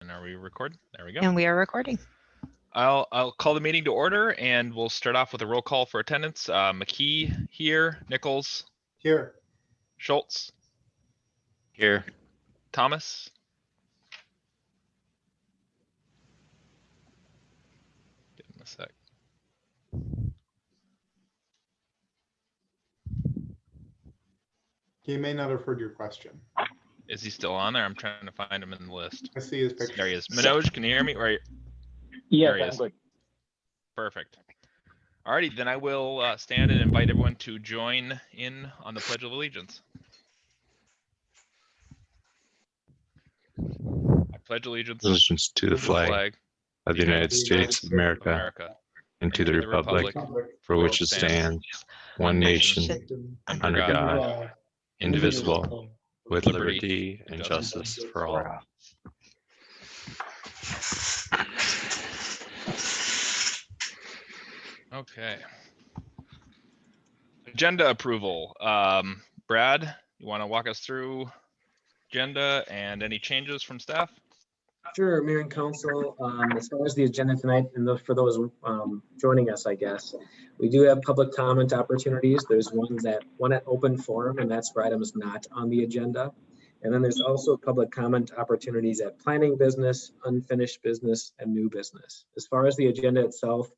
And are we recording? There we go. And we are recording. I'll call the meeting to order, and we'll start off with a roll call for attendance. McKee here, Nichols here, Schultz here, Thomas. Give him a sec. he may not have heard your question. Is he still on there? I'm trying to find him in the list. I see his picture. There he is. Manoj, can you hear me? Right. Yes, There he I'm is. good. Perfect. Alrighty, then I will stand and invite everyone to join in on the Pledge of Allegiance. I pledge allegiance allegiance to the flag of the United States of of America America and to the republic for which it stands, one nation, under God, indivisible, with liberty and justice for all. Okay. Agenda approval. Brad, you want to walk us through agenda and any changes from staff? Sure, Mayor and Council, as far as the agenda tonight, and for those joining us, I guess, we do have public comment opportunities. There's one at open forum, and that's for items not on the agenda. And then there's also public comment opportunities at planning business, unfinished business, and new business. As far as the agenda itself,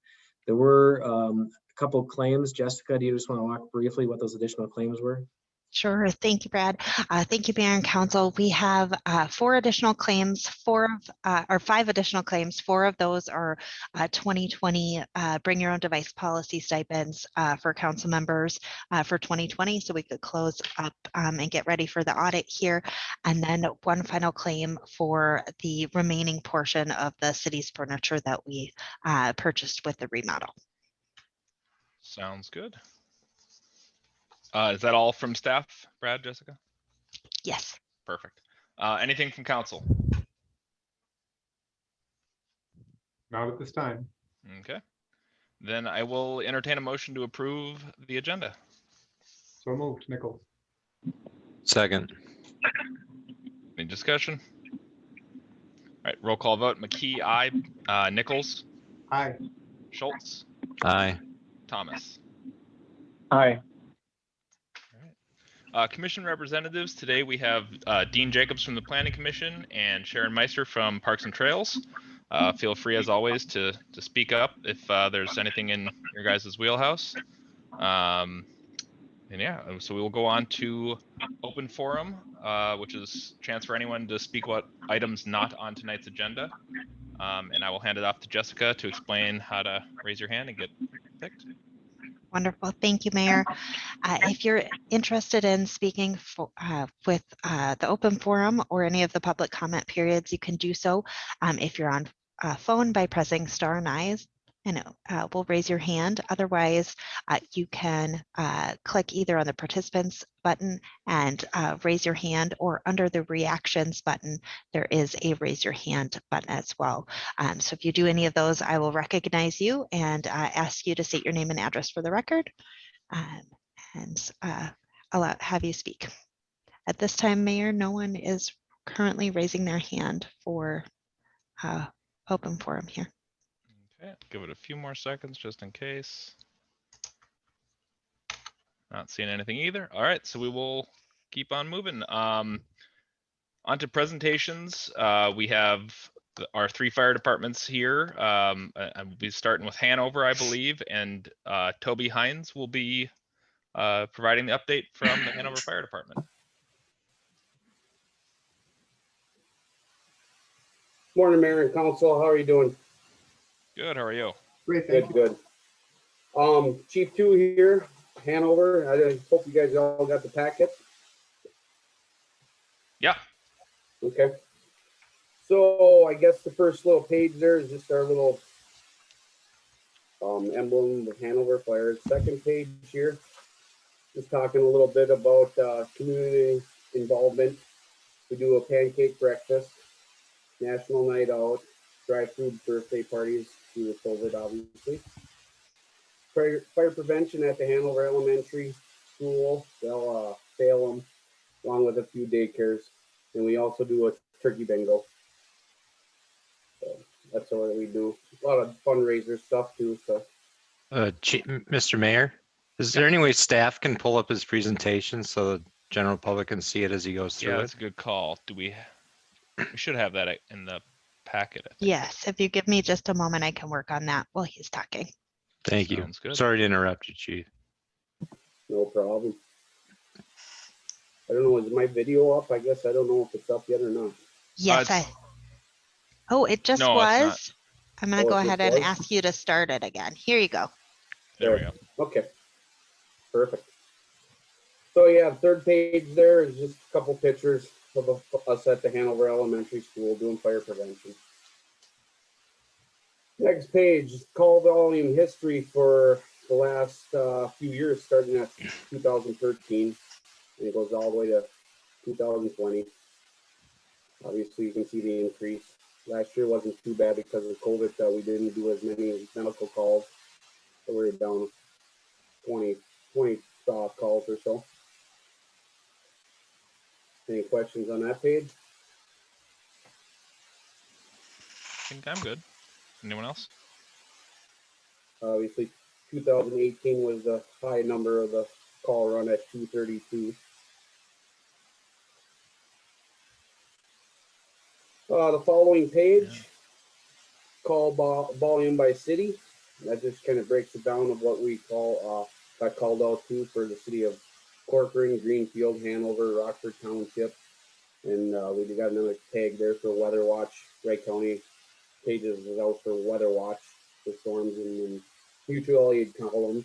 there were a couple claims. Jessica, do you just want to walk briefly what those additional claims were? Sure. Thank you, Brad. Thank you, Mayor and Council. We have 4 additional claims, 5 additional claims. 4 of those are 2020 bring your own device policy stipends for council members for 2020, so we could close up and get ready for the audit here. And then 1 final claim for the remaining portion of the city's furniture that we purchased with the remodel. Sounds good. Is that all from staff, Brad, Jessica? Yes. Perfect. Anything from council? Not at this time. Okay. Then I will entertain a motion to approve the agenda. So moved, Nichols. Second, Any discussion? All right, roll call vote. McKee, aye. Nichols, Aye. Schultz, aye. Thomas. Aye. Commission representatives, today we have Dean Jacobs from the Planning Commission and Sharon Meister from Parks and Trails. Feel free, as always, to speak up if there's anything in your guys' wheelhouse. And yeah, so we will go on to open forum, which is a chance for anyone to speak what items not on tonight's agenda. And I will hand it off to Jessica to explain how to raise your hand and get picked. Wonderful. Thank you, Mayor. If you're interested in speaking with the open forum or any of the public comment periods, you can do so if you're on phone by pressing *9, and it will raise your hand. Otherwise, you can click either on the participants button and raise your hand, or under the reactions button, there is a raise your hand button as well. So if you do any of those, I will recognize you and ask you to state your name and address for the record, and have you speak. At this time, Mayor, no one is currently raising their hand for open forum here. Okay, give it a few more seconds just in case. Not seeing anything either. All right, so we will keep on moving. On to presentations. We have our 3 fire departments here. We'll be starting with Hanover, I believe, and Toby Hines will be providing the update from the Hanover Fire Department. Morning, Mayor and Council. How are you doing? Good. How are you? Great, thank Good, good. Chief 2 here, Hanover. I hope you guys all got the packet. Yeah. Okay. So I guess the first little page there is just our little emblem of Hanover Fire. Second page here, just talking a little bit about community involvement. We do a pancake breakfast, national night out, drive-through birthday parties due to COVID, obviously. Fire prevention at the Hanover Elementary School, they'll fail them, along with a few daycares. And we also do a turkey bingo. that's what we do. A lot of fundraiser stuff too, so. Mr. Mayor, is there any way staff can pull up his presentation so the general public can see it as he goes through Yeah, it? that's a good call. We should have that in the packet, I think. Yes, if you give me just a moment, I can work on that while he's talking. Thank you. Sounds good. Sorry to interrupt you, Chief. No problem. I don't know, is my video up? I guess I don't know if it's up yet or not. Yes, oh, it just No, it's not. was. I'm gonna Oh, go it ahead just and was? ask you to start it again. Here you go. There we go. Okay. Perfect. So yeah, third page there is just a couple pictures of us at the Hanover Elementary School doing fire prevention. Next page, call volume history for the last few years, starting at 2013, and it goes all the way to 2020. Obviously, you can see the increase. Last year wasn't too bad because of COVID. We didn't do as many medical calls. So we're down 20 calls or so. Any questions on that page? I think I'm good. Anyone else? Obviously, 2018 was the high number of the call run at 232. The following page, call volume by city. That just kind of breaks it down of what we call, got called out to for the city of Corcoran, Greenfield, Hanover, Rockford Township. And we got another tag there for Weather Watch. Wright County pages is out for Weather Watch for storms and mutual aid columns.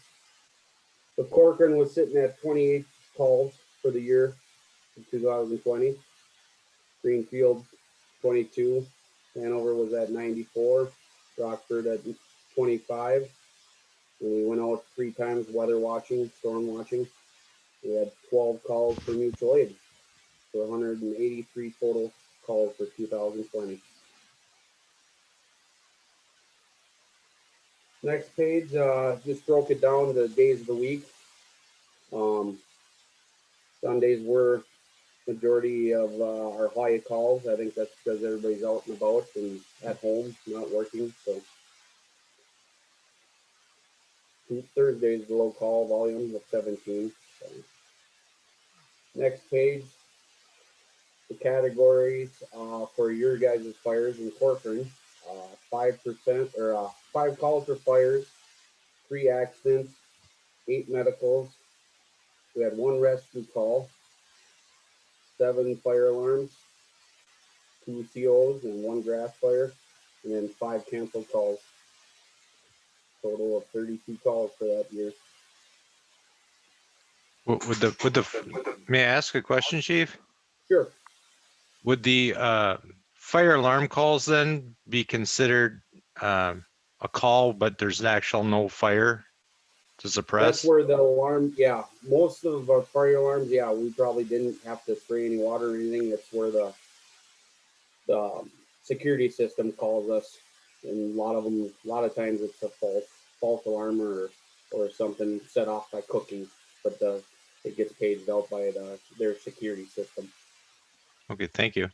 The Corcoran was sitting at 28 calls for the year in 2020. Greenfield 22. Hanover was at 94. Rockford at 25. And we went out 3 times weather watching, storm watching. We had 12 calls for mutual aid. So 183 total calls for 2020. Next page, just broke it down to days of the week. Sundays were majority of our high calls. I think that's because everybody's out and about and at home, not working. So Thursday's the low call volume of 17. So. Next page, the categories for your guys' fires in Corcoran. 5% or 5 calls for fires, 3 accidents, 8 medicals. We had 1 rescue call, 7 fire alarms, 2 COs and 1 grass fire, and then 5 canceled calls. Total of 32 calls for that year. May I ask a question, Chief? Sure. Would the fire alarm calls then be considered a call, but there's actual no fire to suppress? That's where the alarm, yeah, most of our fire alarms, yeah, we probably didn't have to spray any water or anything. That's where the security system calls us. And a lot of times it's a false alarm or something set off by cooking, but it gets paged out by their security system. Okay, thank you.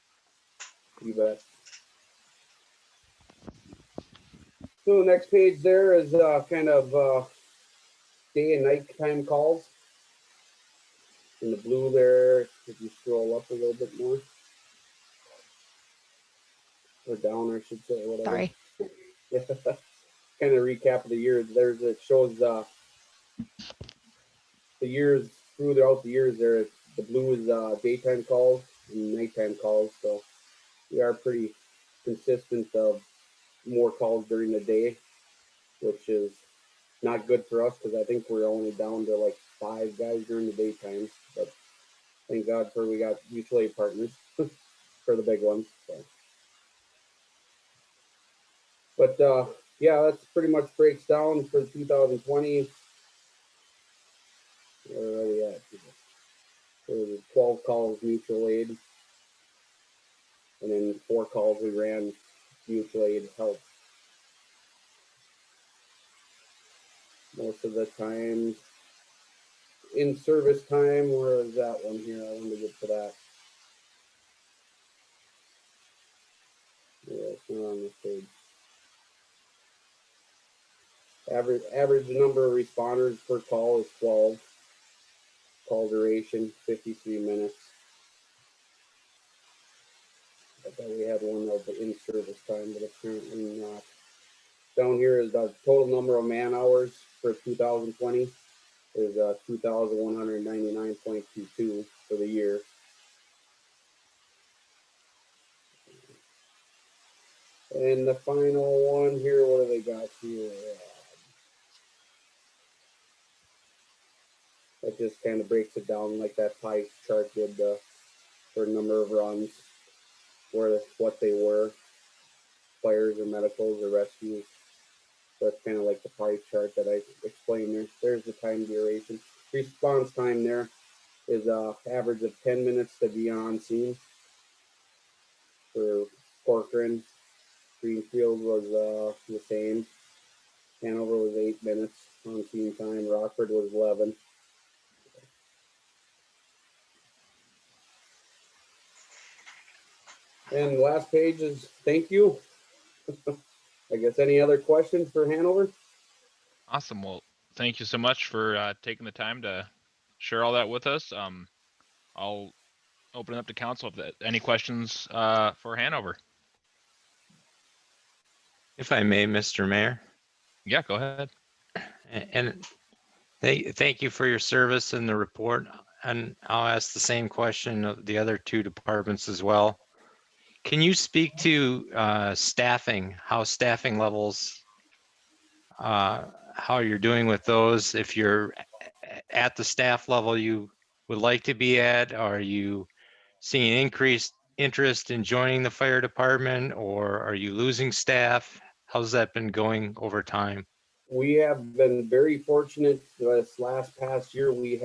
You bet. So the next page there is kind of day and night time calls. In the blue there, if you scroll up a little bit more. Or down, I should say, whatever. Sorry. Kind of recap of the year. It shows the years throughout the years there. The blue is daytime calls and nighttime calls. So we are pretty consistent of more calls during the day, which is not good for us because I think we're only down to like 5 guys during the daytime. But thank God we got mutual aid partners for the big ones. So. But yeah, that's pretty much breaks down for 2020. Where are we at? There was 12 calls mutual aid, and then 4 calls we ran mutual aid help. Most of the time, in service time, where is that one here? I wanted to get to that. Yeah, it's not on this page. Average number of responders per call is 12. Call duration 53 minutes. I thought we had one of the in-service time, but apparently not. Down here is the total number of man hours for 2020 is 2,199.22 for the year. And the final one here, what do they got here? That just kind of breaks it down like that pie chart did for number of runs, what they were, fires or medicals or rescues. So that's kind of like the pie chart that I explained there. There's the time duration. Response time there is average of 10 minutes to be on scene. For Corcoran, Greenfield was the same. Hanover was 8 minutes on scene time. Rockford was 11. And last page is thank you. I guess any other questions for Hanover? Awesome. Well, thank you so much for taking the time to share all that with us. I'll open it up to council if that, any questions for Hanover. If I may, Mr. Mayor, Yeah, go ahead. and thank you for your service in the report. And I'll ask the same question of the other two departments as well. Can you speak to staffing, how staffing levels, how you're doing with those? If you're at the staff level you would like to be at, are you seeing increased interest in joining the fire department, or are you losing staff? How's that been going over time? We have been very fortunate this past year. We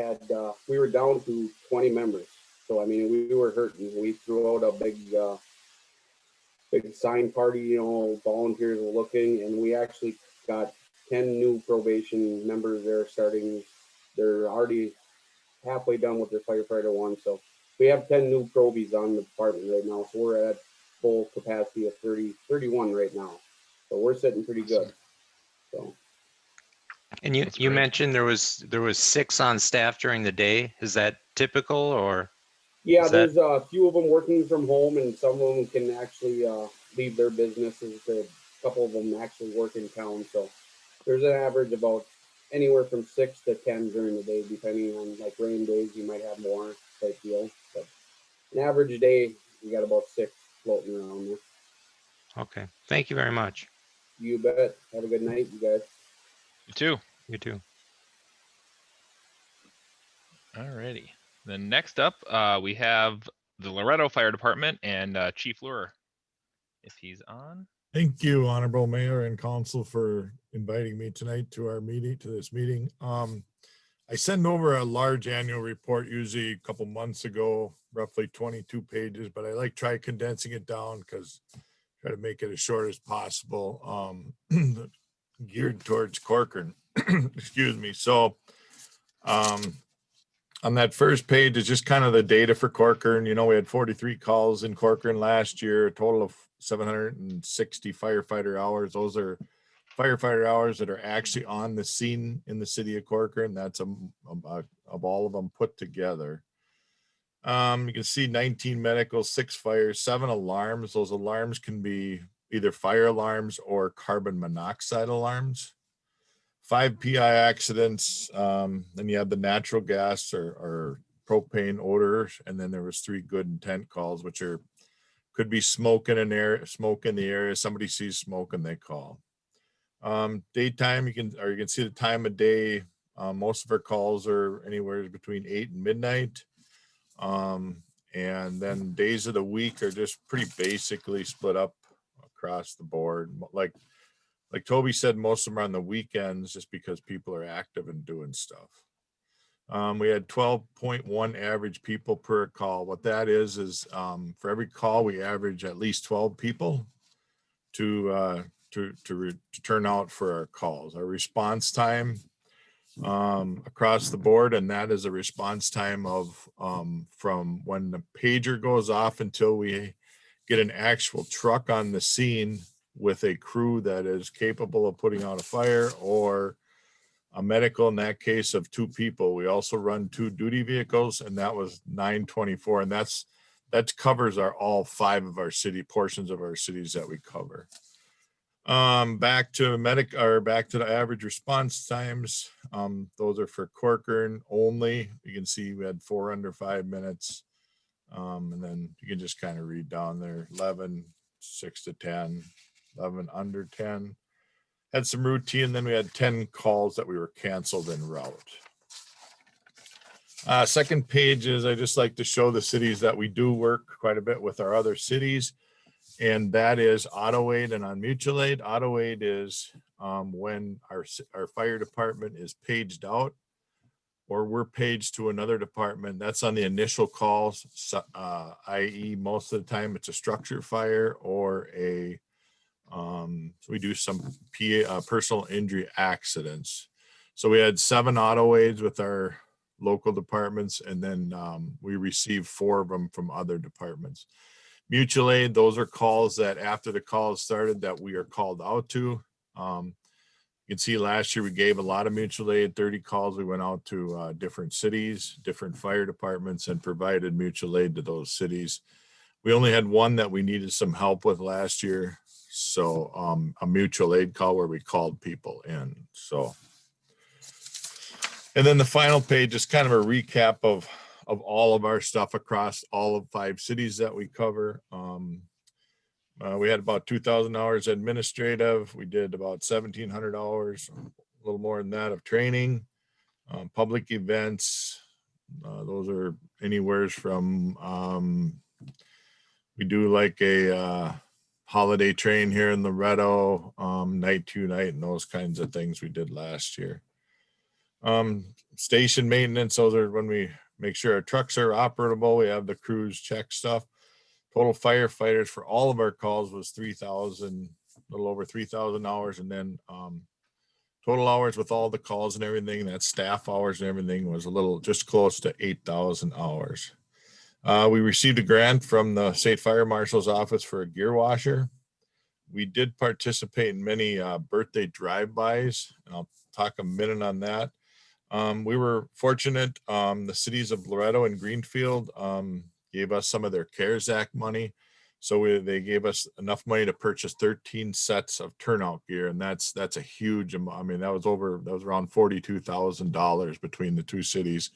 were down to 20 members. So, I mean, we were hurting. We threw out a big sign party, volunteers were looking, and we actually got 10 new probation members there starting. They're already halfway done with their firefighter one. So we have 10 new probies on the department right now. So we're at full capacity of 31 right now. So we're sitting pretty good. So. And you mentioned there was 6 on staff during the day. Is that typical, or? Yeah, there's a few of them working from home, and some of them can actually leave their businesses. A couple of them actually work in town. So there's an average about anywhere from 6 to 10 during the day, depending on like rain days, you might have more type deal. But an average day, you got about 6 floating around there. Okay, thank you very much. You bet. Have a good night, you guys. You too. You too. Alrighty. Then next up, we have the Loretto Fire Department and Chief Lurer, if he's on. Thank you, Honorable Mayor and Council, for inviting me tonight to this meeting. I send over a large annual report usually a couple months ago, roughly 22 pages, but I like try condensing it down because try to make it as short as possible, geared towards Corcoran. Excuse me. So on that first page is just kind of the data for Corcoran. We had 43 calls in Corcoran last year, a total of 760 firefighter hours. Those are firefighter hours that are actually on the scene in the city of Corcoran. That's of all of them put together. You can see 19 medicals, 6 fires, 7 alarms. Those alarms can be either fire alarms or carbon monoxide alarms. 5 PI accidents. Then you have the natural gas or propane odor, and then there was 3 good intent calls, which could be smoke in the area. Somebody sees smoke and they call. Daytime, you can see the time of day. Most of our calls are anywhere between 8 and midnight. And then days of the week are just pretty basically split up across the board. Like Toby said, most of them are on the weekends just because people are active and doing stuff. We had 12.1 average people per call. What that is for every call, we average at least 12 people to turn out for our calls. Our response time across the board, and that is a response time of from when the pager goes off until we get an actual truck on the scene, with a crew that is capable of putting out a fire, or a medical, in that case, of 2 people. We also run 2 duty vehicles, and that was $924, and that covers all 5 of our city portions of our cities that we cover. Back to the average response times. Those are for Corcoran only. You can see we had 4 under 5 minutes. And then you can just kind of read down there, 11, 6 to 10, 11 under 10. Had some routine, then we had 10 calls that we were canceled en route. Second page is, I just like to show the cities that we do work quite a bit with our other cities. And that is auto aid and on mutual aid. Auto aid is when our fire department is paged out, or we're paged to another department. That's on the initial calls, i.e. most of the time it's a structure fire or a, we do some personal injury accidents. So we had 7 auto aids with our local departments, and then we received 4 of them from other departments. Mutual aid, those are calls that after the call started that we are called out to. You can see last year we gave a lot of mutual aid, 30 calls. We went out to different cities, different fire departments, and provided mutual aid to those cities. We only had 1 that we needed some help with last year. So a mutual aid call where we called people in. So, and then the final page is kind of a recap of all of our stuff across all of 5 cities that we cover. We had about 2,000 hours administrative. We did about 1,700 hours, a little more than that, of training. Public events, those are anywhere from, we do like a holiday train here in Loretto, night to night, and those kinds of things we did last year. Station maintenance, those are when we make sure our trucks are operable. We have the crews check stuff. Total firefighters for all of our calls was 3,000, a little over 3,000 hours. And then total hours with all the calls and everything, that's staff hours and everything, was a little just close to 8,000 hours. We received a grant from the State Fire Marshal's office for a gear washer. We did participate in many birthday drive-bys. I'll talk a minute on that. We were fortunate. The cities of Loretto and Greenfield gave us some of their CARES Act money. So they gave us enough money to purchase 13 sets of turnout gear. And that's a huge amount. I mean, that was around $42,000 between the 2 cities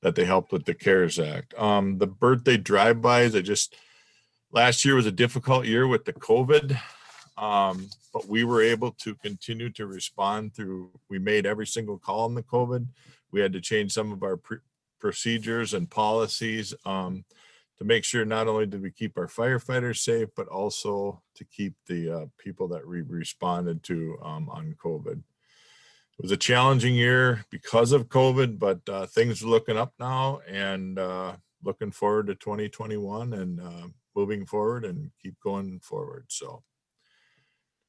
that they helped with the CARES Act. The birthday drive-bys, last year was a difficult year with the COVID. But we were able to continue to respond through, we made every single call on the COVID. We had to change some of our procedures and policies to make sure not only did we keep our firefighters safe, but also to keep the people that we responded to on COVID. It was a challenging year because of COVID, but things are looking up now, and looking forward to 2021 and moving forward and keep going forward. So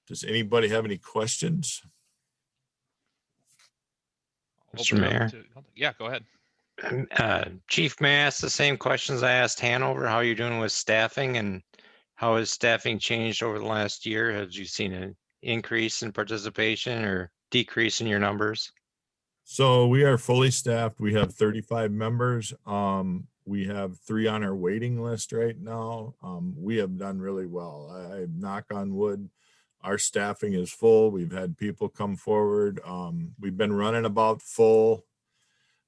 does anybody have any questions? Mr. Mayor. Yeah, go ahead. Chief, may I ask the same questions I asked Hanover? How are you doing with staffing, and how has staffing changed over the last year? Have you seen an increase in participation or decrease in your numbers? So we are fully staffed. We have 35 members. We have 3 on our waiting list right now. We have done really well. I knock on wood. Our staffing is full. We've had people come forward. We've been running about full.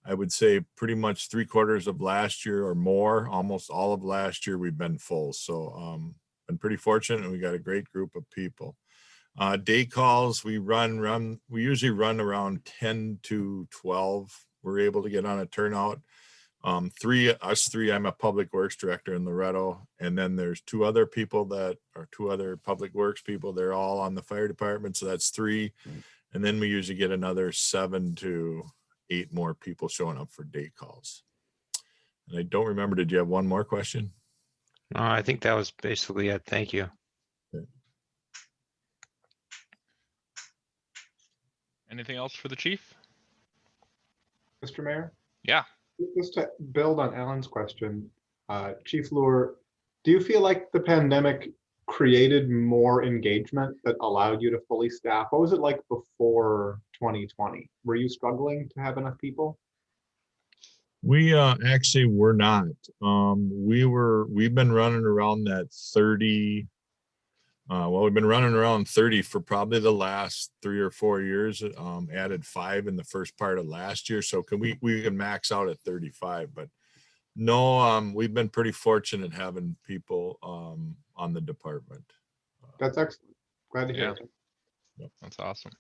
I would say pretty much 3/4 of last year or more, almost all of last year we've been full. So been pretty fortunate, and we got a great group of people. Day calls, we usually run around 10 to 12. We're able to get on a turnout. Us three, I'm a public works director in Loretto. And then there's 2 other people that are 2 other public works people. They're all on the fire department. So that's 3. And then we usually get another 7 to 8 more people showing up for day calls. And I don't remember, did you have one more question? No, I think that was basically it. Thank you. Anything else for the chief? Mr. Mayor? Yeah. Just to build on Alan's question, Chief Lure, do you feel like the pandemic created more engagement that allowed you to fully staff? What was it like before 2020? Were you struggling to have enough people? We actually were not. We've been running around that 30. Well, we've been running around 30 for probably the last 3 or 4 years. Added 5 in the first part of last year, so we can max out at 35. But no, we've been pretty fortunate having people on the department. That's excellent. Glad to hear Yeah. it. That's awesome.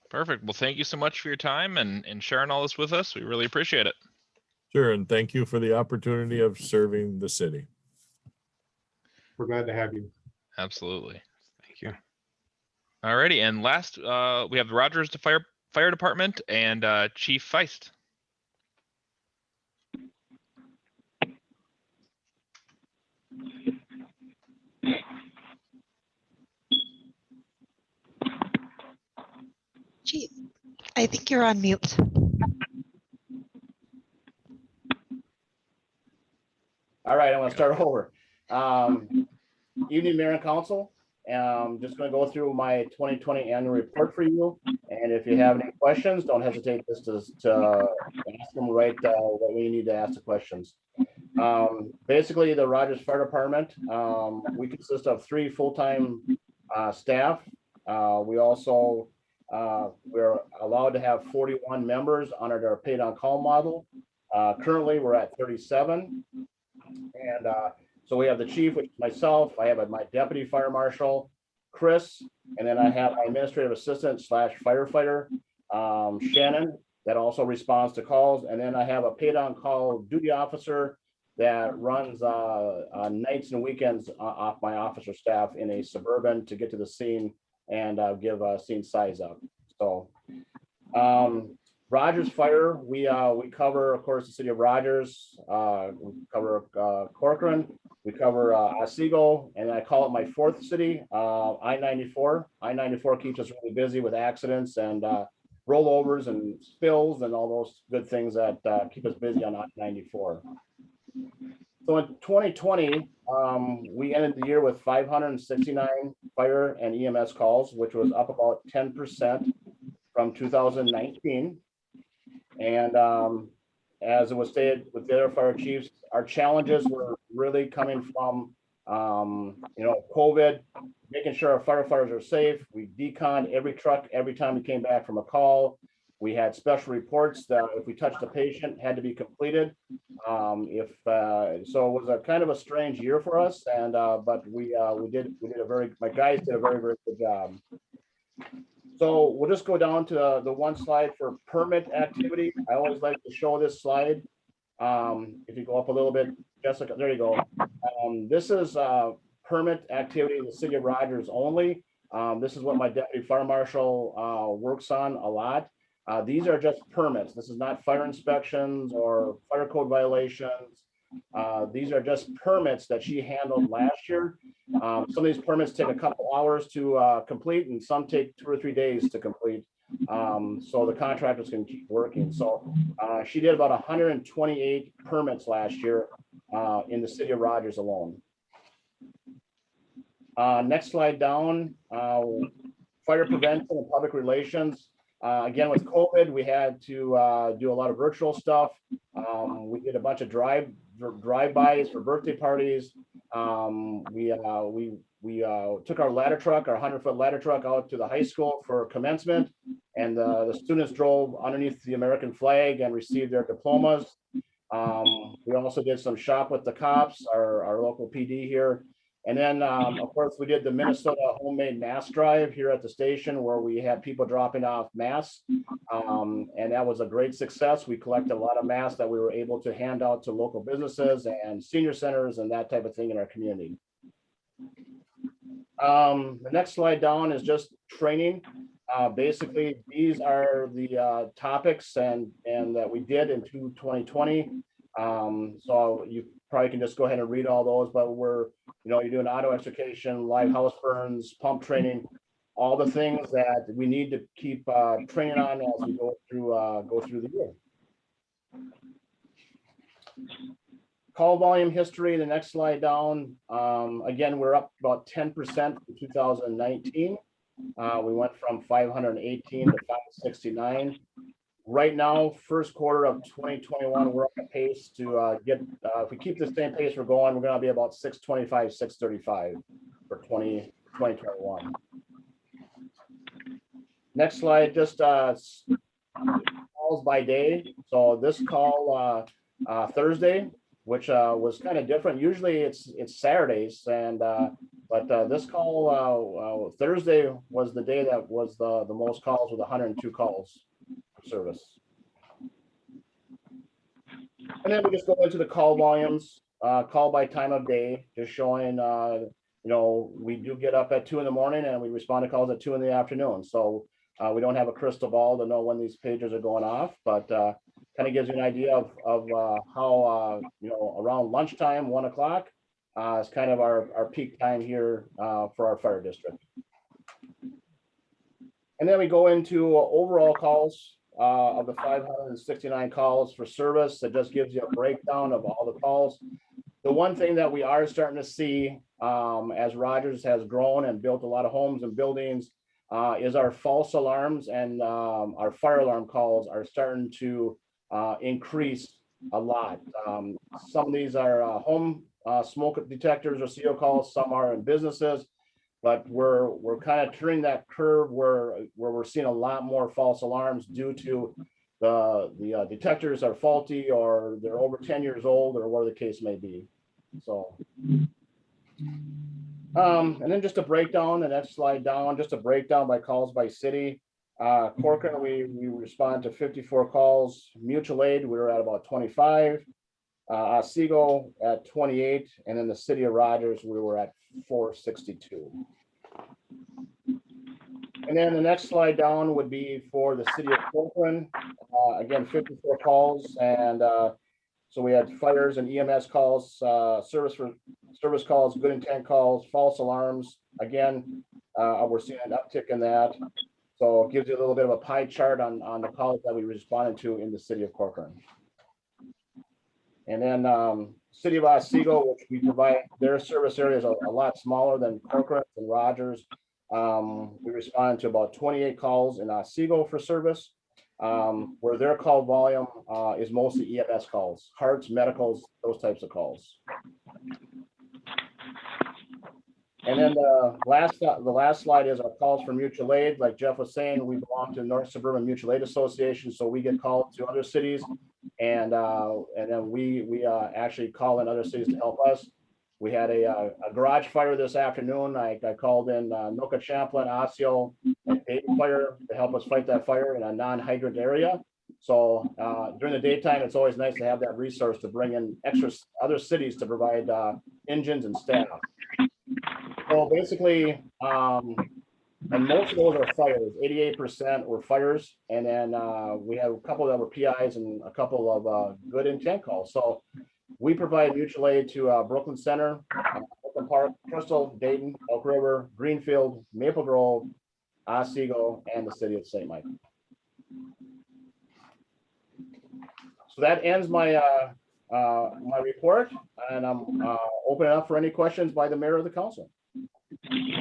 Perfect. Well, thank you so much for your time and sharing all this with us. We really appreciate it. Sure, and thank you for the opportunity of serving the city. We're glad to have you. Absolutely. Thank you. Alrighty, and last we have the Rogers Fire Department and Chief Feist. Chief, I think you're on mute. All right, I'm going to start over. Evening, Mayor and Council. Just going to go through my 2020 annual report for you. And if you have any questions, don't hesitate just to ask them right when you need to ask the questions. Basically, the Rogers Fire Department, we consist of 3 full-time staff. We also we're allowed to have 41 members under our paid-on-call model. Currently, we're at 37. And so we have the chief, which is myself. I have my deputy fire marshal, Chris, and then I have my administrative assistant / firefighter, Shannon, that also responds to calls. And then I have a paid-on-call duty officer that runs nights and weekends off my officer staff in a Suburban to get to the scene and give a scene size up. So Rogers Fire, we cover, of course, the city of Rogers. We cover Corcoran. We cover Otsego, and I call it my 4th city, I-94. I-94 keeps us really busy with accidents and rollovers and spills and all those good things that keep us busy on I-94. So in 2020, we ended the year with 569 fire and EMS calls, which was up about 10% from 2019. And as it was stated with the other fire chiefs, our challenges were really coming from, COVID, making sure our firefighters are safe. We deconned every truck every time we came back from a call. We had special reports that if we touched a patient had to be completed. So it was a kind of a strange year for us, and but my guys did a very, very good job. So we'll just go down to the one slide for permit activity. I always like to show this slide. If you go up a little bit, Jessica, there you go. This is permit activity in the city of Rogers only. This is what my deputy fire marshal works on a lot. These are just permits. This is not fire inspections or fire code violations. These are just permits that she handled last year. Some of these permits take a couple hours to complete, and some take 2 or 3 days to complete. So the contractors can keep working. So she did about 128 permits last year in the city of Rogers alone. Next slide down, fire prevention and public relations. Again, with COVID, we had to do a lot of virtual stuff. We did a bunch of drive-bys for birthday parties. We took our ladder truck, our 100-foot ladder truck, out to the high school for commencement, and the students drove underneath the American flag and received their diplomas. We also did some shop with the cops, our local PD here. And then, of course, we did the Minnesota homemade mask drive here at the station, where we had people dropping off masks. And that was a great success. We collected a lot of masks that we were able to hand out to local businesses and senior centers and that type of thing in our community. The next slide down is just training. Basically, these are the topics and that we did in 2020. So you probably can just go ahead and read all those, but you're doing auto extrication, live house burns, pump training, all the things that we need to keep training on as we go through the year. Call volume history, the next slide down. Again, we're up about 10% in 2019. We went from 518 to 569. Right now, first quarter of 2021, we're on a pace to get, if we keep the same pace we're going, we're going to be about 625, 635 for 2021. Next slide, just calls by day. So this call Thursday, which was kind of different. Usually it's Saturdays, and but this call Thursday was the day that was the most calls, with 102 calls for service. And then we just go into the call volumes, call by time of day, just showing you know, we do get up at 2 in the morning and we respond to calls at 2 in the afternoon. So we don't have a crystal ball to know when these pagers are going off, but kind of gives you an idea of how, you know, around lunchtime, 1 o'clock is kind of our peak time here for our fire district. And then we go into overall calls of the 569 calls for service. That just gives you a breakdown of all the calls. The one thing that we are starting to see as Rogers has grown and built a lot of homes and buildings is our false alarms and our fire alarm calls are starting to increase a lot. Some of these are home smoke detectors or CO calls, some are in businesses, but we're kind of turning that curve where we're seeing a lot more false alarms due to the detectors are faulty, or they're over 10 years old, or whatever the case may be. So and then just a breakdown, the next slide down, just a breakdown by calls by city. Corcoran, we respond to 54 calls. Mutual aid, we were at about 25. Otsego at 28, and in the city of Rogers, we were at 462. And then the next slide down would be for the city of Corcoran. Again, 54 calls, and so we had fires and EMS calls, service calls, good intent calls, false alarms. Again, we're seeing an uptick in that. So it gives you a little bit of a pie chart on the calls that we responded to in the city of Corcoran. And then city of Otsego, which we provide, their service area is a lot smaller than Corcoran and Rogers. We responded to about 28 calls in Otsego for service, where their call volume is mostly EMS calls, hearts, medicals, those types of calls. And then the last slide is our calls for mutual aid. Like Jeff was saying, we belong to North Suburban Mutual Aid Association, so we get called to other cities, and then we actually call in other cities to help us. We had a garage fire this afternoon. I called in Noka, Champlain, Osseo, and Dayton Fire to help us fight that fire in a non-hydrant area. So during the daytime, it's always nice to have that resource to bring in extra other cities to provide engines and staff. So basically, and most of those are fires. 88% were fires, and then we have a couple that were PIs and a couple of good intent calls. So we provide mutual aid to Brooklyn Center, Brooklyn Park, Crystal, Dayton, Elk River, Greenfield, Maple Grove, Otsego, and the city of St. Mike. So that ends my my report, and I'm opening up for any questions by the mayor of the council.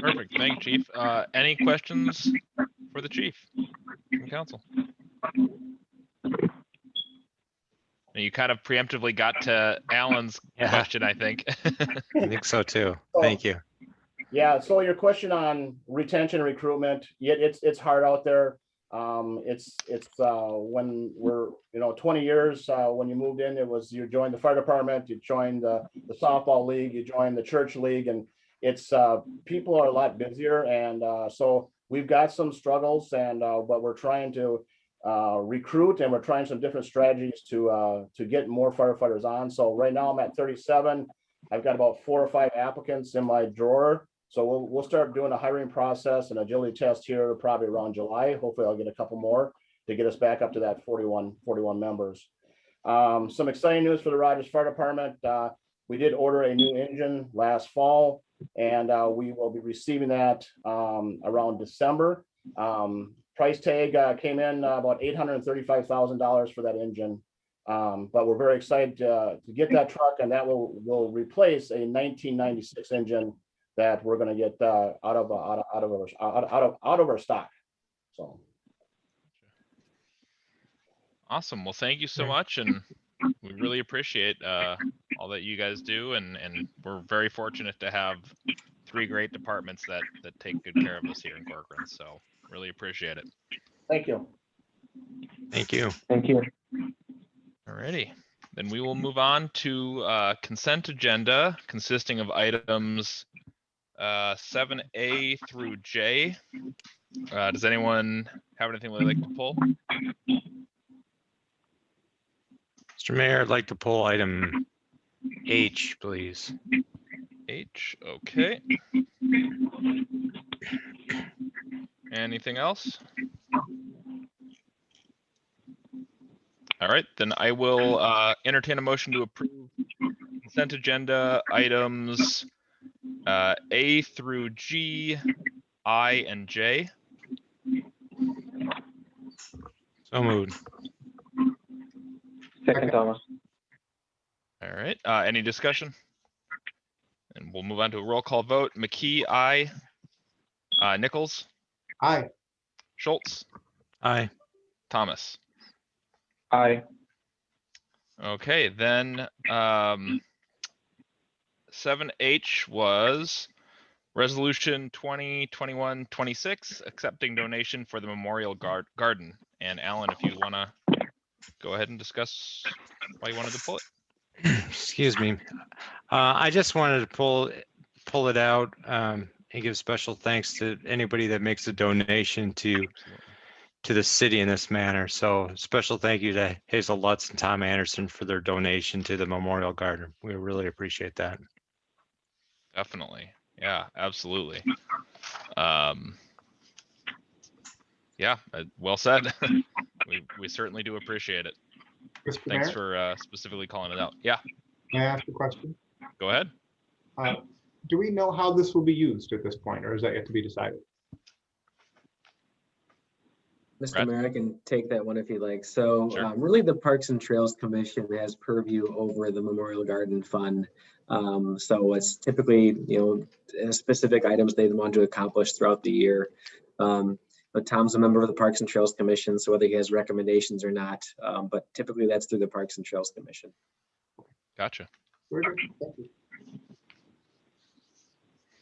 Perfect. Thank you, Chief. Any questions for the chief from council? You kind of preemptively got to Alan's question, I think. I think so too. Thank you. Yeah. So your question on retention and recruitment, it's hard out there. It's when we're 20 years when you moved in, it was you joined the fire department, you joined the softball league, you joined the church league, and it's people are a lot busier, and so we've got some struggles, and but we're trying to recruit, and we're trying some different strategies to get more firefighters on. So right now I'm at 37. I've got about 4 or 5 applicants in my drawer. So we'll start doing a hiring process and agility test here probably around July. Hopefully I'll get a couple more to get us back up to that 41 members. Some exciting news for the Rogers Fire Department. We did order a new engine last fall, and we will be receiving that around December. Price tag came in about $835,000 for that engine. But we're very excited to get that truck, and that will replace a 1996 engine that we're going to get out of our stock. So. Awesome. Well, thank you so much, and we really appreciate all that you guys do, and we're very fortunate to have 3 great departments that take good care of us here in Corcoran. So really appreciate it. Thank you. Thank you. Thank you. Alrighty, then we will move on to consent agenda consisting of items 7A through J. Does anyone have anything they'd like to pull? Mr. Mayor, I'd like to pull item H, please. H, okay. Anything else? All right, then I will entertain a motion to approve consent agenda items A through G, I, and J. So moved. Second, Thomas. All right, any discussion? And we'll move on to a roll call vote. McKee, aye. Nichols, Aye. Schultz, Aye. Thomas. Aye. Okay, then 7H was resolution 2021-26, accepting donation for the Memorial Garden. And Alan, if you want to go ahead and discuss why you wanted to pull it. Excuse me. I just wanted to pull it out and give special thanks to anybody that makes a donation to the city in this manner. So special thank you to Hazel Lutz and Tom Anderson for their donation to the Memorial Garden. We really appreciate that. Definitely. Yeah, absolutely. Yeah, well said. we certainly do appreciate it. Mr. Thanks Mayor, for specifically calling it out. Yeah, may I ask a question? go ahead. Do we know how this will be used at this point, or is that yet to be decided? Mr. Brad? Mayor, I can take that one if you like. So Sure. really the Parks and Trails Commission has purview over the Memorial Garden Fund. So it's typically, specific items they want to accomplish throughout the year. But Tom's a member of the Parks and Trails Commission, so whether he has recommendations or not, but typically that's through the Parks and Trails Commission. Gotcha. Very good. Thank you.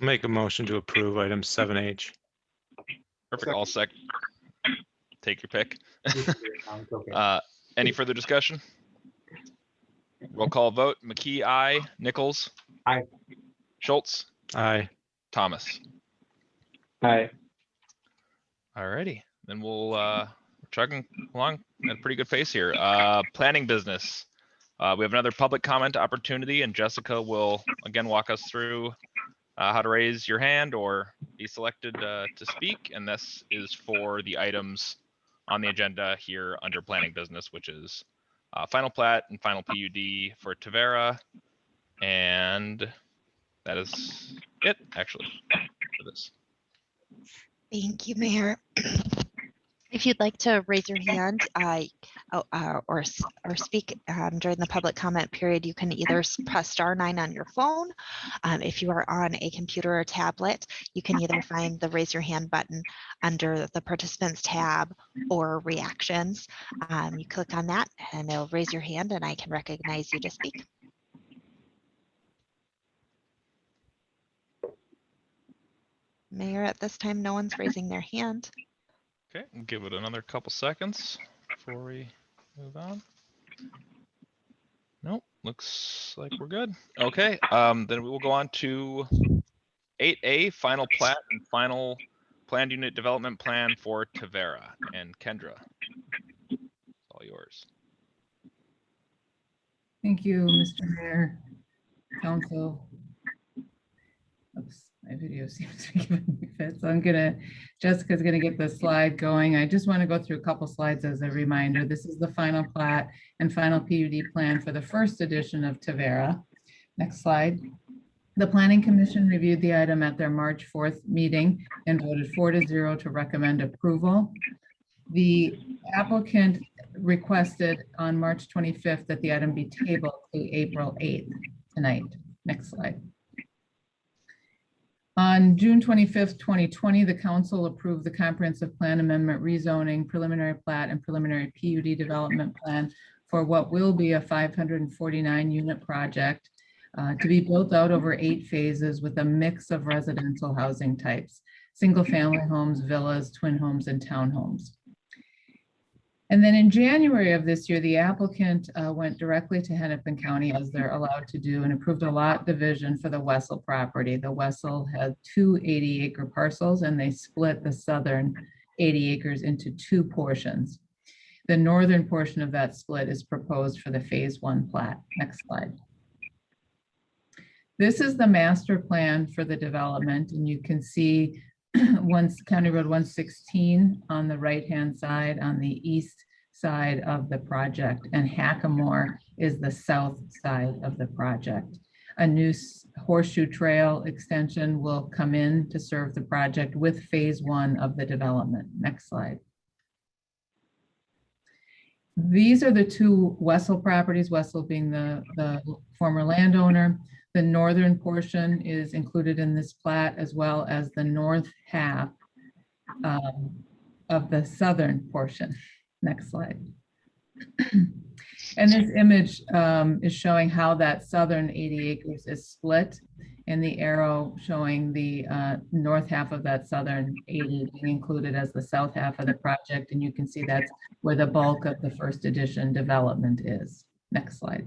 Make a motion to approve item 7H. Perfect. All sec. Take your pick. Okay. Any further discussion? Roll call vote. McKee, aye. Nichols. Aye. Schultz. Aye. Thomas. Aye. Alrighty, then we'll chugging along at a pretty good pace here. Planning business. We have another public comment opportunity, and Jessica will again walk us through how to raise your hand or be selected to speak. And this is for the items on the agenda here under planning business, which is final plat and final PUD for Tavera. And that is it, actually, for this. Thank you, Mayor. If you'd like to raise your hand or speak during the public comment period, you can either press *9 on your phone. If you are on a computer or tablet, you can either find the raise your hand button under the participants tab or reactions. You click on that and it'll raise your hand and I can recognize you to speak. Mayor, at this time, no one's raising their hand. Okay, we'll give it another couple seconds before we move on. Nope, looks like we're good. Okay, then we will go on to 8A, final plat and final planned unit development plan for Tavera. And Kendra, it's all yours. Thank you, Mr. Mayor, Council. Oops, my video seems to be giving me fits. So Jessica's gonna get the slide going. I just want to go through a couple slides as a reminder. This is the final plat and final PUD plan for the first edition of Tavera. Next slide. The Planning Commission reviewed the item at their March 4th meeting and voted 4-0 to recommend approval. The applicant requested on March 25th that the item be tabled to April 8th tonight. Next slide. On June 25th, 2020, the council approved the comprehensive plan amendment, rezoning, preliminary plat, and preliminary PUD development plan for what will be a 549 unit project to be built out over 8 phases with a mix of residential housing types, single family homes, villas, twin homes, and townhomes. And then in January of this year, the applicant went directly to Hennepin County, as they're allowed to do, and approved a lot division for the Wessel property. The Wessel had 2 80-acre parcels, and they split the southern 80 acres into 2 portions. The northern portion of that split is proposed for the phase 1 plat. Next slide. This is the master plan for the development, and you can see County Road 116 on the right-hand side, on the east side of the project, and Hackamore is the south side of the project. A new horseshoe trail extension will come in to serve the project with phase 1 of the development. Next slide. These are the 2 Wessel properties, Wessel being the former landowner. The northern portion is included in this plat, as well as the north half of the southern portion. Next slide. And this image is showing how that southern 80 acres is split, and the arrow showing the north half of that southern 80 being included as the south half of the project. And you can see that's where the bulk of the first edition development is. Next slide.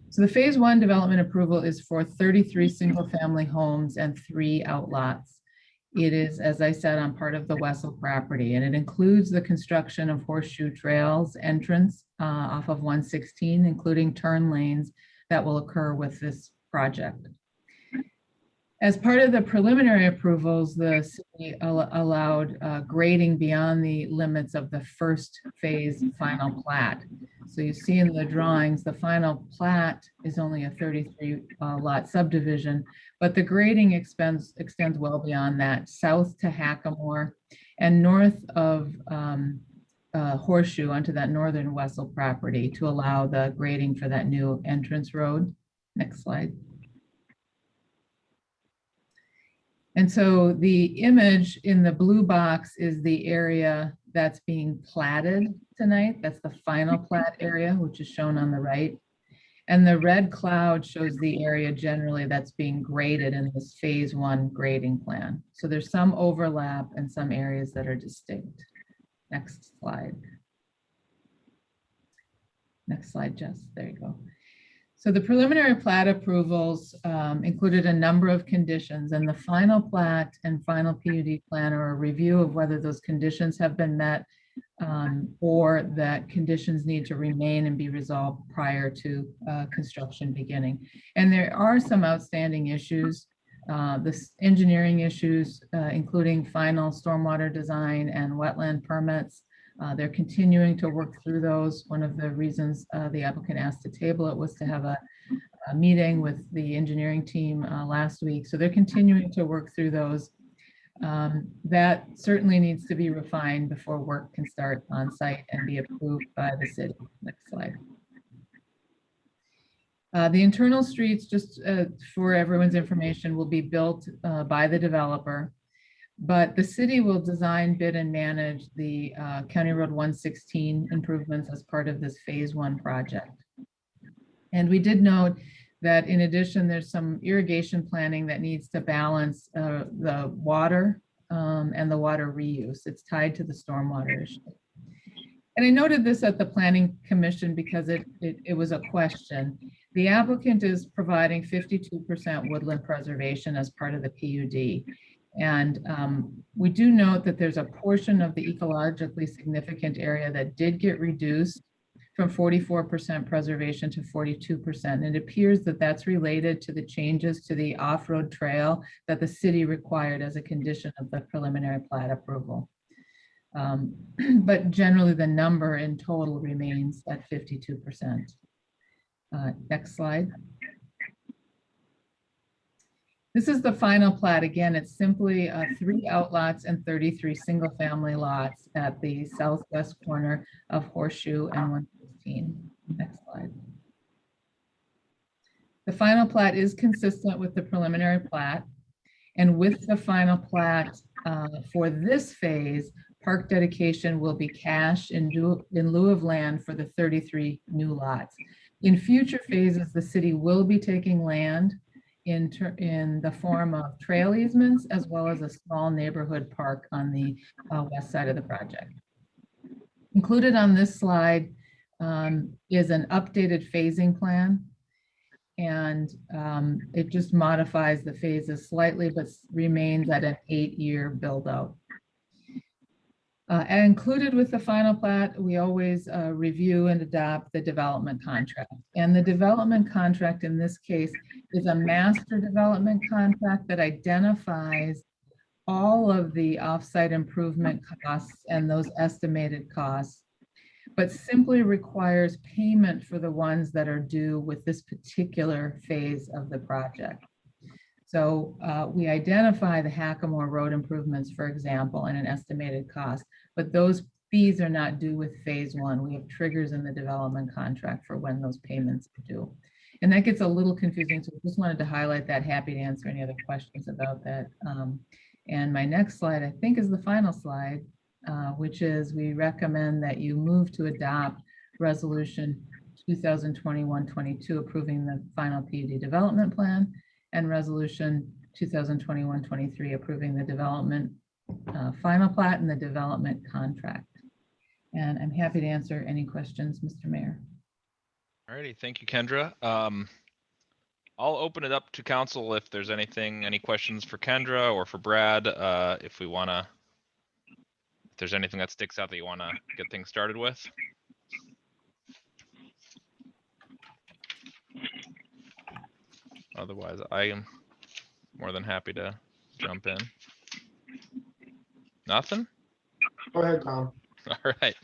So the phase 1 development approval is for 33 single family homes and 3 outlots. It is, as I said, on part of the Wessel property, and it includes the construction of horseshoe trails entrance off of 116, including turn lanes that will occur with this project. As part of the preliminary approvals, the city allowed grading beyond the limits of the first phase final plat. So you see in the drawings, the final plat is only a 33 lot subdivision, but the grading extends well beyond that, south to Hackamore and north of Horseshoe onto that northern Wessel property to allow the grading for that new entrance road. Next slide. And so the image in the blue box is the area that's being platted tonight. That's the final plat area, which is shown on the right. And the red cloud shows the area generally that's being graded in this phase 1 grading plan. So there's some overlap and some areas that are distinct. Next slide. Next slide, Jess. There you go. So the preliminary plat approvals included a number of conditions, and the final plat and final PUD plan are a review of whether those conditions have been met or that conditions need to remain and be resolved prior to construction beginning. And there are some outstanding issues, engineering issues, including final stormwater design and wetland permits. They're continuing to work through those. One of the reasons the applicant asked to table it was to have a meeting with the engineering team last week. So they're continuing to work through those. That certainly needs to be refined before work can start on site and be approved by the city. Next slide. The internal streets, just for everyone's information, will be built by the developer. But the city will design, bid, and manage the County Road 116 improvements as part of this phase 1 project. And we did note that in addition, there's some irrigation planning that needs to balance the water and the water reuse. It's tied to the stormwater issue. And I noted this at the Planning Commission because it was a question. The applicant is providing 52% woodland preservation as part of the PUD. And we do note that there's a portion of the ecologically significant area that did get reduced from 44% preservation to 42%. And it appears that that's related to the changes to the off-road trail that the city required as a condition of the preliminary plat approval. But generally the number in total remains at 52%. Next slide. This is the final plat. Again, it's simply 3 outlots and 33 single-family lots at the southwest corner of Horseshoe and 116. Next slide. The final plat is consistent with the preliminary plat. And with the final plat for this phase, park dedication will be cash in lieu of land for the 33 new lots. In future phases, the city will be taking land in the form of trail easements, as well as a small neighborhood park on the west side of the project. Included on this slide is an updated phasing plan. And it just modifies the phases slightly, but remains at an 8-year build out. And included with the final plat, we always review and adopt the development contract. And the development contract in this case is a master development contract that identifies all of the offsite improvement costs and those estimated costs, but simply requires payment for the ones that are due with this particular phase of the project. So we identify the Hackamore Road improvements, for example, and an estimated cost, but those fees are not due with phase 1. We have triggers in the development contract for when those payments are due. And that gets a little confusing, so just wanted to highlight that. Happy to answer any other questions about that. And my next slide, I think, is the final slide, which is we recommend that you move to adopt Resolution 2021-22 approving the final PUD development plan, and Resolution 2021-23 approving the development final plat and the development contract. And I'm happy to answer any questions, Mr. Mayor. All righty, thank you, Kendra. I'll open it up to council if there's any questions for Kendra or for Brad, if there's anything that sticks out that you want to get things started with. Otherwise, I am more than happy to jump in. Nothing? Go ahead, Tom. All right.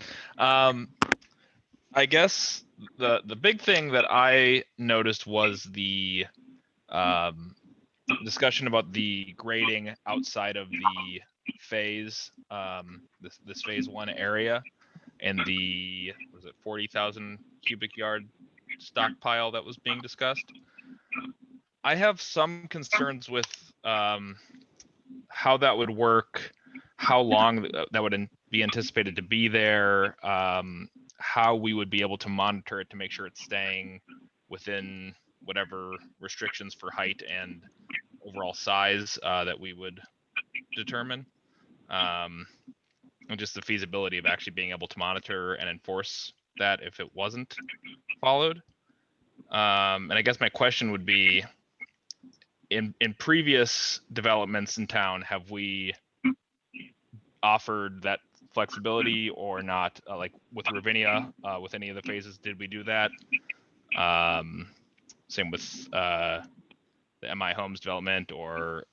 I guess the big thing that I noticed was the discussion about the grading outside of the phase, this phase 1 area, and the, was it 40,000 cubic yard stockpile that was being discussed. I have some concerns with how that would work, how long that would be anticipated to be there, how we would be able to monitor it to make sure it's staying within whatever restrictions for height and overall size that we would determine, and just the feasibility of actually being able to monitor and enforce that if it wasn't followed. And I guess my question would be, in previous developments in town, have we offered that flexibility or not? Like with Ravinia, with any of the phases, did we do that? Same with the MI Homes development or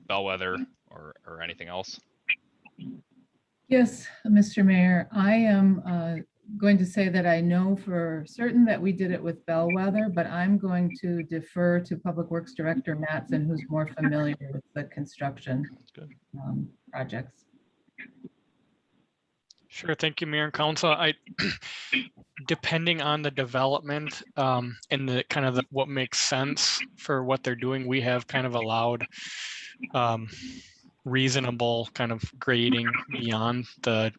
Bellwether or anything else? Yes, Mr. Mayor, I am going to say that I know for certain that we did it with Bellwether, but I'm going to defer to Public Works Director Mattson, who's more familiar with the construction projects. Sure, thank you, Mayor and Council. Depending on the development and the kind of what makes sense for what they're doing, we have kind of allowed reasonable kind of grading beyond the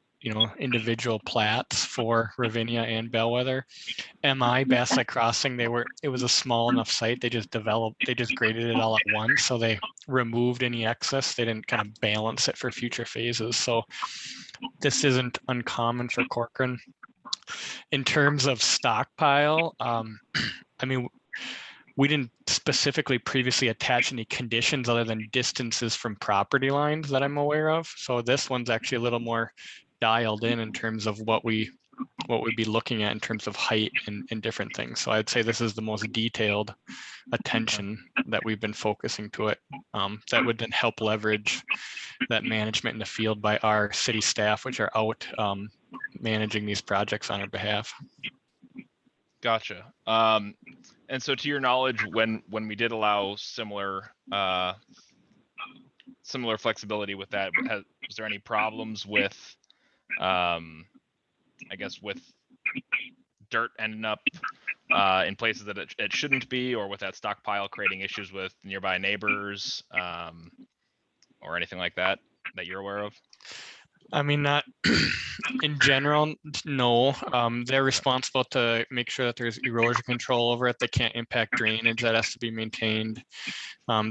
individual plats for Ravinia and Bellwether. MI Bassett Crossing, it was a small enough site. They just graded it all at once, so they removed any excess. They didn't kind of balance it for future phases. So this isn't uncommon for Corcoran. In terms of stockpile, I mean, we didn't specifically previously attach any conditions other than distances from property lines that I'm aware of. So this one's actually a little more dialed in terms of what we'd be looking at in terms of height and different things. So I'd say this is the most detailed attention that we've been focusing to it. That would then help leverage that management in the field by our city staff, which are out managing these projects on our behalf. Gotcha. And so to your knowledge, when we did allow similar similar flexibility with that, was there any problems with I guess with dirt ending up in places that it shouldn't be, or with that stockpile creating issues with nearby neighbors, or anything like that that you're aware of? I mean, not in general, no. They're responsible to make sure that there's erosion control over it. They can't impact drainage. That has to be maintained.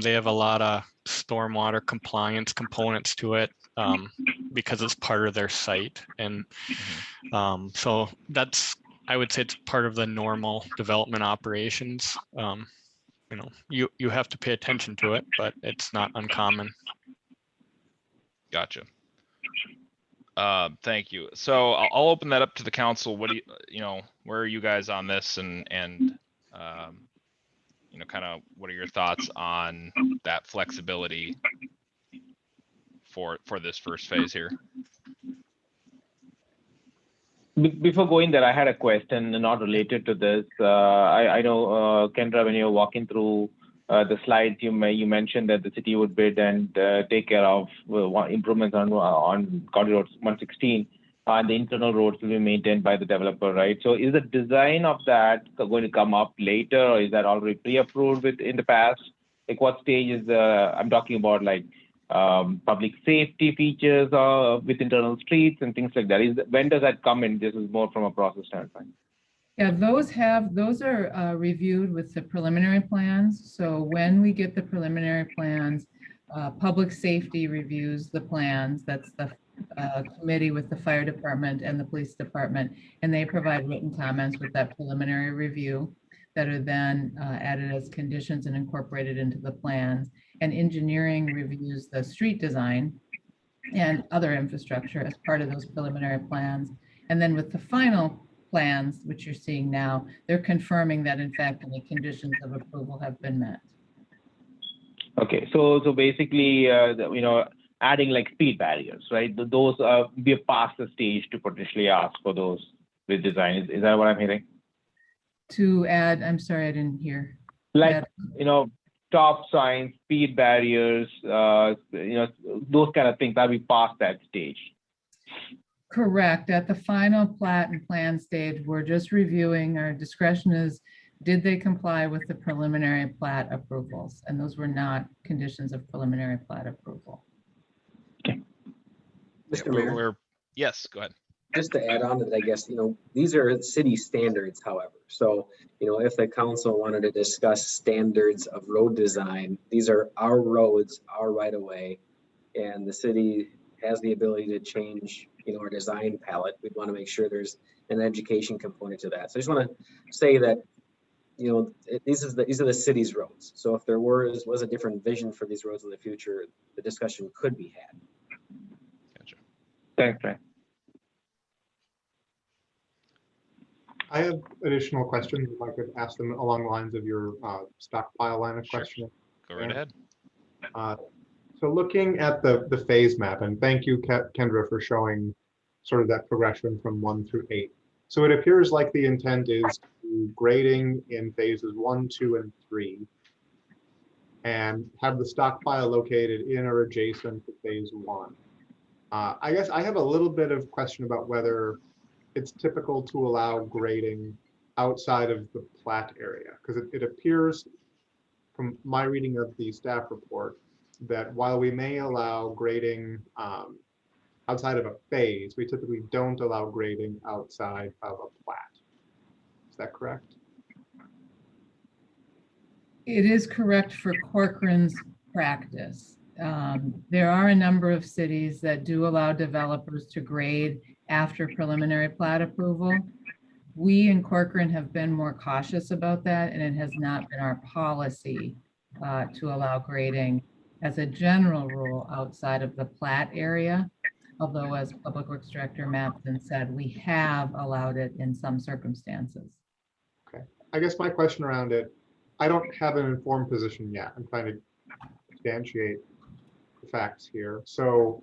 They have a lot of stormwater compliance components to it because it's part of their site. And so that's, I would say it's part of the normal development operations. You know, you have to pay attention to it, but it's not uncommon. Gotcha. Thank you. So I'll open that up to the council. What do you know, where are you guys on this, and you know, kind of what are your thoughts on that flexibility for this first phase here? Before going there, I had a question not related to this. I know, Kendra, when you're walking through the slides, you mentioned that the city would bid and take care of improvements on County Road 116, and the internal roads will be maintained by the developer, right? So is the design of that going to come up later, or is that already pre-approved in the past? Like what stage is I'm talking about, like public safety features with internal streets and things like that. When does that come in? This is more from a process standpoint. Yeah, those are reviewed with the preliminary plans. So when we get the preliminary plans, public safety reviews the plans. That's the committee with the fire department and the police department, and they provide written comments with that preliminary review that are then added as conditions and incorporated into the plans. And engineering reviews the street design and other infrastructure as part of those preliminary plans. And then with the final plans, which you're seeing now, they're confirming that in fact any conditions of approval have been met. Okay, so basically, you know, adding like speed barriers, right? Those be past the stage to potentially ask for those with design. Is that what I'm hearing? To add, I'm sorry, I didn't hear. Like, you know, stop signs, speed barriers, you know, those kind of things that be past that stage. Correct. At the final plat and plan stage, we're just reviewing. Our discretion is, did they comply with the preliminary plat approvals? And those were not conditions of preliminary plat approval. Okay. Mr. Mayor, Yes, go ahead. just to add on to that, I guess, you know, these are city standards, however. So, you know, if the council wanted to discuss standards of road design, these are our roads, our right of way, and the city has the ability to change, you know, our design palette. We'd want to make sure there's an education component to that. So I just want to say that, you know, these are the city's roads. So if there was a different vision for these roads in the future, the discussion could be had. Gotcha. Thanks, Frank. I have additional questions, if I could ask them along the lines of your stockpile line of questioning. Go right ahead. So looking at the phase map, and thank you, Kendra, for showing sort of that progression from 1 through 8. So it appears like the intent is grading in phases 1, 2, and 3, and have the stockpile located in or adjacent to phase 1. I guess I have a little bit of question about whether it's typical to allow grading outside of the plat area, because it appears from my reading of the staff report that while we may allow grading outside of a phase, we typically don't allow grading outside of a plat. Is that correct? It is correct for Corcoran's practice. There are a number of cities that do allow developers to grade after preliminary plat approval. We in Corcoran have been more cautious about that, and it has not been our policy to allow grading as a general rule outside of the plat area. Although, as Public Works Director Mattson said, we have allowed it in some circumstances. Okay, I guess my question around it, I don't have an informed position yet. I'm trying to substantiate the facts here. So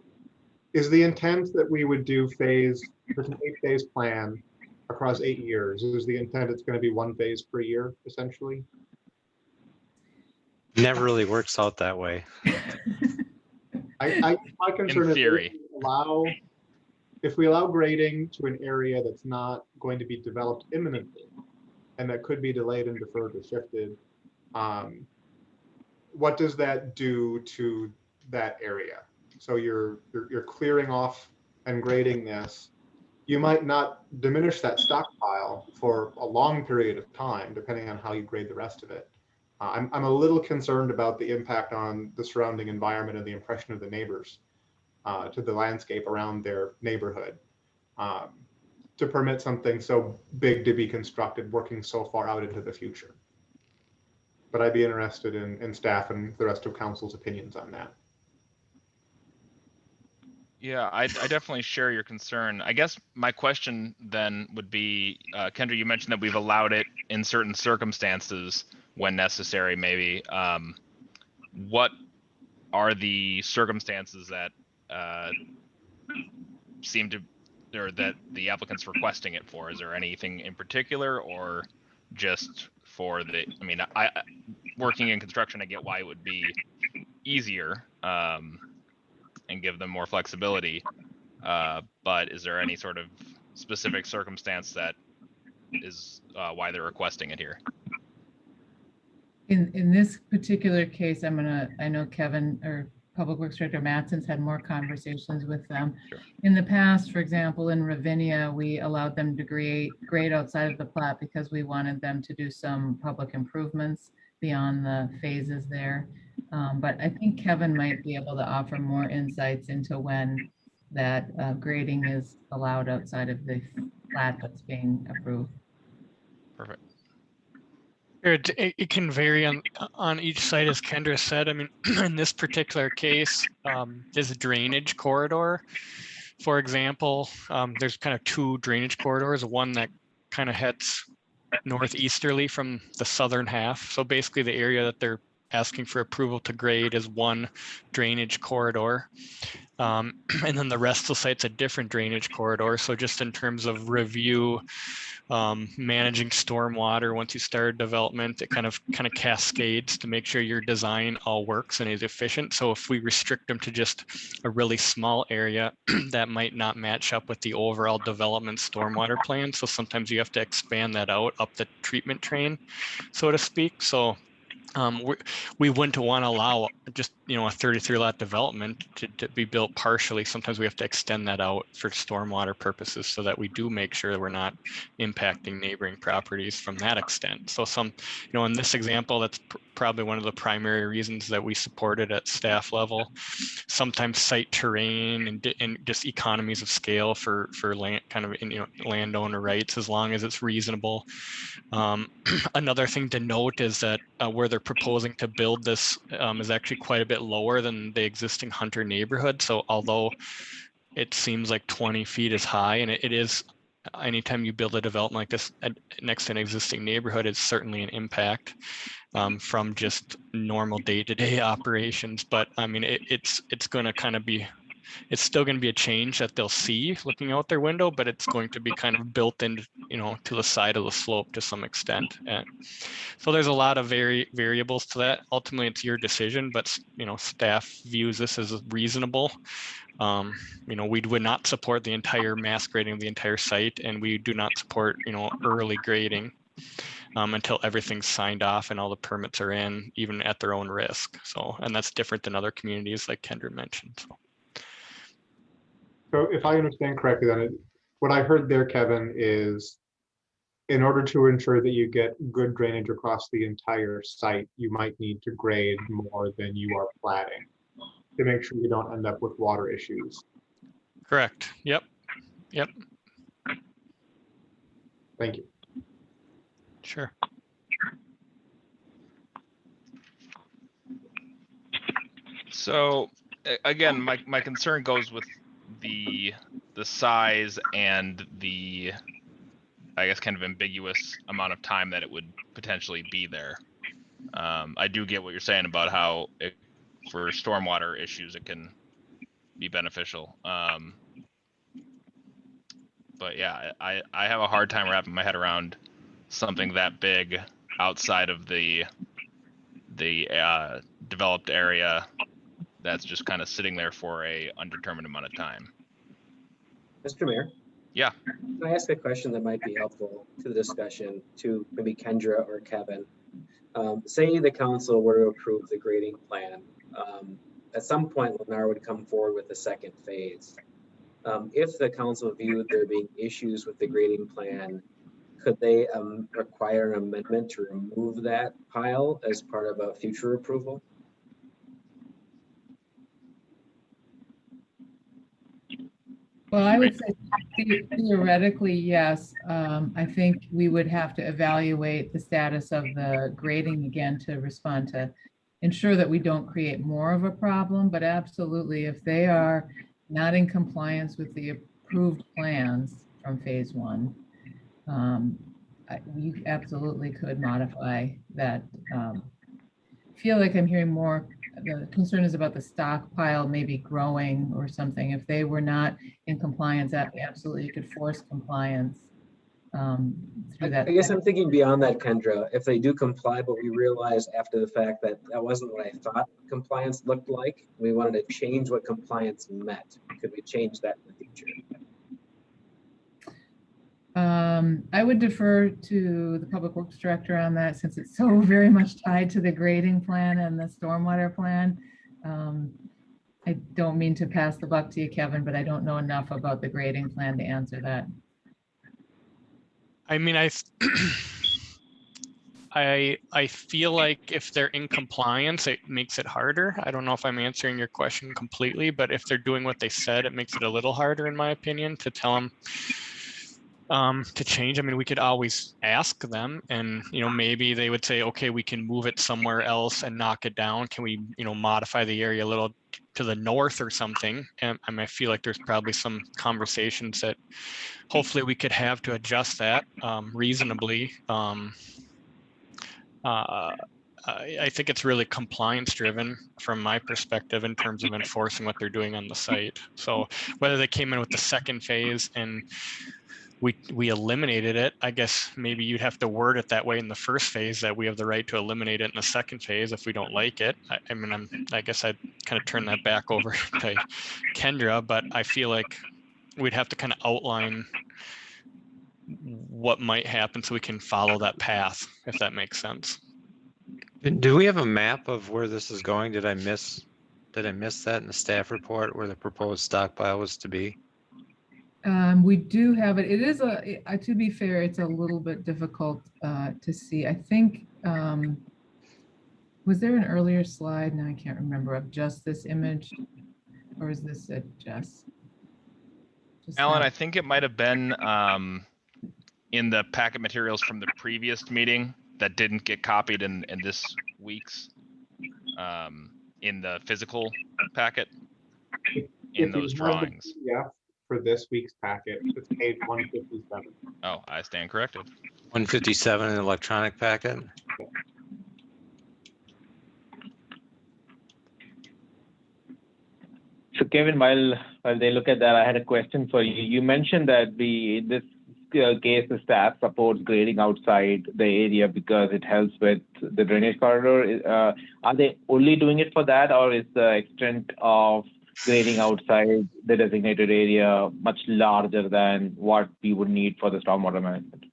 is the intent that we would do there's an 8-phase plan, across 8 years? Is the intent it's going to be one phase per year, essentially? Never really works out that way. My concern is theory. if we allow grading to an area that's not going to be developed imminently, and that could be delayed and deferred or shifted, what does that do to that area? So you're clearing off and grading this. You might not diminish that stockpile for a long period of time, depending on how you grade the rest of it. I'm a little concerned about the impact on the surrounding environment and the impression of the neighbors to the landscape around their neighborhood, to permit something so big to be constructed working so far out into the future. But I'd be interested in staff and the rest of council's opinions on that. Yeah, I definitely share your concern. I guess my question then would be, Kendra, you mentioned that we've allowed it in certain circumstances when necessary, maybe. What are the circumstances that seem to, or that the applicant's requesting it for? Is there anything in particular, or just for the, I mean, I working in construction, I get why it would be easier and give them more flexibility. But is there any sort of specific circumstance that is why they're requesting it here? In this particular case, I know Kevin or Public Works Director Mattson's had more conversations with them. Sure. In the past, for example, in Ravinia, we allowed them to grade outside of the plat because we wanted them to do some public improvements beyond the phases there. But I think Kevin might be able to offer more insights into when that grading is allowed outside of the plat that's being approved. Perfect. It can vary on each site, as Kendra said. I mean, in this particular case, this drainage corridor, for example, there's kind of two drainage corridors, one that kind of heads northeasterly from the southern half. So basically the area that they're asking for approval to grade is one drainage corridor. And then the rest of the site's a different drainage corridor. So just in terms of review, managing stormwater, once you start development, it kind of cascades to make sure your design all works and is efficient. So if we restrict them to just a really small area, that might not match up with the overall development stormwater plan. So sometimes you have to expand that out up the treatment train, so to speak. So we wouldn't want to allow just, a 33 lot development to be built partially. Sometimes we have to extend that out for stormwater purposes so that we do make sure that we're not impacting neighboring properties from that extent. So in this example, that's probably one of the primary reasons that we support it at staff level. Sometimes site terrain and just economies of scale for land, landowner rights, as long as it's reasonable. Another thing to note is that where they're proposing to build this is actually quite a bit lower than the existing Hunter neighborhood. So although it seems like 20 feet is high, and it is, anytime you build a development like this next to an existing neighborhood, it's certainly an impact from just normal day-to-day operations. But I mean, it's going to kind of be, it's still going to be a change that they'll see looking out their window, but it's going to be kind of built in, to the side of the slope to some extent. And so there's a lot of variables to that. Ultimately, it's your decision, but staff views this as reasonable. We would not support the entire mass grading of the entire site, and we do not support, early grading until everything's signed off and all the permits are in, even at their own risk. So, and that's different than other communities like Kendra mentioned. So if I understand correctly, then what I heard there, Kevin, is in order to ensure that you get good drainage across the entire site, you might need to grade more than you are platting to make sure you don't end up with water issues. Correct. Yep. Thank you. Sure. So again, my concern goes with the size and the, I guess, kind of ambiguous amount of time that it would potentially be there. I do get what you're saying about how for stormwater issues it can be beneficial. But yeah, I have a hard time wrapping my head around something that big outside of the developed area that's just kind of sitting there for a undetermined amount of time. Mr. Mayor? Yeah. Can I ask a question that might be helpful to the discussion to maybe Kendra or Kevin? Say the council were to approve the grading plan. At some point, Lennar would come forward with the second phase. If the council viewed there being issues with the grading plan, could they require an amendment to remove that pile as part of a future approval? Well, I would say theoretically, yes. I think we would have to evaluate the status of the grading again to respond to ensure that we don't create more of a problem. But absolutely, if they are not in compliance with the approved plans from phase one, you absolutely could modify that. I feel like I'm hearing more. The concern is about the stockpile maybe growing or something. If they were not in compliance, absolutely you could force compliance through that. I guess I'm thinking beyond that, Kendra. If they do comply, but we realize after the fact that that wasn't what I thought compliance looked like, we wanted to change what compliance meant. Could we change that in the future? I would defer to the Public Works Director on that since it's so very much tied to the grading plan and the stormwater plan. I don't mean to pass the buck to you, Kevin, but I don't know enough about the grading plan to answer that. I mean, I feel like if they're in compliance, it makes it harder. I don't know if I'm answering your question completely, but if they're doing what they said, it makes it a little harder, in my opinion, to tell them to change. I mean, we could always ask them, and maybe they would say, okay, we can move it somewhere else and knock it down. Can we modify the area a little to the north or something? And I feel like there's probably some conversations that hopefully we could have to adjust that reasonably. I think it's really compliance driven from my perspective in terms of enforcing what they're doing on the site. So whether they came in with the second phase and we eliminated it, I guess maybe you'd have to word it that way in the first phase, that we have the right to eliminate it in the second phase if we don't like it. I guess I'd kind of turn that back over to Kendra, but I feel like we'd have to kind of outline what might happen so we can follow that path, if that makes sense. Do we have a map of where this is going? Did I miss that in the staff report where the proposed stockpile was to be? We do have it. It is to be fair, it's a little bit difficult to see. I think, was there an earlier slide? Now I can't remember, of just this image, or is this it just Alan, that? I think it might have been in the packet materials from the previous meeting that didn't get copied in this week's in the physical packet in those drawings. Yeah, for this week's packet, it's page 157. Oh, I stand corrected. 157 in the electronic packet. So Kevin, while they look at that, I had a question for you. You mentioned that this case, the staff supports grading outside the area because it helps with the drainage corridor. Are they only doing it for that, or is the extent of grading outside the designated area much larger than what we would need for the stormwater management?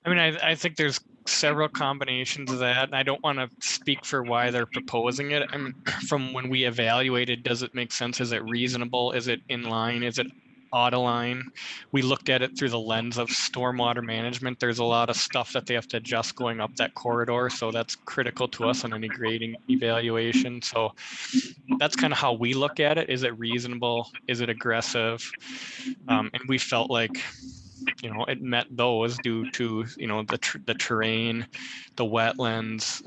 I mean, I think there's several combinations of that. And I don't want to speak for why they're proposing it. I mean, from when we evaluated, does it make sense? Is it reasonable? Is it in line? Is it out of line? We looked at it through the lens of stormwater management. There's a lot of stuff that they have to adjust going up that corridor. So that's critical to us on any grading evaluation. So that's kind of how we look at it. Is it reasonable? Is it aggressive? And we felt like, it met those due to, the terrain, the wetlands,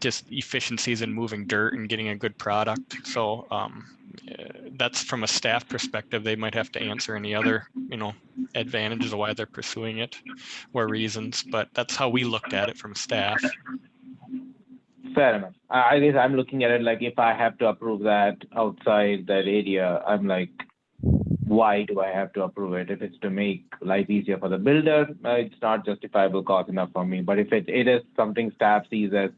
just efficiencies in moving dirt and getting a good product. So that's from a staff perspective. They might have to answer any other, advantages of why they're pursuing it or reasons, but that's how we looked at it from staff. Fair enough. I guess I'm looking at it like if I have to approve that outside that area, I'm like, why do I have to approve it? If it's to make life easier for the builder, it's not justifiable cost enough for me. But if it is something staff sees as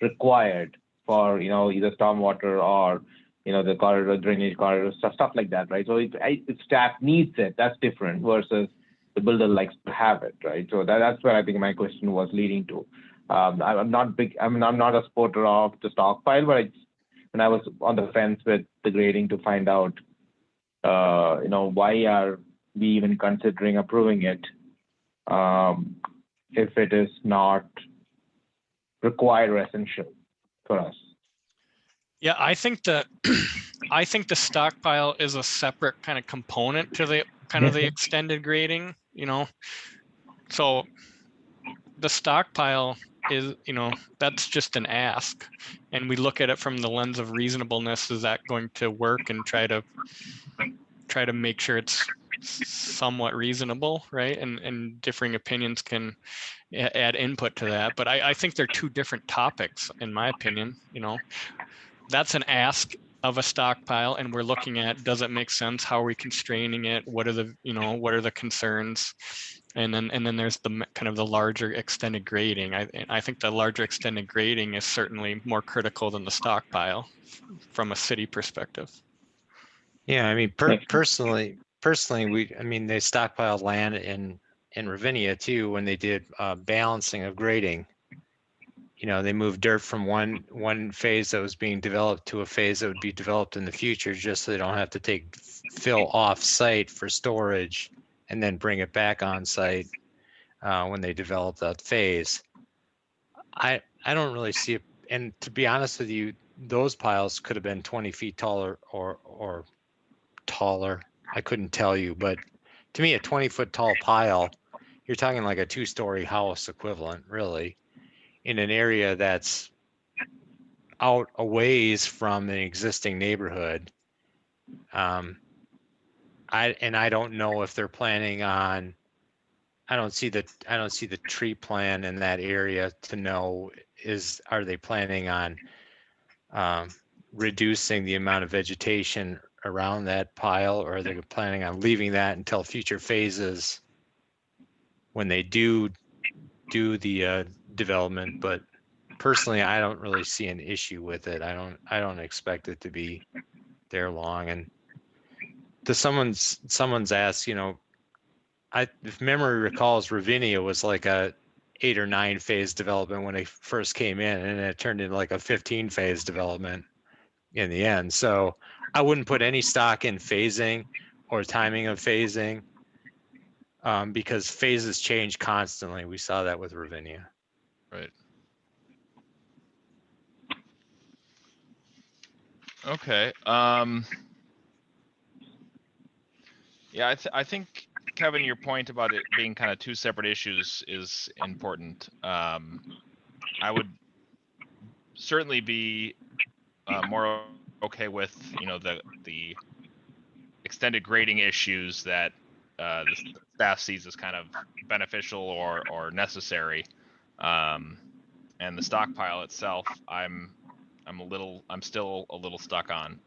required for, either stormwater or, the corridor, drainage corridor, stuff like that, right? So if staff needs it, that's different versus the builder likes to have it, right? So that's where I think my question was leading to. I'm not a supporter of the stockpile, but when I was on the fence with the grading to find out, why are we even considering approving it if it is not required or essential for us? Yeah, I think the stockpile is a separate kind of component to the the extended grading, So the stockpile is, that's just an ask, and we look at it from the lens of reasonableness. Is that going to work, and try to make sure it's somewhat reasonable, right? And differing opinions can add input to that. But I think they're two different topics, in my opinion. That's an ask of a stockpile, and we're looking at, does it make sense? How are we constraining it? What are the concerns? And then there's the kind of the larger extended grading. I think the larger extended grading is certainly more critical than the stockpile from a city perspective. Yeah, I mean, personally, they stockpiled land in Ravinia too when they did balancing of grading. They moved dirt from one phase that was being developed to a phase that would be developed in the future, just so they don't have to take fill off site for storage and then bring it back on site when they develop that phase. I don't really see it. And to be honest with you, those piles could have been 20 feet taller or taller. I couldn't tell you, but to me, a 20-foot tall pile, you're talking like a 2-story house equivalent, really, in an area that's out a ways from an existing neighborhood. I don't know if they're planning on. I don't see the tree plan in that area to know are they planning on reducing the amount of vegetation around that pile, or are they planning on leaving that until future phases when they do the development? But personally, I don't really see an issue with it. I don't expect it to be there long. And to someone's asked, if memory recalls, Ravinia was like a 8 or 9 phase development when they first came in, and it turned into like a 15 phase development in the end. So I wouldn't put any stock in phasing or timing of phasing because phases change constantly. We saw that with Ravinia. Right. Okay. Yeah, I think, Kevin, your point about it being kind of two separate issues is important. I would certainly be more okay with, the extended grading issues that the staff sees as kind of beneficial or necessary. And the stockpile itself, I'm still a little stuck on.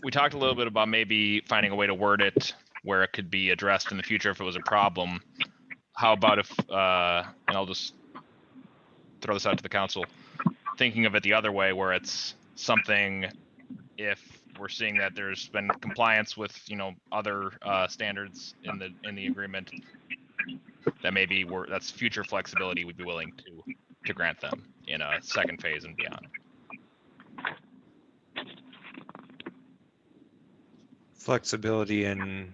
We talked a little bit about maybe finding a way to word it where it could be addressed in the future if it was a problem. How about if, and I'll just throw this out to the council, thinking of it the other way, where it's something, if we're seeing that there's been compliance with, other standards in the agreement, that maybe that's future flexibility we'd be willing to grant them in a second phase and beyond. Flexibility and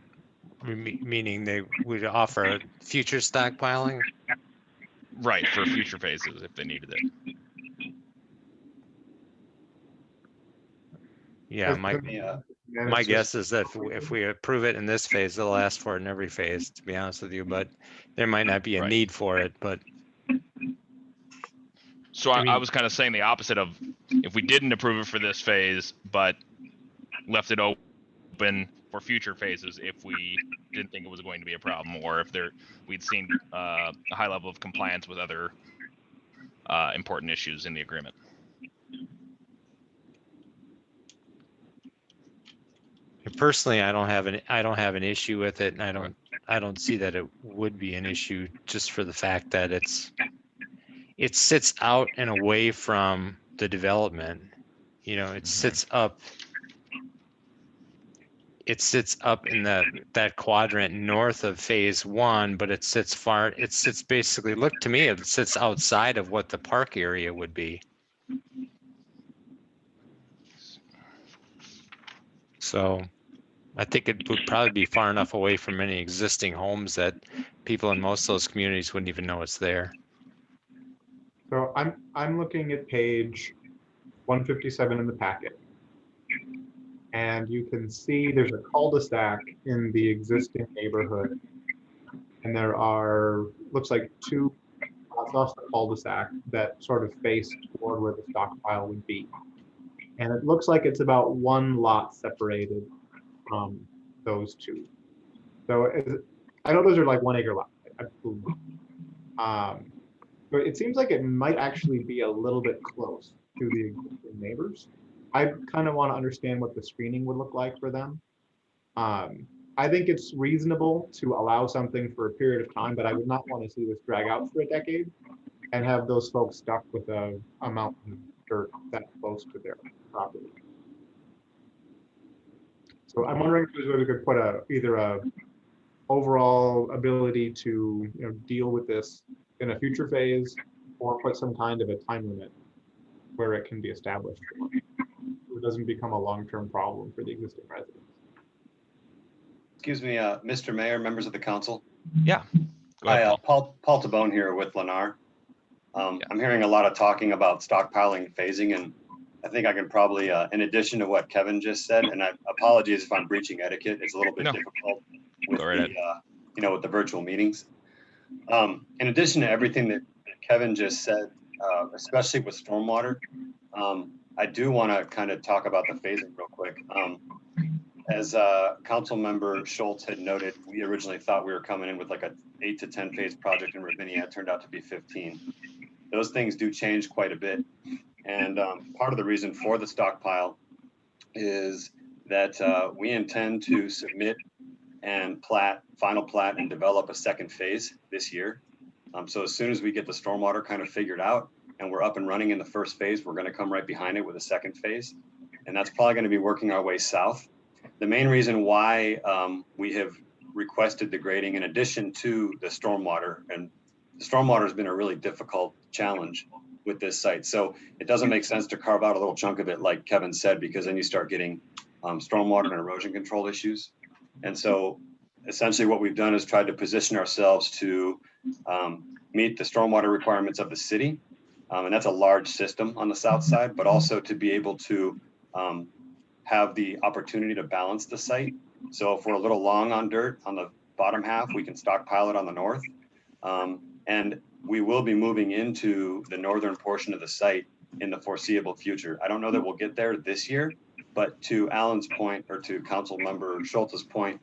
meaning they would offer future stockpiling? Right, for future phases if they needed it. Yeah, my guess is that if we approve it in this phase, they'll ask for it in every phase, to be honest with you, but there might not be a need for it, but. So I was kind of saying the opposite of, if we didn't approve it for this phase, but left it open for future phases if we didn't think it was going to be a problem, or if we'd seen a high level of compliance with other important issues in the agreement. personally, I don't have an issue with it, and I don't see that it would be an issue just for the fact that it sits out and away from the development. You know, it sits up in that quadrant north of phase one, but it sits basically, look to me, it sits outside of what the park area would be. So I think it would probably be far enough away from any existing homes that people in most of those communities wouldn't even know it's there. So I'm looking at page 157 in the packet. And you can see there's a cul-de-sac in the existing neighborhood. And there are, looks like 2 lots off the cul-de-sac that sort of face toward where the stockpile would be. And it looks like it's about 1 lot separated from those 2. So I know those are like 1 acre lots, I believe. But it seems like it might actually be a little bit close to the existing neighbors. I kind of want to understand what the screening would look like for them. I think it's reasonable to allow something for a period of time, but I would not want to see this drag out for a decade and have those folks stuck with a mountain of dirt that close to their property. So I'm wondering if we could put either a overall ability to deal with this in a future phase, or put some kind of a time limit where it can be established, so it doesn't become a long-term problem for the existing residents. Excuse me, Mr. Mayor, members of the council. Yeah. Go ahead, Hi, Paul. Paul Tabone here with Lennar. I'm hearing a lot of talking about stockpiling, phasing, and I think I can probably, in addition to what Kevin just said, and I apologize if I'm breaching etiquette, it's a little bit difficult with with the virtual meetings. In addition to everything that Kevin just said, especially with stormwater, I do want to kind of talk about the phasing real quick. As Council Member Schultz had noted, we originally thought we were coming in with like a 8 to 10 phase project in Ravinia. It turned out to be 15. Those things do change quite a bit. And part of the reason for the stockpile is that we intend to submit and final plat and develop a second phase this year. So as soon as we get the stormwater kind of figured out and we're up and running in the first phase, we're going to come right behind it with a second phase. And that's probably going to be working our way south. The main reason why we have requested the grading, in addition to the stormwater, and the stormwater has been a really difficult challenge with this site. So it doesn't make sense to carve out a little chunk of it, like Kevin said, because then you start getting stormwater and erosion control issues. And so essentially what we've done is tried to position ourselves to meet the stormwater requirements of the city. And that's a large system on the south side, but also to be able to have the opportunity to balance the site. So if we're a little long on dirt on the bottom half, we can stockpile it on the north. And we will be moving into the northern portion of the site in the foreseeable future. I don't know that we'll get there this year, but to Alan's point, or to Council Member Schultz's point,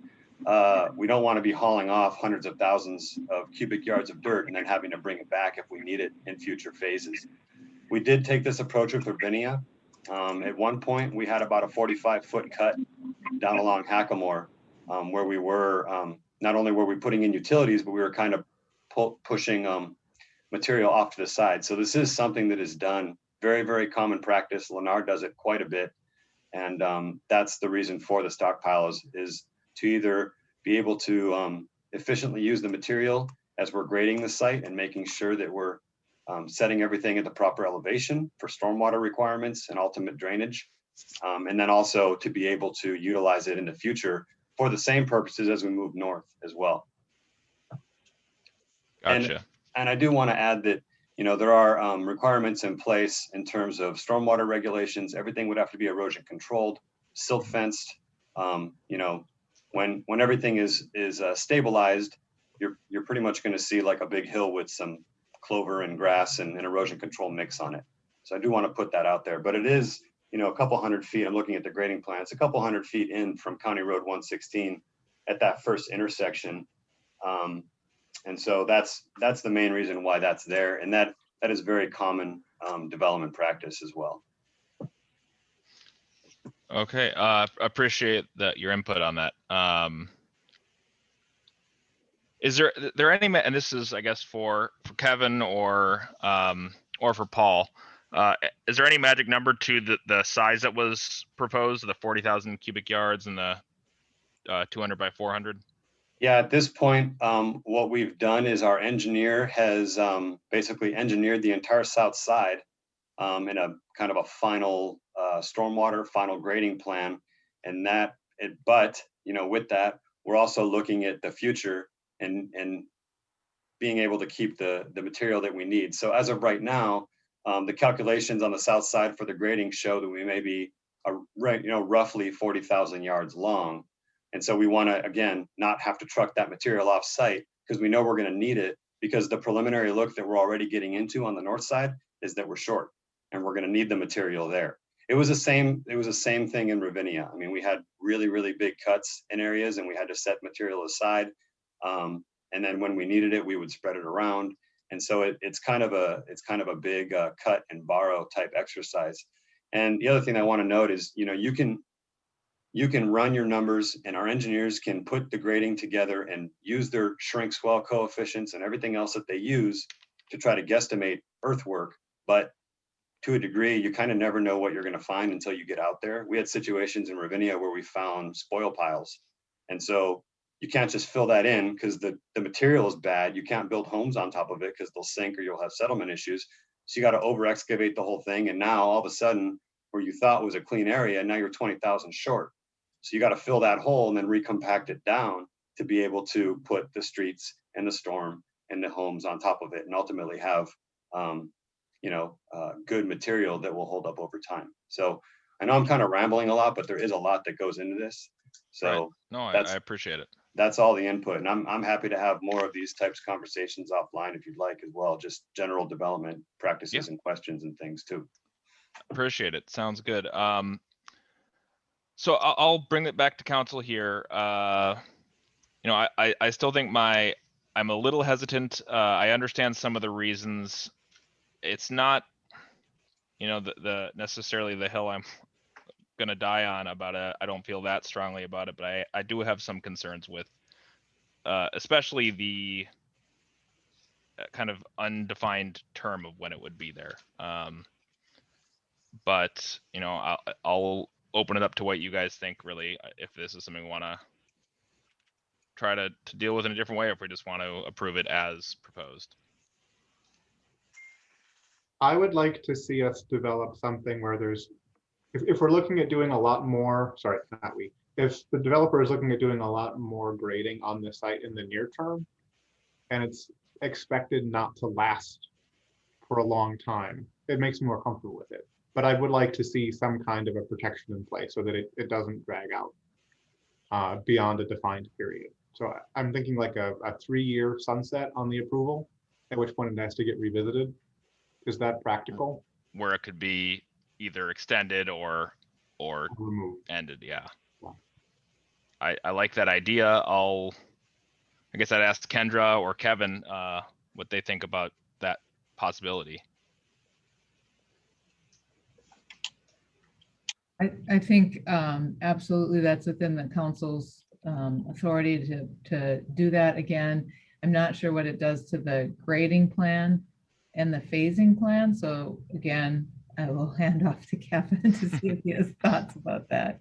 we don't want to be hauling off hundreds of thousands of cubic yards of dirt and then having to bring it back if we need it in future phases. We did take this approach with Ravinia. At one point, we had about a 45-foot cut down along Hackamore, where we were, not only were we putting in utilities, but we were kind of pushing material off to the side. So this is something that is done, very, very common practice. Lennar does it quite a bit. And that's the reason for the stockpiles, is to either be able to efficiently use the material as we're grading the site and making sure that we're setting everything at the proper elevation for stormwater requirements and ultimate drainage. And then also to be able to utilize it in the future for the same purposes as we move north as well. Gotcha. And I do want to add that, there are requirements in place in terms of stormwater regulations. Everything would have to be erosion controlled, silt fenced. When everything is stabilized, you're pretty much going to see like a big hill with some clover and grass and an erosion control mix on it. So I do want to put that out there, but it is, a couple hundred feet. I'm looking at the grading plan. It's a couple hundred feet in from County Road 116 at that first intersection. And so that's the main reason why that's there. And that is very common development practice as well. Okay, appreciate your input on that. Is there any, and this is, I guess, for Kevin or for Paul, is there any magic number to the size that was proposed, the 40,000 cubic yards and the 200 by 400? Yeah, at this point, what we've done is our engineer has basically engineered the entire south side in a kind of a final stormwater, final grading plan. And but with that, we're also looking at the future and being able to keep the material that we need. So as of right now, the calculations on the south side for the grading show that we may be roughly 40,000 yards long. And so we want to, again, not have to truck that material off site because we know we're going to need it, because the preliminary look that we're already getting into on the north side is that we're short and we're going to need the material there. It was the same thing in Ravinia. I mean, we had really, really big cuts in areas and we had to set material aside. And then when we needed it, we would spread it around. And so it's kind of a big cut and borrow type exercise. And the other thing I want to note is, you can run your numbers and our engineers can put the grading together and use their shrink swell coefficients and everything else that they use to try to guesstimate earthwork. But to a degree, you kind of never know what you're going to find until you get out there. We had situations in Ravinia where we found spoil piles. And so you can't just fill that in because the material is bad. You can't build homes on top of it because they'll sink or you'll have settlement issues. So you got to over excavate the whole thing. And now all of a sudden, where you thought was a clean area, now you're 20,000 short. So you got to fill that hole and then recompact it down to be able to put the streets and the storm and the homes on top of it and ultimately have good material that will hold up over time. So I know I'm kind of rambling a lot, but there is a lot that goes into this. So right. No, I appreciate it. That's all the input. And I'm happy to have more of these types of conversations offline if you'd like as well, just general development practices and questions and things too. Appreciate it. Sounds good. So I'll bring it back to council here. I still think I'm a little hesitant. I understand some of the reasons. It's not, the necessarily the hill I'm gonna die on about it. I don't feel that strongly about it, but I do have some concerns with, especially the kind of undefined term of when it would be there. But I'll open it up to what you guys think, really, if this is something we want to try to deal with in a different way, or if we just want to approve it as proposed. I would like to see us develop something where there's, if we're looking at doing a lot more, sorry, not we, if the developer is looking at doing a lot more grading on the site in the near term, and it's expected not to last for a long time, it makes me more comfortable with it. But I would like to see some kind of a protection in place so that it doesn't drag out beyond a defined period. So I'm thinking like a 3-year sunset on the approval, at which point it has to get revisited. Is that practical? Where it could be either extended or removed. Ended, yeah. I like that idea. I guess I'd ask Kendra or Kevin what they think about that possibility. I think absolutely that's within the council's authority to do that. Again, I'm not sure what it does to the grading plan and the phasing plan. So again, I will hand off to Kevin to see if he has thoughts about that.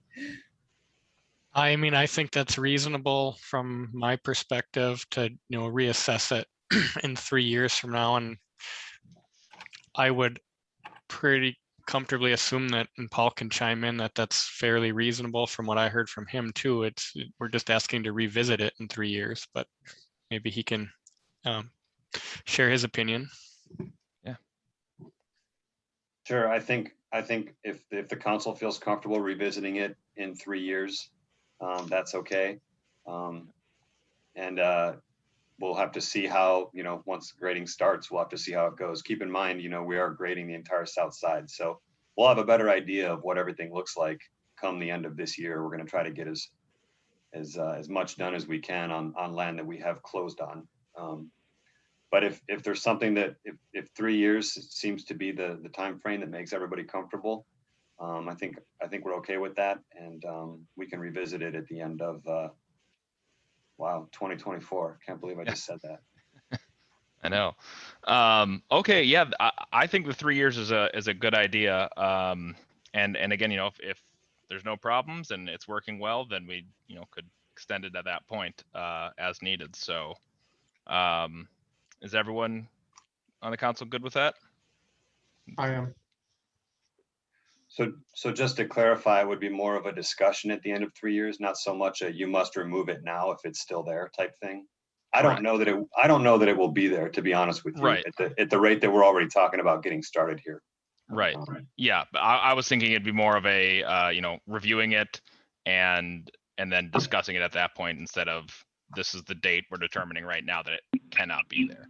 I mean, I think that's reasonable from my perspective to, reassess it in 3 years from now. And I would pretty comfortably assume that, and Paul can chime in, that that's fairly reasonable from what I heard from him too. We're just asking to revisit it in 3 years, but maybe he can share his opinion. Yeah. Sure. I think if the council feels comfortable revisiting it in 3 years, that's okay. We'll have to see how, once grading starts, we'll have to see how it goes. Keep in mind, we are grading the entire south side. So we'll have a better idea of what everything looks like come the end of this year. We're going to try to get as much done as we can on land that we have closed on. But if there's something that, if 3 years seems to be the time frame that makes everybody comfortable, I think we're okay with that, and we can revisit it at the end of wow, 2024. Can't believe I just said that. I know. Okay, yeah, I think the 3 years is a good idea. And again, if there's no problems and it's working well, then we could extend it at that point as needed. So, is everyone on the council good with that? I am. So just to clarify, it would be more of a discussion at the end of 3 years, not so much a you must remove it now if it's still there type thing. I don't know that it will be there, to be honest with you, Right. at the rate that we're already talking about getting started here. Right. Yeah, but I was thinking it'd be more of a reviewing it and then discussing it at that point instead of this is the date we're determining right now that it cannot be there.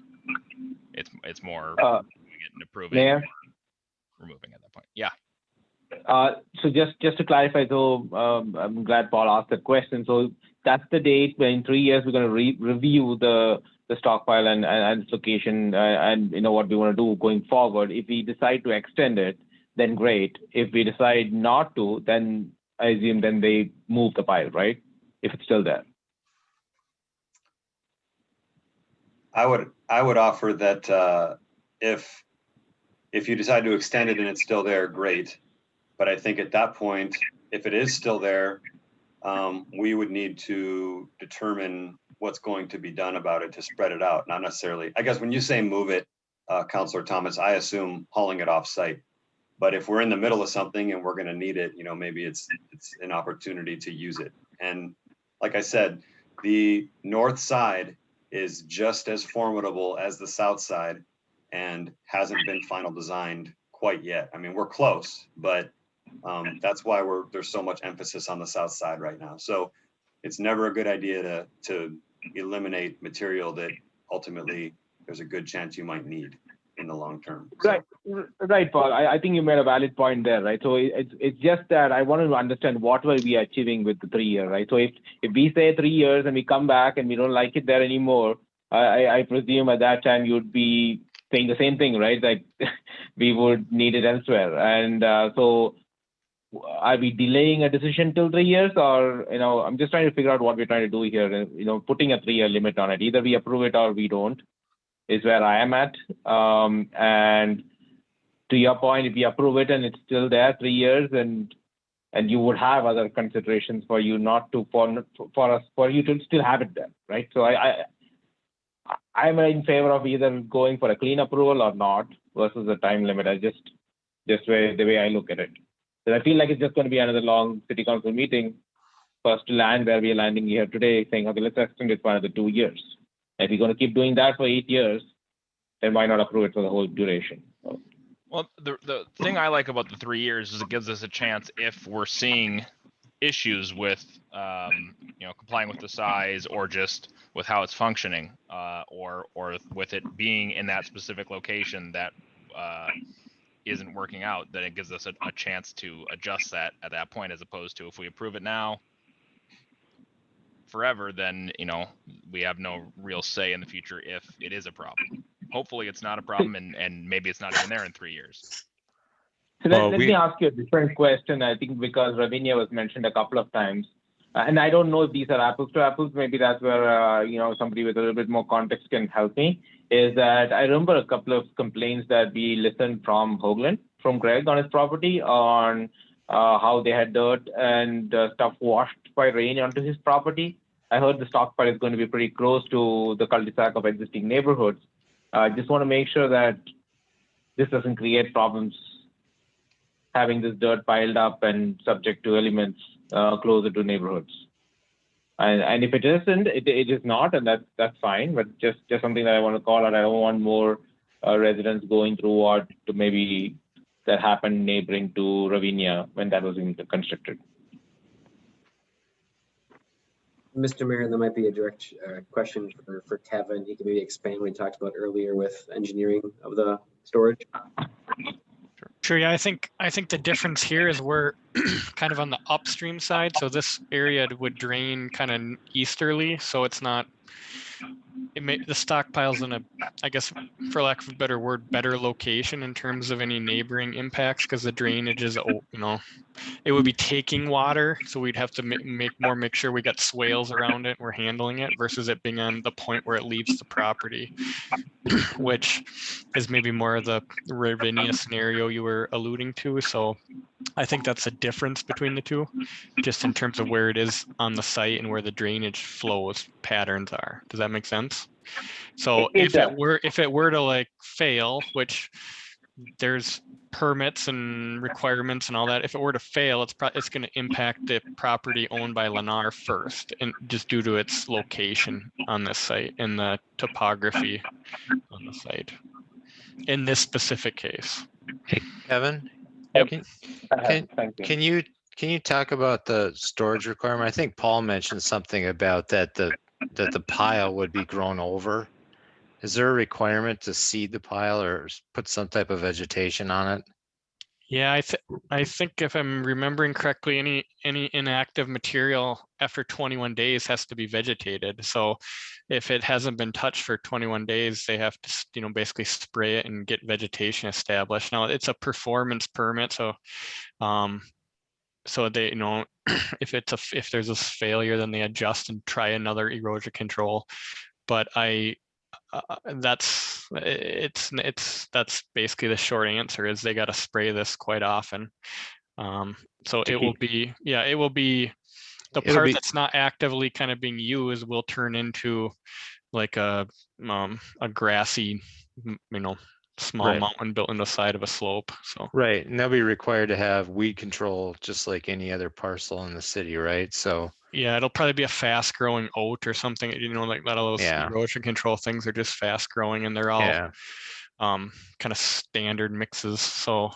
It's more reviewing it and approving, Mayor? removing at that point. Yeah. So just to clarify, so I'm glad Paul asked that question. So that's the date when in 3 years we're going to review the stockpile and its location and what we want to do going forward. If we decide to extend it, then great. If we decide not to, then I assume then they move the pile, right? If it's still there. I would offer that if you decide to extend it and it's still there, great. But I think at that point, if it is still there, we would need to determine what's going to be done about it to spread it out. Not necessarily, I guess when you say move it, Councilor Thomas, I assume hauling it off site. But if we're in the middle of something and we're going to need it, maybe it's an opportunity to use it. And like I said, the north side is just as formidable as the south side and hasn't been final designed quite yet. I mean, we're close, but that's why there's so much emphasis on the south side right now. So it's never a good idea to eliminate material that ultimately there's a good chance you might need in the long term. So. Right, Paul. I think you made a valid point there, right? So it's just that I wanted to understand what were we achieving with the 3 year, right? So if we say 3 years and we come back and we don't like it there anymore, I presume at that time you'd be saying the same thing, right? Like we would need it elsewhere. And so are we delaying a decision till 3 years, or I'm just trying to figure out what we're trying to do here. Putting a 3 year limit on it, either we approve it or we don't, is where I am at. And to your point, if we approve it and it's still there 3 years, and you would have other considerations for you not to for you to still have it there, right? So I'm in favor of either going for a clean approval or not versus a time limit. I just the way I look at it. So I feel like it's just going to be another long city council meeting for us to land where we are landing here today, saying, okay, let's extend it for another 2 years. If we're going to keep doing that for 8 years, then why not approve it for the whole duration? So. Well, the thing I like about the 3 years is it gives us a chance if we're seeing issues with, complying with the size or just with how it's functioning, or with it being in that specific location that isn't working out, then it gives us a chance to adjust that at that point, as opposed to if we approve it now forever, then we have no real say in the future if it is a problem. Hopefully it's not a problem, and maybe it's not even there in 3 years. So let me ask you a different question, I think, because Ravinia was mentioned a couple of times. And I don't know if these are apples to apples. Maybe that's where, somebody with a little bit more context can help me. Is that I remember a couple of complaints that we listened from Hoagland, from Greg on his property on how they had dirt and stuff washed by rain onto his property. I heard the stockpile is going to be pretty close to the cul-de-sac of existing neighborhoods. I just want to make sure that this doesn't create problems having this dirt piled up and subject to elements closer to neighborhoods. And if it isn't, it is not, and that's fine. But just something that I want to call out. I don't want more residents going through what to maybe that happened neighboring to Ravinia when that was constructed. Mr. Mayor, that might be a direct question for Kevin. He can maybe expand what he talked about earlier with engineering of the storage. Sure. Yeah, I think the difference here is we're kind of on the upstream side, so this area would drain kind of easterly, so it's not the stockpile's in a, I guess, for lack of a better word, better location in terms of any neighboring impacts, because the drainage is, it would be taking water, so we'd have to make sure we got swales around it, we're handling it, versus it being on the point where it leaves the property, which is maybe more of the Ravinia scenario you were alluding to. So I think that's a difference between the two, just in terms of where it is on the site and where the drainage flows patterns are. Does that make sense? So if it were to like fail, which there's permits and requirements and all that, if it were to fail, it's going to impact the property owned by Lennar first, and just due to its location on this site and the topography on the site in this specific case. Hey, Kevin. Yep. Can you talk about the storage requirement? I think Paul mentioned something about that the pile would be grown over. Is there a requirement to seed the pile or put some type of vegetation on it? Yeah, I think if I'm remembering correctly, any inactive material after 21 days has to be vegetated. So if it hasn't been touched for 21 days, they have to, basically spray it and get vegetation established. Now it's a performance permit, so so they, if there's a failure, then they adjust and try another erosion control. But that's basically the short answer, is they got to spray this quite often. So it will be the part that's not actively kind of being used will turn into like a grassy, small mountain built in the side of a slope. So right, and they'll be required to have weed control just like any other parcel in the city, right? So yeah, it'll probably be a fast growing oat or something, like a lot of those erosion control things are just fast growing, and they're all kind of standard mixes. So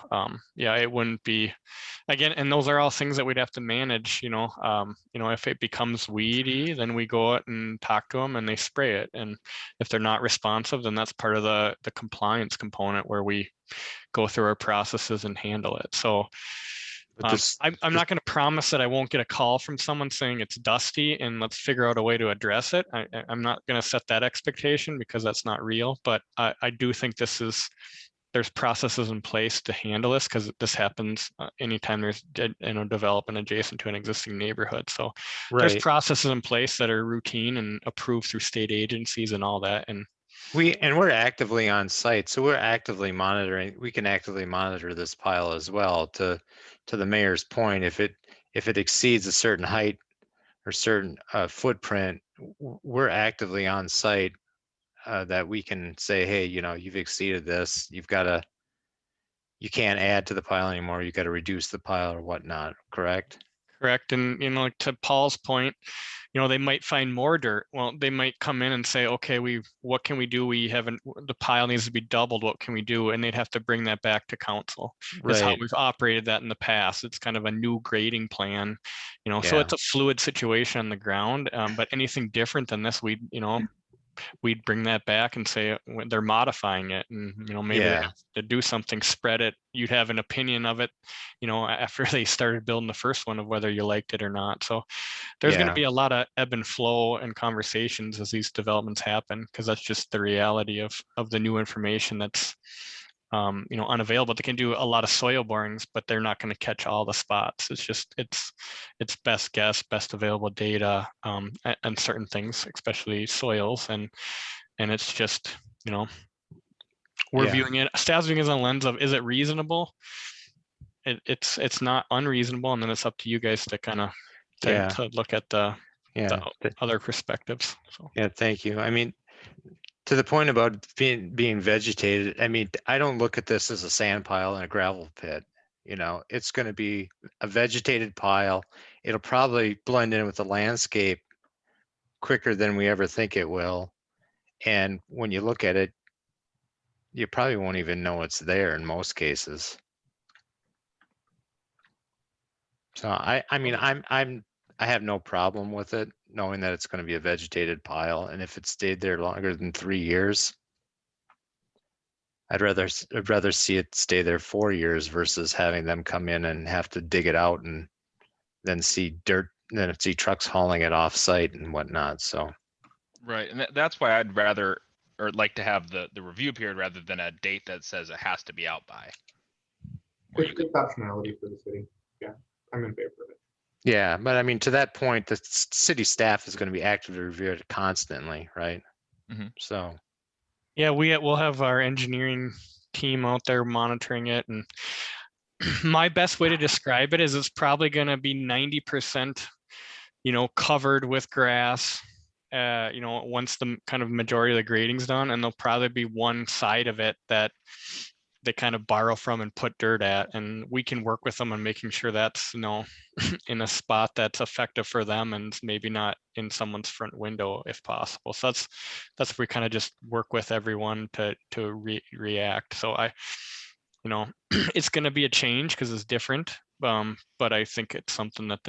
yeah, it wouldn't be, again, and those are all things that we'd have to manage. If it becomes weedy, then we go out and talk to them and they spray it. And if they're not responsive, then that's part of the compliance component where we go through our processes and handle it. So I'm not going to promise that I won't get a call from someone saying it's dusty and let's figure out a way to address it. I'm not going to set that expectation because that's not real, but I do think there's processes in place to handle this, because this happens anytime there's development adjacent to an existing neighborhood. So there's processes in place that are routine and approved through state agencies and all that. And we're actively on site, so we're actively monitoring. We can actively monitor this pile as well. To the mayor's point, if it exceeds a certain height or certain footprint, we're actively on site, that we can say, hey, you've exceeded this. You can't add to the pile anymore. You got to reduce the pile or whatnot. Correct. And to Paul's point, they might find more dirt. Well, they might come in and say, okay, what can we do? The pile needs to be doubled. What can we do? And they'd have to bring that back to council. That's how we've operated that in the past. It's kind of a new grading plan, so it's a fluid situation on the ground. But anything different than this, we'd bring that back and say they're modifying it, and maybe they have to do something, spread it. You'd have an opinion of it, after they started building the first one, of whether you liked it or not. So there's going to be a lot of ebb and flow and conversations as these developments happen, because that's just the reality of the new information that's unavailable. They can do a lot of soil borings, but they're not going to catch all the spots. It's just it's best guess, best available data, and certain things, especially soils, and it's just we're viewing it, staff's viewing it as a lens of, is it reasonable? It's not unreasonable, and then it's up to you guys to kind of to look at the other perspectives. So thank you. I mean, to the point about being vegetated, I mean, I don't look at this as a sand pile and a gravel pit. It's going to be a vegetated pile. It'll probably blend in with the landscape quicker than we ever think it will. And when you look at it, you probably won't even know it's there in most cases. So I have no problem with it, knowing that it's going to be a vegetated pile. And if it stayed there longer than 3 years, I'd rather see it stay there 4 years versus having them come in and have to dig it out and then see dirt, then see trucks hauling it off site and whatnot. So Right, and that's why I'd rather, or like to have the review period rather than a date that says it has to be out by. Where you It's optionality for the city. Yeah, I'm in favor of it. Yeah, but I mean, to that point, the city staff is going to be actively reviewing it constantly, right? Mhm. So, Yeah, we'll have our engineering team out there monitoring it, and my best way to describe it is it's probably going to be 90%, covered with grass. Once the kind of majority of the grading's done, and there'll probably be one side of it that they kind of borrow from and put dirt at, and we can work with them on making sure that's in a spot that's effective for them and maybe not in someone's front window if possible. So that's where we kind of just work with everyone to react. So it's going to be a change because it's different, but I think it's something that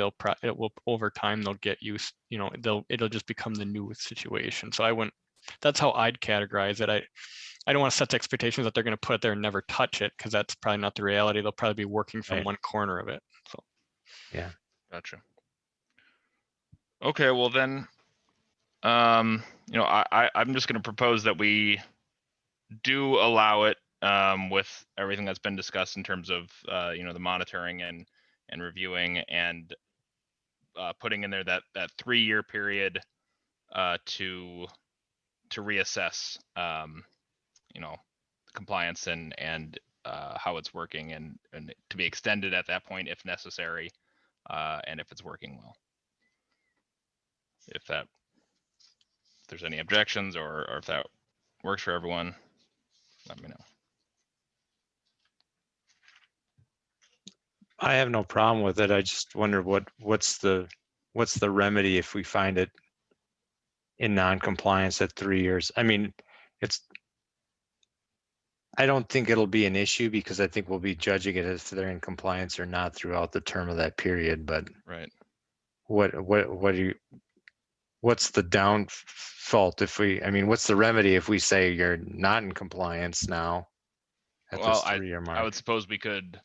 it will over time they'll get used. It'll just become the new situation. So that's how I'd categorize it. I don't want to set the expectations that they're going to put it there and never touch it, because that's probably not the reality. They'll probably be working from Right. one corner of it. So yeah. Gotcha. Okay, well then, I'm just going to propose that we do allow it with everything that's been discussed in terms of the monitoring and reviewing, and putting in there that 3-year period to reassess compliance and how it's working, and to be extended at that point if necessary, and if it's working well. If there's any objections, or if that works for everyone, let me know. I have no problem with it. I just wonder what's the remedy if we find it in non-compliance at 3 years. I mean, I don't think it'll be an issue, because I think we'll be judging it if they're in compliance or not throughout the term of that period. But right, what's the downfall what's the remedy if we say you're not in compliance now at well, this 3-year mark? I would suppose we could.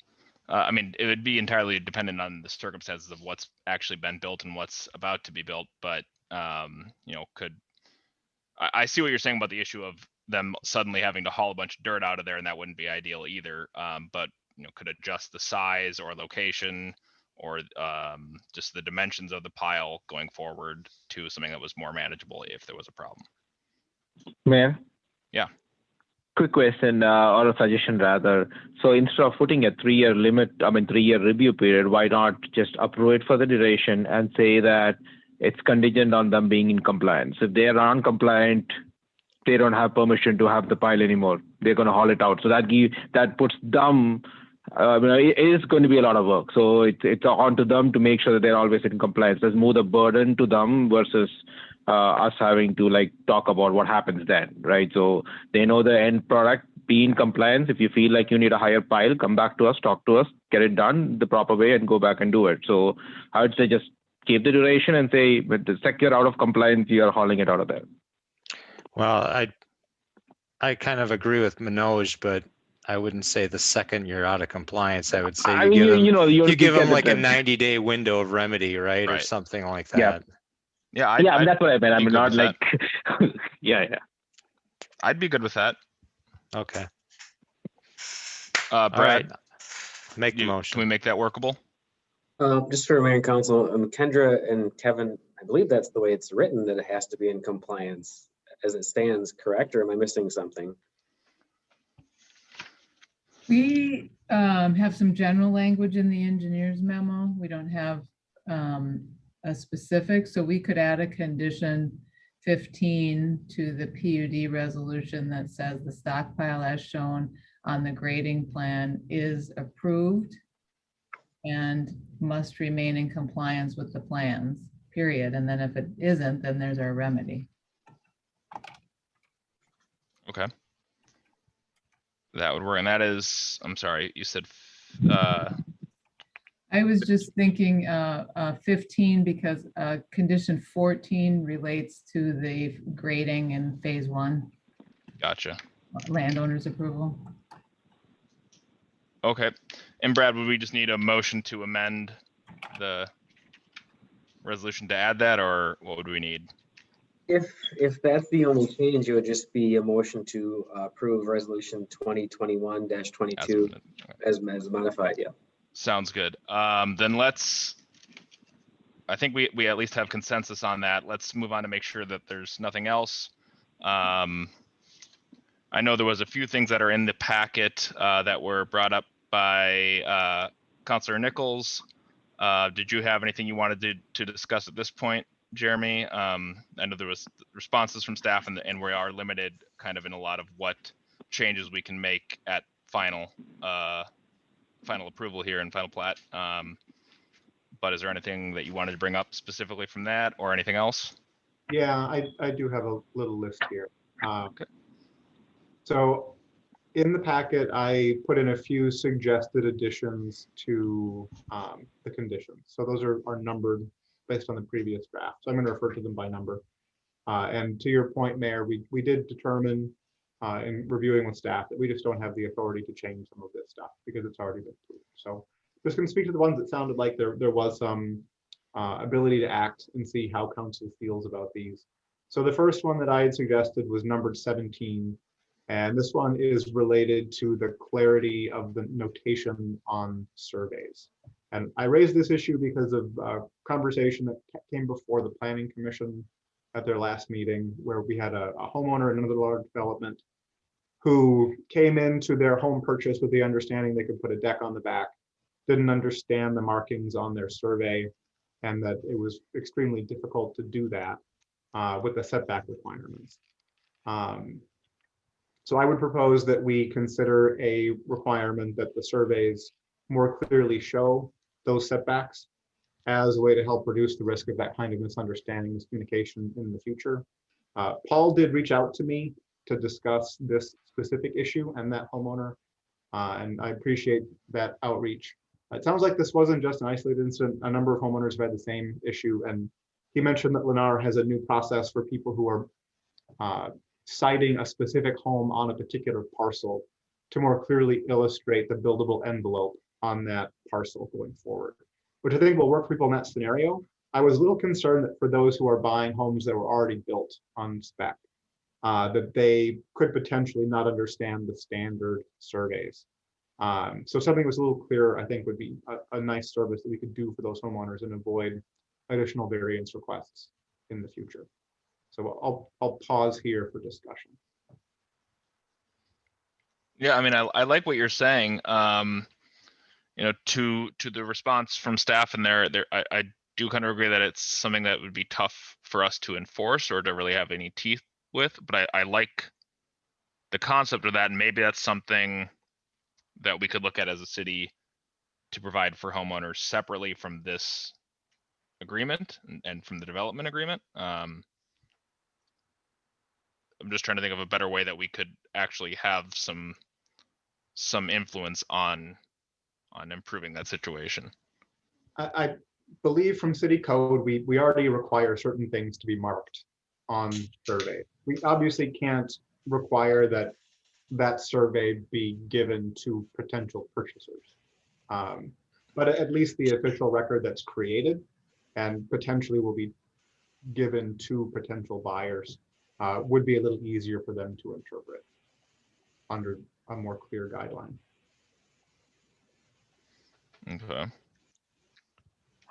It would be entirely dependent on the circumstances of what's actually been built and what's about to be built. But I see what you're saying about the issue of them suddenly having to haul a bunch of dirt out of there, and that wouldn't be ideal either. But could adjust the size or location, or just the dimensions of the pile going forward to something that was more manageable if there was a problem. Mayor? Yeah. Quick question, or a suggestion rather. So instead of putting a 3-year limit, 3-year review period, why not just approve it for the duration and say that it's contingent on them being in compliance? If they are non-compliant, they don't have permission to have the pile anymore. They're going to haul it out. So that puts them. It is going to be a lot of work. So it's on to them to make sure that they're always in compliance. Let's move the burden to them versus us having to talk about what happens then, right? So they know the end product, be in compliance. If you feel like you need a higher pile, come back to us, talk to us, get it done the proper way, and go back and do it. So I would say just keep the duration and say, with the sector out of compliance, you are hauling it out of there. Well, I kind of agree with Manoj, but I wouldn't say the second you're out of compliance. I would say you give them like a 90-day window of remedy, right? Or something like that. Yeah, that's what I meant. I'm not like, yeah. I'd be good with that. Okay. Brad, right. Make the motion. Can we make that workable? Just for Mayor and Council, Kendra and Kevin, I believe that's the way it's written, that it has to be in compliance as it stands, correct? Or am I missing something? We have some general language in the engineer's memo. We don't have a specific, so we could add a condition 15 to the PUD resolution that says the stockpile as shown on the grading plan is approved and must remain in compliance with the plans, period. And then if it isn't, then there's our remedy. Okay. That would work. And that is, I'm sorry, you said, I was just thinking 15 because condition 14 relates to the grading in phase 1. Gotcha. Landowner's approval. Okay. And Brad, would we just need a motion to amend the resolution to add that, or what would we need? If that's the only change, it would just be a motion to approve resolution 2021-22 as modified, yeah. Sounds good. Then I think we at least have consensus on that. Let's move on to make sure that there's nothing else. I know there was a few things that are in the packet that were brought up by Councilor Nichols. Did you have anything you wanted to discuss at this point, Jeremy? I know there was responses from staff, and we are limited kind of in a lot of what changes we can make at final approval here and final plat. But is there anything that you wanted to bring up specifically from that, or anything else? Yeah, I do have a little list here. Okay. So in the packet, I put in a few suggested additions to the conditions. So those are numbered based on the previous draft. So I'm going to refer to them by number. And to your point, Mayor, we did determine in reviewing with staff that we just don't have the authority to change some of this stuff because it's already been approved. So just going to speak to the ones that sounded like there was some ability to act and see how council feels about these. So the first one that I had suggested was numbered 17. And this one is related to the clarity of the notation on surveys. And I raised this issue because of a conversation that came before the Planning Commission at their last meeting, where we had a homeowner in another large development who came into their home purchase with the understanding they could put a deck on the back, didn't understand the markings on their survey, and that it was extremely difficult to do that with the setback requirements. So I would propose that we consider a requirement that the surveys more clearly show those setbacks as a way to help reduce the risk of that kind of misunderstanding, miscommunication in the future. Paul did reach out to me to discuss this specific issue and that homeowner, and I appreciate that outreach. It sounds like this wasn't just an isolated incident. A number of homeowners have had the same issue, and he mentioned that Lennar has a new process for people who are citing a specific home on a particular parcel to more clearly illustrate the buildable envelope on that parcel going forward, which I think will work for people in that scenario. I was a little concerned that for those who are buying homes that were already built on spec, that they could potentially not understand the standard surveys. So something that was a little clearer, I think, would be a nice service that we could do for those homeowners and avoid additional variance requests in the future. So I'll pause here for discussion. Yeah, I mean, I like what you're saying. You know, to the response from staff in there, I do kind of agree that it's something that would be tough for us to enforce or to really have any teeth with. But I like the concept of that, and maybe that's something that we could look at as a city to provide for homeowners separately from this agreement and from the development agreement. I'm just trying to think of a better way that we could actually have some influence on improving that situation. I believe from city code, we already require certain things to be marked on survey. We obviously can't require that survey be given to potential purchasers. But at least the official record that's created and potentially will be given to potential buyers would be a little easier for them to interpret under a more clear guideline. Okay.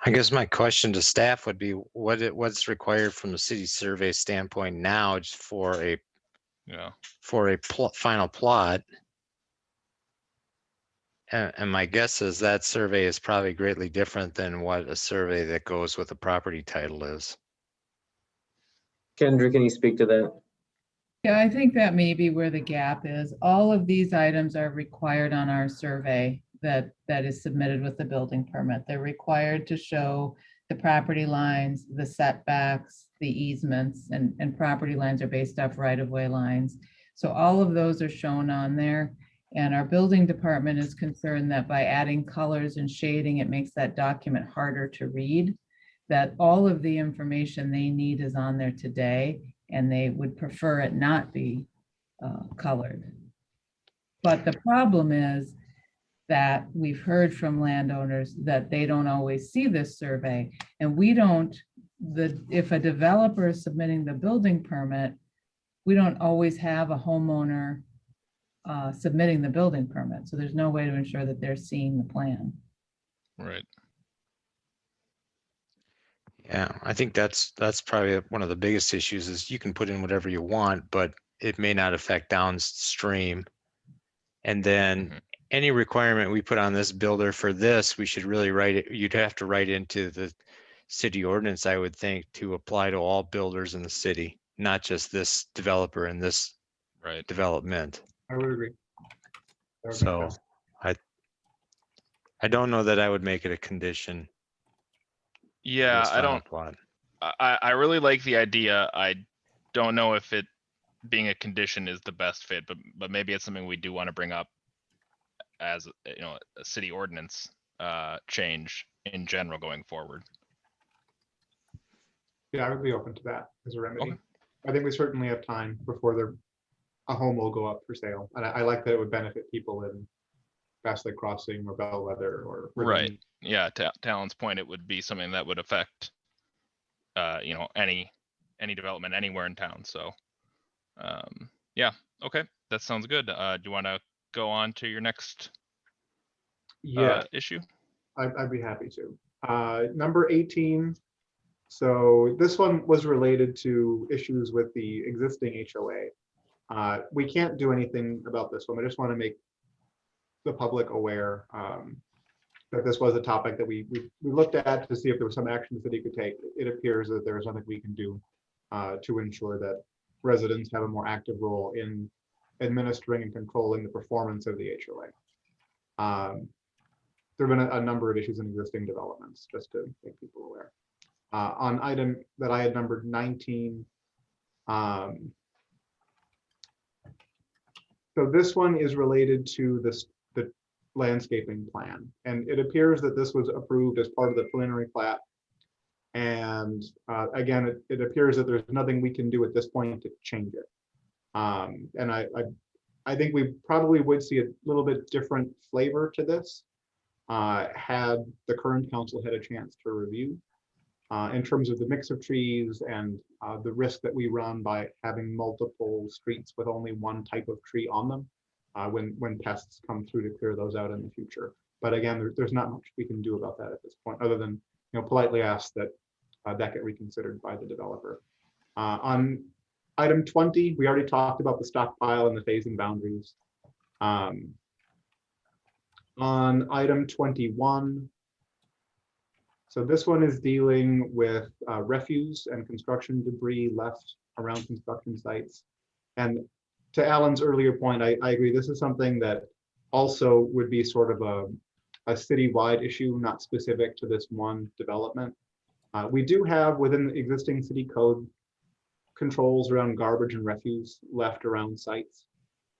I guess my question to staff would be what's required from the city survey standpoint now just for a final plot. And my guess is that survey is probably greatly different than what a survey that goes with a property title is. Kendra, can you speak to that? Yeah, I think that may be where the gap is. All of these items are required on our survey that is submitted with the building permit. They're required to show the property lines, the setbacks, the easements, and property lines are based off right-of-way lines. So all of those are shown on there. And our building department is concerned that by adding colors and shading, it makes that document harder to read, that all of the information they need is on there today, and they would prefer it not be colored. But the problem is that we've heard from landowners that they don't always see this survey, and we don't if a developer is submitting the building permit, we don't always have a homeowner submitting the building permit. So there's no way to ensure that they're seeing the plan. Right. Yeah, I think that's probably one of the biggest issues is you can put in whatever you want, but it may not affect downstream. And then any requirement we put on this builder for this, we should really write it, you'd have to write into the city ordinance, I would think, to apply to all builders in the city, not just this developer and this Right. I development. would agree. That would make So sense. I don't know that I would make it a condition. Yeah, this I final don't. plot. I really like the idea. I don't know if it being a condition is the best fit, but maybe it's something we do want to bring up as a city ordinance change in general going forward. Yeah, I would be open to that as a remedy. Okay. I think we certainly have time before a home will go up for sale. And I like that it would benefit people in Bastley Crossing or Bellwether or Right. Yeah. To Alan's point, it would be something that would affect, any development anywhere in town. So, yeah. Okay. That sounds good. Do you want to go on to your next issue? I'd be happy to. Number 18. So this one was related to issues with the existing HOA. We can't do anything about this one. I just want to make the public aware that this was a topic that we looked at to see if there was some action the city could take. It appears that there is nothing we can do to ensure that residents have a more active role in administering and controlling the performance of the HOA. There have been a number of issues in existing developments, just to make people aware. On item that I had numbered 19, so this one is related to the landscaping plan, and it appears that this was approved as part of the preliminary plat. And again, it appears that there's nothing we can do at this point to change it. And I think we probably would see a little bit different flavor to this had the current council had a chance to review in terms of the mix of trees and the risk that we run by having multiple streets with only one type of tree on them when pests come through to clear those out in the future. But again, there's not much we can do about that at this point, other than politely ask that that get reconsidered by the developer. On item 20, we already talked about the stockpile and the phasing boundaries. On item 21, so this one is dealing with refuse and construction debris left around construction sites. And to Alan's earlier point, I agree, this is something that also would be sort of a citywide issue, not specific to this one development. We do have within the existing city code controls around garbage and refuse left around sites.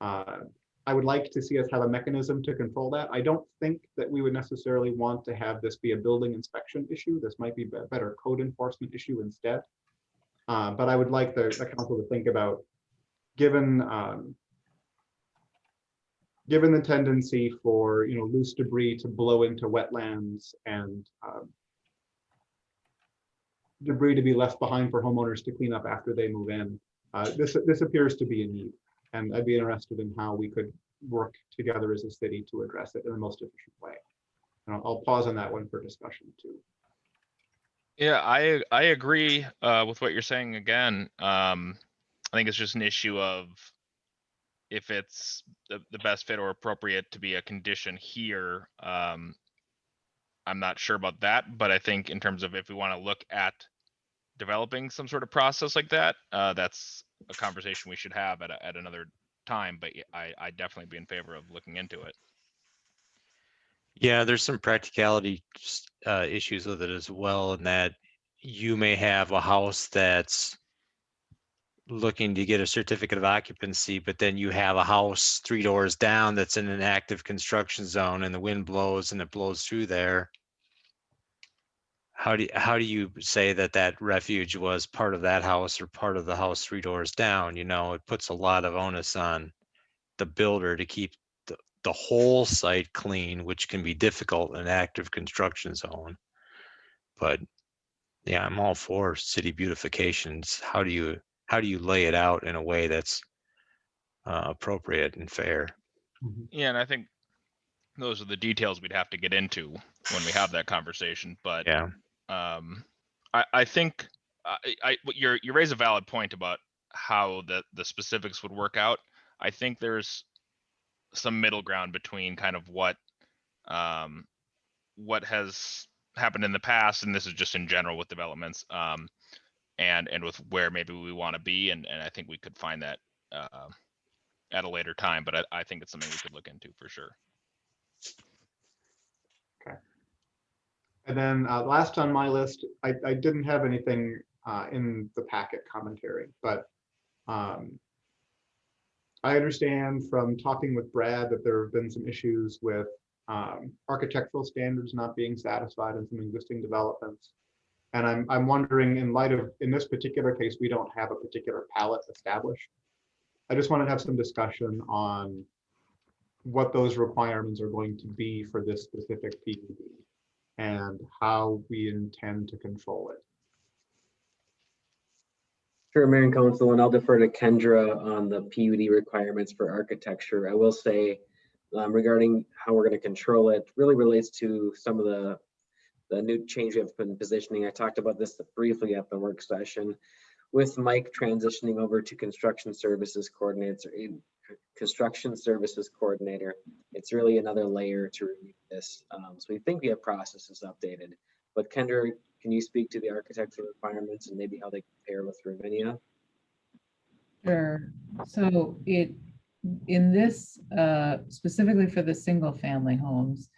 I would like to see us have a mechanism to control that. I don't think that we would necessarily want to have this be a building inspection issue. This might be a better code enforcement issue instead. But I would like the council to think about, given the tendency for loose debris to blow into wetlands and debris to be left behind for homeowners to clean up after they move in. This appears to be a need, and I'd be interested in how we could work together as a city to address it in the most efficient way. And I'll pause on that one for discussion too. Yeah, I agree with what you're saying again. I think it's just an issue of if it's the best fit or appropriate to be a condition here. I'm not sure about that, but I think in terms of if we want to look at developing some sort of process like that, that's a conversation we should have at another time. But I'd definitely be in favor of looking into it. Yeah, there's some practicality issues with it as well, in that you may have a house that's looking to get a certificate of occupancy, but then you have a house 3 doors down that's in an active construction zone, and the wind blows and it blows through there. How do you say that refuge was part of that house or part of the house 3 doors down? It puts a lot of onus on the builder to keep the whole site clean, which can be difficult in an active construction zone. But Yeah, I'm all for city beautifications. How do you lay it out in a way that's appropriate and fair? Yeah, and I think those are the details we'd have to get into when we have that conversation. But Yeah. I think you raise a valid point about how the specifics would work out. I think there's some middle ground between kind of what has happened in the past, and this is just in general with developments, and with where maybe we want to be, and I think we could find that at a later time. But I think it's something we could look into for sure. Okay. And then last on my list, I didn't have anything in the packet commentary, but I understand from talking with Brad that there have been some issues with architectural standards not being satisfied in some existing developments. And I'm wondering, in light of, in this particular case, we don't have a particular palette established. I just wanted to have some discussion on what those requirements are going to be for this specific PUD and how we intend to control it. Sure, Mayor and Council, and I'll defer to Kendra on the PUD requirements for architecture. I will say regarding how we're going to control it really relates to some of the new change we have been positioning. I talked about this briefly at the work session with Mike transitioning over to construction services coordinator. It's really another layer to review this. So we think we have processes updated. But Kendra, can you speak to the architectural requirements and maybe how they compare with Ravinia? Sure. So in this, specifically for the single family homes,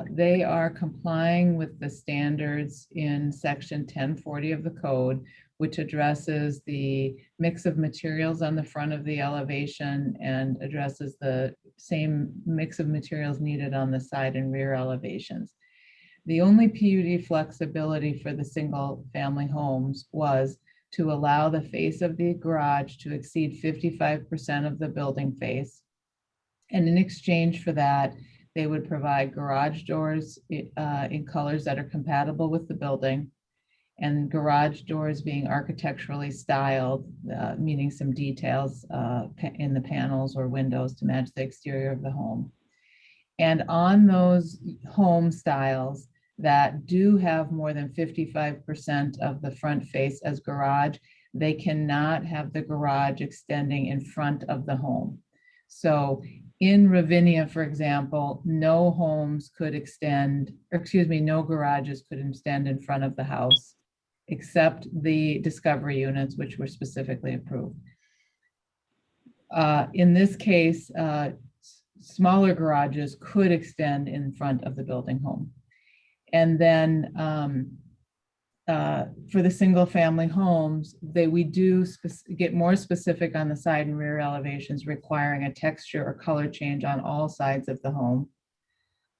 they are complying with the standards in section 1040 of the code, which addresses the mix of materials on the front of the elevation and addresses the same mix of materials needed on the side and rear elevations. The only PUD flexibility for the single family homes was to allow the face of the garage to exceed 55% of the building face. And in exchange for that, they would provide garage doors in colors that are compatible with the building, and garage doors being architecturally styled, meaning some details in the panels or windows to match the exterior of the home. And on those home styles that do have more than 55% of the front face as garage, they cannot have the garage extending in front of the home. So in Ravinia, for example, no homes could extend, or excuse me, no garages could extend in front of the house, except the discovery units, which were specifically approved. In this case, smaller garages could extend in front of the building home. And then for the single family homes, we do get more specific on the side and rear elevations, requiring a texture or color change on all sides of the home,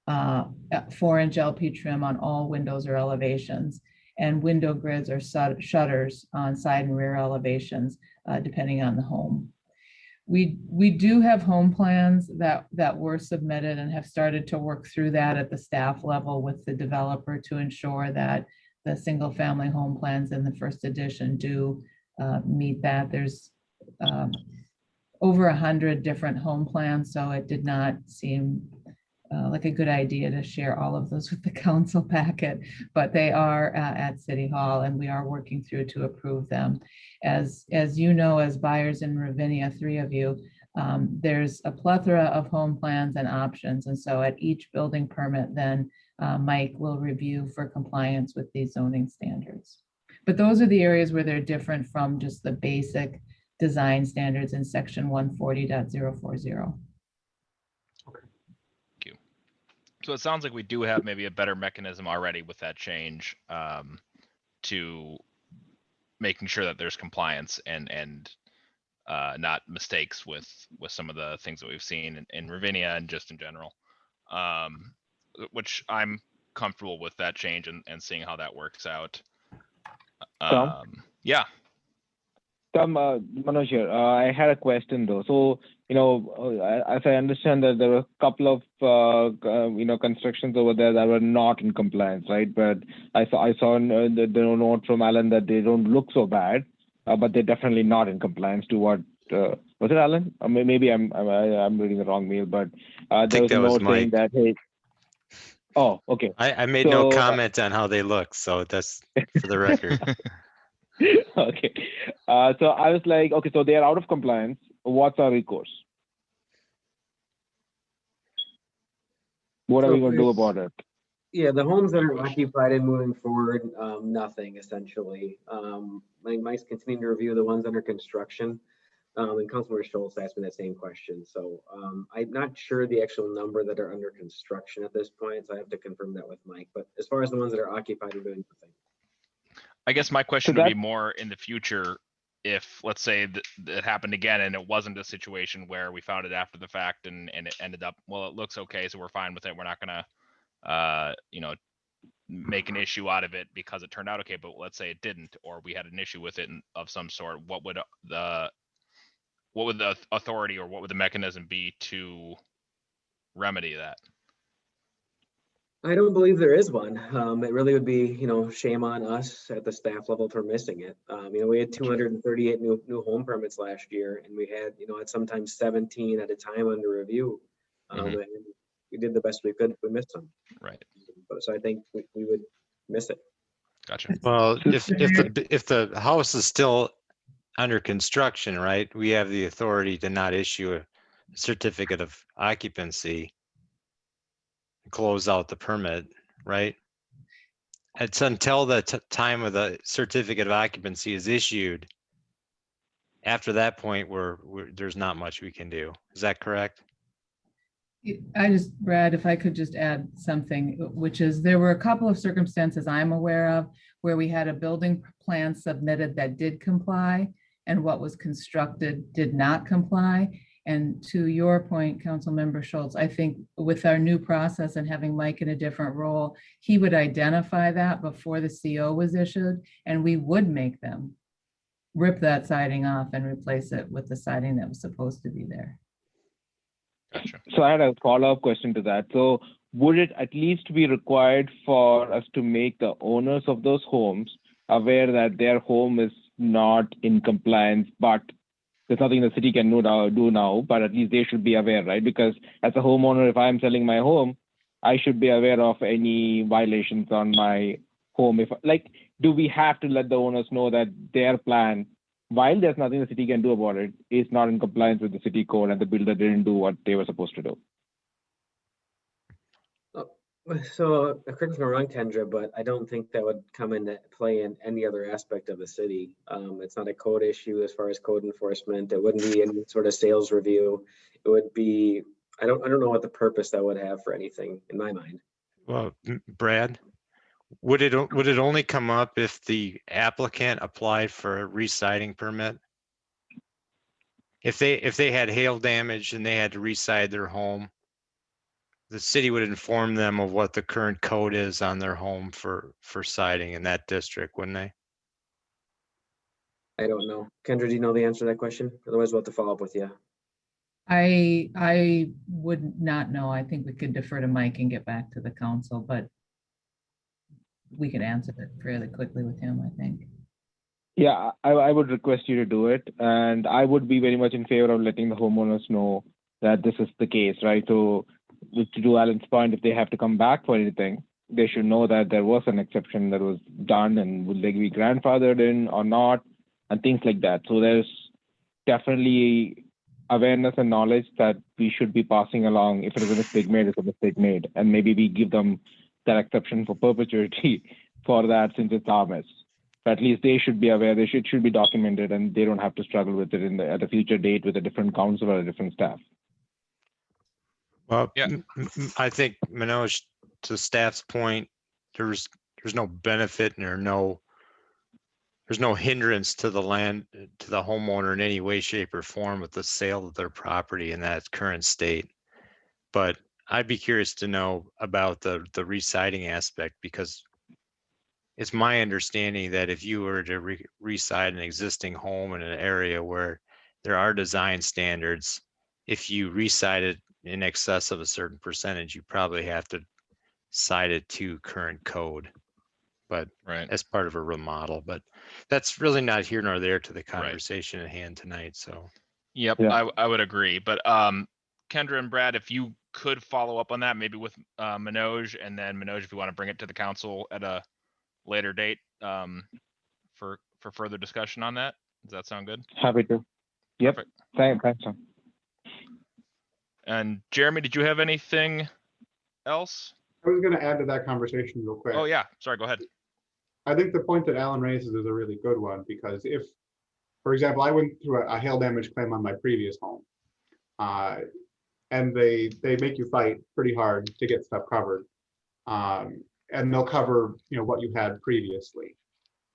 4-inch LP trim on all windows or elevations, and window grids or shutters on side and rear elevations, depending on the home. We do have home plans that were submitted and have started to work through that at the staff level with the developer to ensure that the single family home plans in the first edition do meet that. There's over 100 different home plans, so it did not seem like a good idea to share all of those with the council packet, but they are at City Hall and we are working through to approve them. As you know, as buyers in Ravinia, 3 of you, there's a plethora of home plans and options. And so at each building permit, then Mike will review for compliance with these zoning standards. But those are the areas where they're different from just the basic design standards in section 140.040. So it sounds like we do have maybe a better mechanism already with that change to making sure that there's compliance and not mistakes with some of the things that we've seen in Ravinia and just in general, which I'm comfortable with that change and seeing how that works out. Tom? Yeah. Tom, Manoj here. I had a question though. So as I understand that there were a couple of constructions over there that were not in compliance, right? But I saw the note from Alan that they don't look so bad, but they're definitely not in compliance to what was it, Alan? Maybe I'm reading the wrong mail, but there was a note saying that, hey. Oh, okay. I made no comment on how they look, so that's for the record. Okay. So I was like, okay, so they are out of compliance. What's our recourse? What are we going to do about it? Yeah, the homes that are occupied and moving forward, nothing essentially. Mike's continuing to review the ones under construction. And Councilmember Schultz asked me that same question. So I'm not sure the actual number that are under construction at this point. So I have to confirm that with Mike. But as far as the ones that are occupied, we're doing nothing. I guess my question would be more in the future, if let's say that it happened again and it wasn't a situation where we found it after the fact and it ended up, well, it looks okay, so we're fine with it. We're not gonna, make an issue out of it because it turned out okay. But let's say it didn't, or we had an issue with it of some sort. What would the authority or what would the mechanism be to remedy that? I don't believe there is one. It really would be, shame on us at the staff level for missing it. We had 238 new home permits last year, and we had, at sometimes 17 at a time under review. And we did the best we could. We missed them. Right. So I think we would miss it. Gotcha. Well, if the house is still under construction, right, we have the authority to not issue a certificate of occupancy, close out the permit, right? It's until the time of the certificate of occupancy is issued. After that point, there's not much we can do. Is that correct? Brad, if I could just add something, which is there were a couple of circumstances I'm aware of where we had a building plan submitted that did comply and what was constructed did not comply. And to your point, Councilmember Schultz, I think with our new process and having Mike in a different role, he would identify that before the CO was issued, and we would make them rip that siding off and replace it with the siding that was supposed to be there. Gotcha. So I had a follow-up question to that. So would it at least be required for us to make the owners of those homes aware that their home is not in compliance, but there's nothing the city can do now, but at least they should be aware, right? Because as a homeowner, if I'm selling my home, I should be aware of any violations on my home. Do we have to let the owners know that their plan, while there's nothing the city can do about it, is not in compliance with the city code and the builder didn't do what they were supposed to do? So correct me if I'm wrong, Kendra, but I don't think that would come into play in any other aspect of the city. It's not a code issue as far as code enforcement. It wouldn't be any sort of sales review. It would be, I don't know what the purpose that would have for anything in my mind. Well, Brad, would it only come up if the applicant applied for a re-siding permit? If they had hail damage and they had to re-side their home, the city would inform them of what the current code is on their home for siding in that district, wouldn't they? I don't know. Kendra, do you know the answer to that question? Otherwise, we'll have to follow up with you. I would not know. I think we could defer to Mike and get back to the council, but we could answer it fairly quickly with him, I think. Yeah, I would request you to do it. And I would be very much in favor of letting the homeowners know that this is the case, right? So to do Alan's point, if they have to come back for anything, they should know that there was an exception that was done and would they be grandfathered in or not, and things like that. So there's definitely awareness and knowledge that we should be passing along. If it is a mistake made, it's a mistake made. And maybe we give them that exception for perpetuity for that since it's our mess. But at least they should be aware, they should be documented, and they don't have to struggle with it at a future date with a different council or a different staff. Well, yeah, I think Manoj, to staff's point, there's no benefit and there's no hindrance to the homeowner in any way, shape, or form with the sale of their property in that current state. But I'd be curious to know about the re-siding aspect, because it's my understanding that if you were to re-side an existing home in an area where there are design standards if you reside it in excess of a certain percentage, you probably have to side it to current code, but Right. as part of a remodel. But that's really not here nor there to the Right. conversation at hand tonight. So Yep, Yeah. I would agree. But Kendra and Brad, if you could follow up on that, maybe with Manoj, and then Manoj, if you want to bring it to the council at a later date for further discussion on that. Does that sound good? Happy to. Yep. Perfect. Thanks, Tom. And Jeremy, did you have anything else? I was going to add to that conversation real quick. Oh yeah, sorry, go ahead. I think the point that Alan raises is a really good one, because if, for example, I went through a hail damage claim on my previous home, and they make you fight pretty hard to get stuff covered, and they'll cover what you had previously.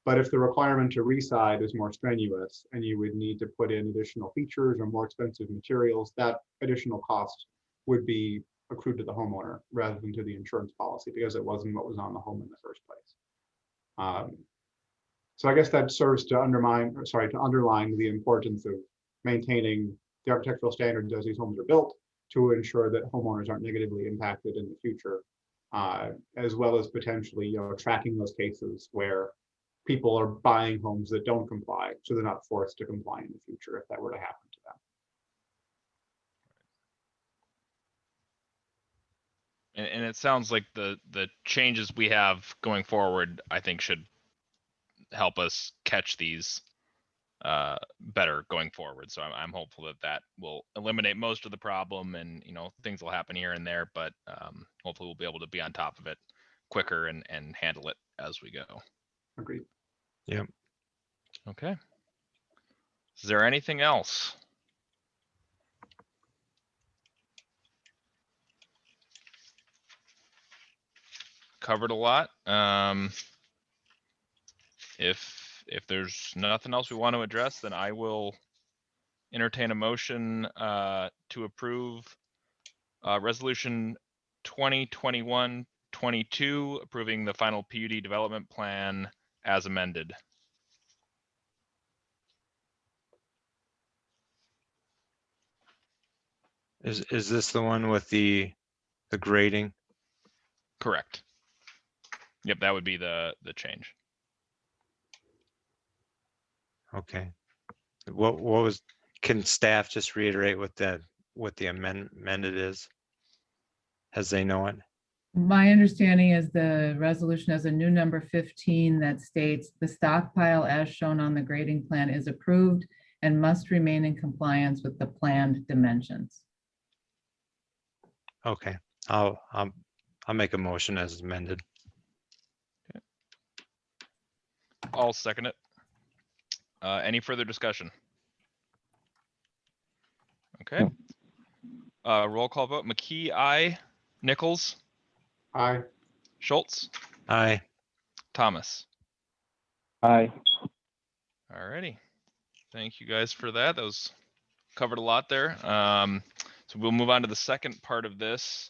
But if the requirement to reside is more strenuous and you would need to put in additional features or more expensive materials, that additional cost would be accrued to the homeowner rather than to the insurance policy, because it wasn't what was on the home in the first place. So I guess that serves to underline the importance of maintaining the architectural standards as these homes are built, to ensure that homeowners aren't negatively impacted in the future, as well as potentially tracking those cases where people are buying homes that don't comply, so they're not forced to comply in the future if that were to happen to them. And it sounds like the changes we have going forward, I think, should help us catch these better going forward. So I'm hopeful that will eliminate most of the problem, and things will happen here and there, but hopefully we'll be able to be on top of it quicker and handle it as we go. Agreed. Yep. Okay. Is there anything else? Covered a lot. If there's nothing else we want to address, then I will entertain a motion to approve resolution 2021-22, approving the final PUD development plan as amended. is this the one with the grading? Correct. Yep, that would be the change. Okay. What was, can staff just reiterate what the amended is, as they know it? My understanding is the resolution has a new number 15 that states the stockpile as shown on the grading plan is approved and must remain in compliance with the planned dimensions. Okay, I'll make a motion as amended. Okay. I'll second it. Any further discussion? Okay. Roll call vote. McKee, aye. Nichols? Aye. Schultz? Aye. Thomas? Aye. Alrighty. Thank you guys for that. That was covered a lot there. So we'll move on to the second part of this,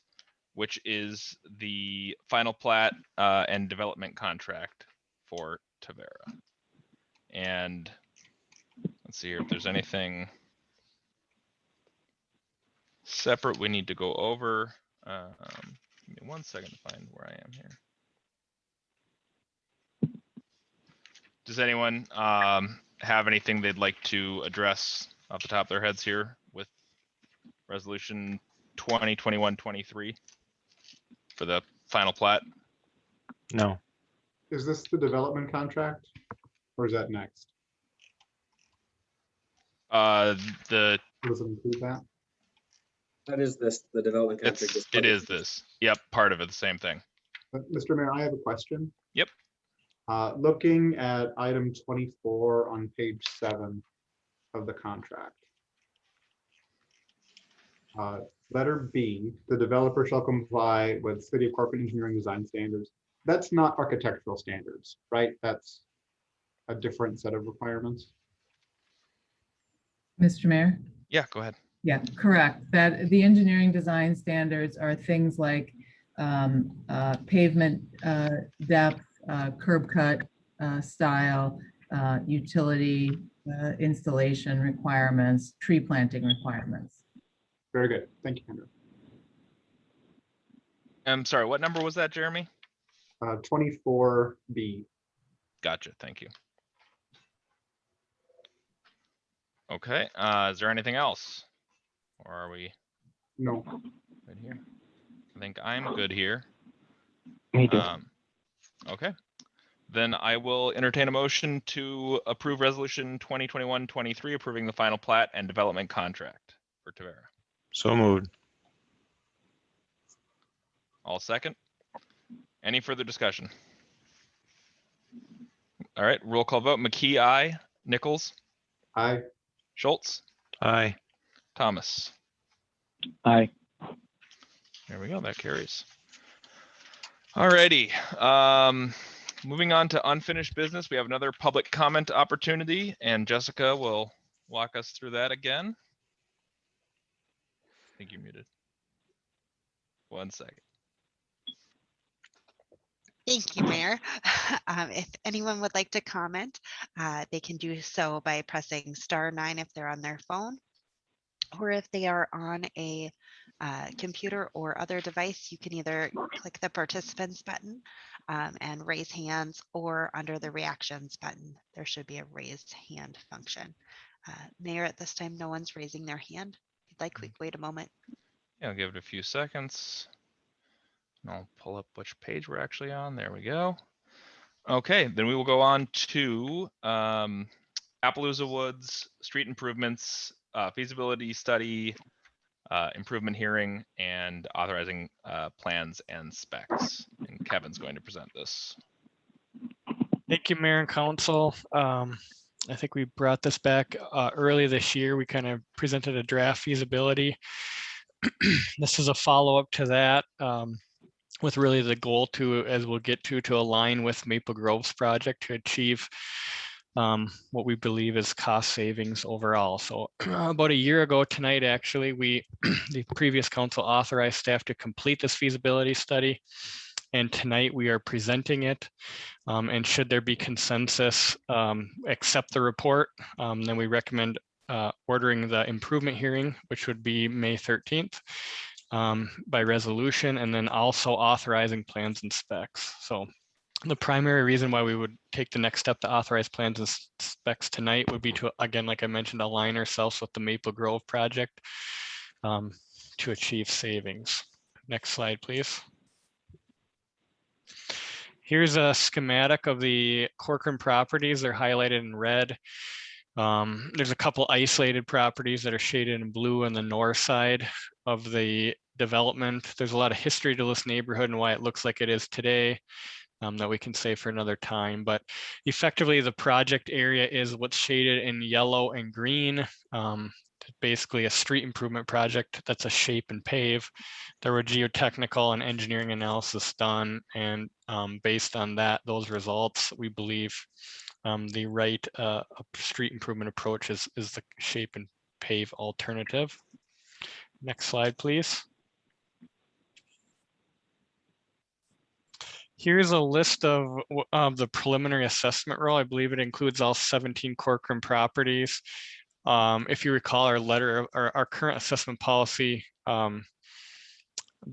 which is the final plat and development contract for Tavera. And let's see here if there's anything separate we need to go over. Give me 1 second to find where I am here. Does anyone have anything they'd like to address off the top of their heads here with resolution 2021-23 for the final plat? No. Is this the development contract, or is that next? The Does it include that? That is the development contract. it is this. Yep, part of it, the same thing. Mr. Mayor, I have a question. Yep. Looking at item 24 on page 7 of the contract. Letter B, the developer shall comply with City of Corcoran engineering design standards. That's not architectural standards, right? That's a different set of requirements. Mr. Mayor? Yeah, go ahead. Yeah, correct. That the engineering design standards are things like pavement depth, curb cut style, utility installation requirements, tree planting requirements. Very good. Thank you, Kendra. I'm sorry, what number was that, Jeremy? 24B. Gotcha, thank you. Okay, is there anything else? Or are we No. good here? I think I'm good here. Me too. Okay, then I will entertain a motion to approve resolution 2021-23 approving the final plat and development contract for Tavera. So moved. All second. Any further discussion? All right, roll call vote. McKee, aye. Nichols, Aye. Schultz, Aye. Thomas. Aye. There we go, that carries. All righty, moving on to unfinished business. We have another public comment opportunity and Jessica will walk us through that again. I think you're muted. 1 second. Thank you, Mayor. If anyone would like to comment, they can do so by pressing *9 if they're on their phone, or if they are on a computer or other device, you can either click the participants button and raise hands, or under the reactions button, there should be a raised hand function. Mayor, at this time, no one's raising their hand. If you'd like, we can wait a moment. Yeah, I'll give it a few seconds. And I'll pull up which page we're actually on. There we go. Okay, then we will go on to Appaloosa Woods street improvements, feasibility study, improvement hearing, and authorizing plans and specs. And Kevin's going to present this. Thank you, Mayor and Council. I think we brought this back early this year. We kind of presented a draft feasibility. This is a follow-up to that, with really the goal to, as we'll get to align with Maple Grove's project to achieve what we believe is cost savings overall. So about a year ago tonight, actually, the previous council authorized staff to complete this feasibility study. And tonight we are presenting it. And should there be consensus, accept the report, then we recommend ordering the improvement hearing, which would be May 13th. By resolution, and then also authorizing plans and specs. So the primary reason why we would take the next step to authorize plans and specs tonight would be to, again, like I mentioned, align ourselves with the Maple Grove project to achieve savings. Next slide, please. Here's a schematic of the Corcoran properties. They're highlighted in red. There's a couple isolated properties that are shaded in blue on the north side of the development. There's a lot of history to this neighborhood and why it looks like it is today that we can say for another time. But effectively, the project area is what's shaded in yellow and green. Basically a street improvement project that's a shape and pave. There were geotechnical and engineering analysis done, and based on that, those results, we believe the right street improvement approach is the shape and pave alternative. Next slide, please. Here's a list of the preliminary assessment roll. I believe it includes all 17 Corcoran properties. If you recall, our letter, our current assessment policy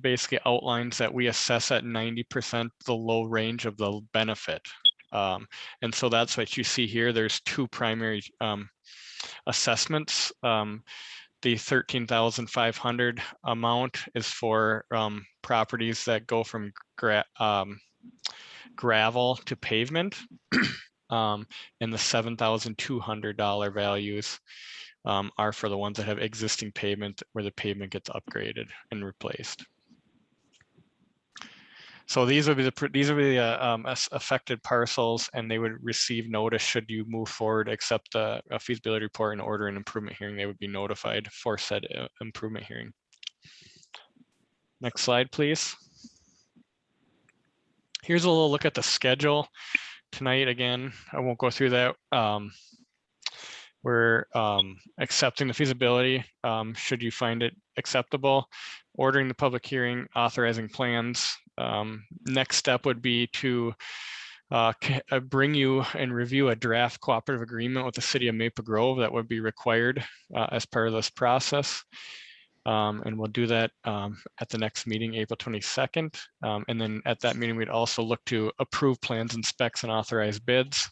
basically outlines that we assess at 90% the low range of the benefit. And so that's what you see here. There's two primary assessments. The 13,500 amount is for properties that go from gravel to pavement, and the $7,200 values are for the ones that have existing pavement where the pavement gets upgraded and replaced. So these would be the affected parcels, and they would receive notice should you move forward, accept a feasibility report, and order an improvement hearing. They would be notified for said improvement hearing. Next slide, please. Here's a little look at the schedule tonight. Again, I won't go through that. We're accepting the feasibility should you find it acceptable, ordering the public hearing, authorizing plans. Next step would be to bring you and review a draft cooperative agreement with the city of Maple Grove that would be required as part of this process. And we'll do that at the next meeting, April 22nd. And then at that meeting, we'd also look to approve plans and specs and authorize bids,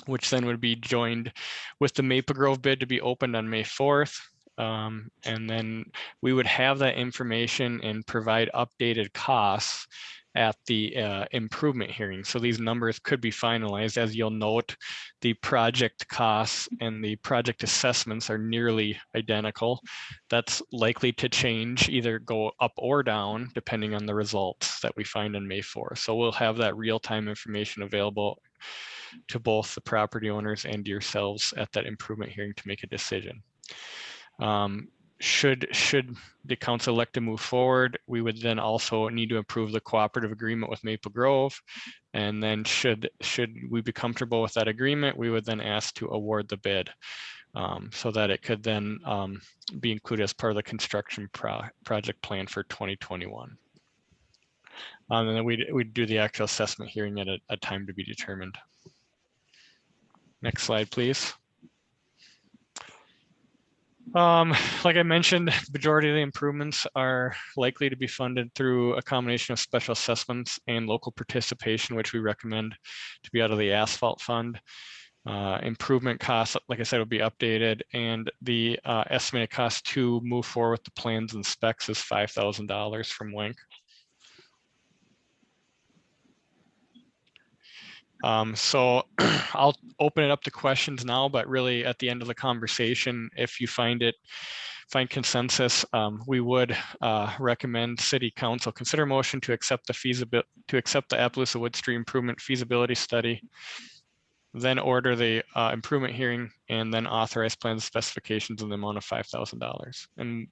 which then would be joined with the Maple Grove bid to be opened on May 4th. And then we would have that information and provide updated costs at the improvement hearing. So these numbers could be finalized. As you'll note, the project costs and the project assessments are nearly identical. That's likely to change, either go up or down, depending on the results that we find on May 4th. So we'll have that real-time information available to both the property owners and yourselves at that improvement hearing to make a decision. Should the council elect to move forward, we would then also need to approve the cooperative agreement with Maple Grove. And then should we be comfortable with that agreement, we would then ask to award the bid so that it could then be included as part of the construction project plan for 2021. And then we'd do the actual assessment hearing at a time to be determined. Next slide, please. Like I mentioned, the majority of the improvements are likely to be funded through a combination of special assessments and local participation, which we recommend to be out of the asphalt fund. Improvement costs, like I said, will be updated, and the estimated cost to move forward with the plans and specs is $5,000 from Link. So I'll open it up to questions now, but really at the end of the conversation, if you find consensus, we would recommend City Council consider a motion to accept the Appaloosa Wood Street Improvement Feasibility Study, then order the improvement hearing, and then authorize plans specifications in the amount of $5,000. And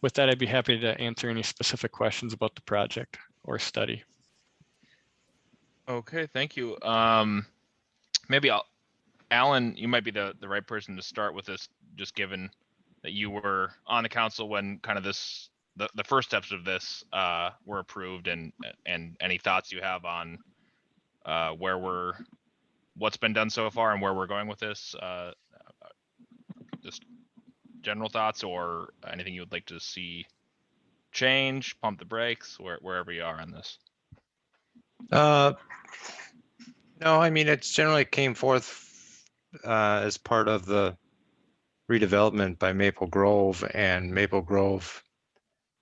with that, I'd be happy to answer any specific questions about the project or study. Okay, thank you. Maybe Alan, you might be the right person to start with this, just given that you were on the council when kind of the first steps of this were approved, and any thoughts you have on what's been done so far and where we're going with this. Just general thoughts or anything you would like to see change, pump the brakes, wherever you are on this. No, I mean, it's generally came forth as part of the redevelopment by Maple Grove, and Maple Grove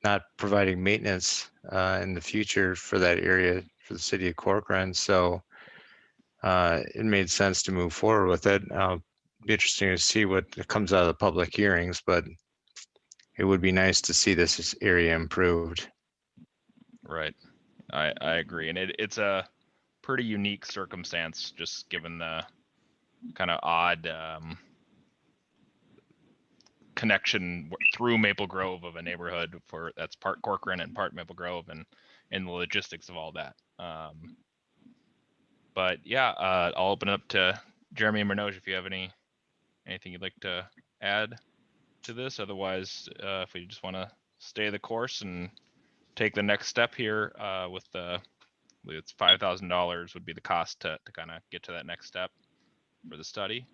not providing maintenance in the future for that area for the city of Corcoran. So it made sense to move forward with it. It'll be interesting to see what comes out of the public hearings, but it would be nice to see this area improved. Right. I agree. And it's a pretty unique circumstance, just given the kind of odd connection through Maple Grove of a neighborhood that's part Corcoran and part Maple Grove, and the logistics of all that. But yeah, I'll open it up to Jeremy and Manoj if you have anything you'd like to add to this. Otherwise, if we just want to stay the course and take the next step here with it's $5,000 would be the cost to kind of get to that next step for the study.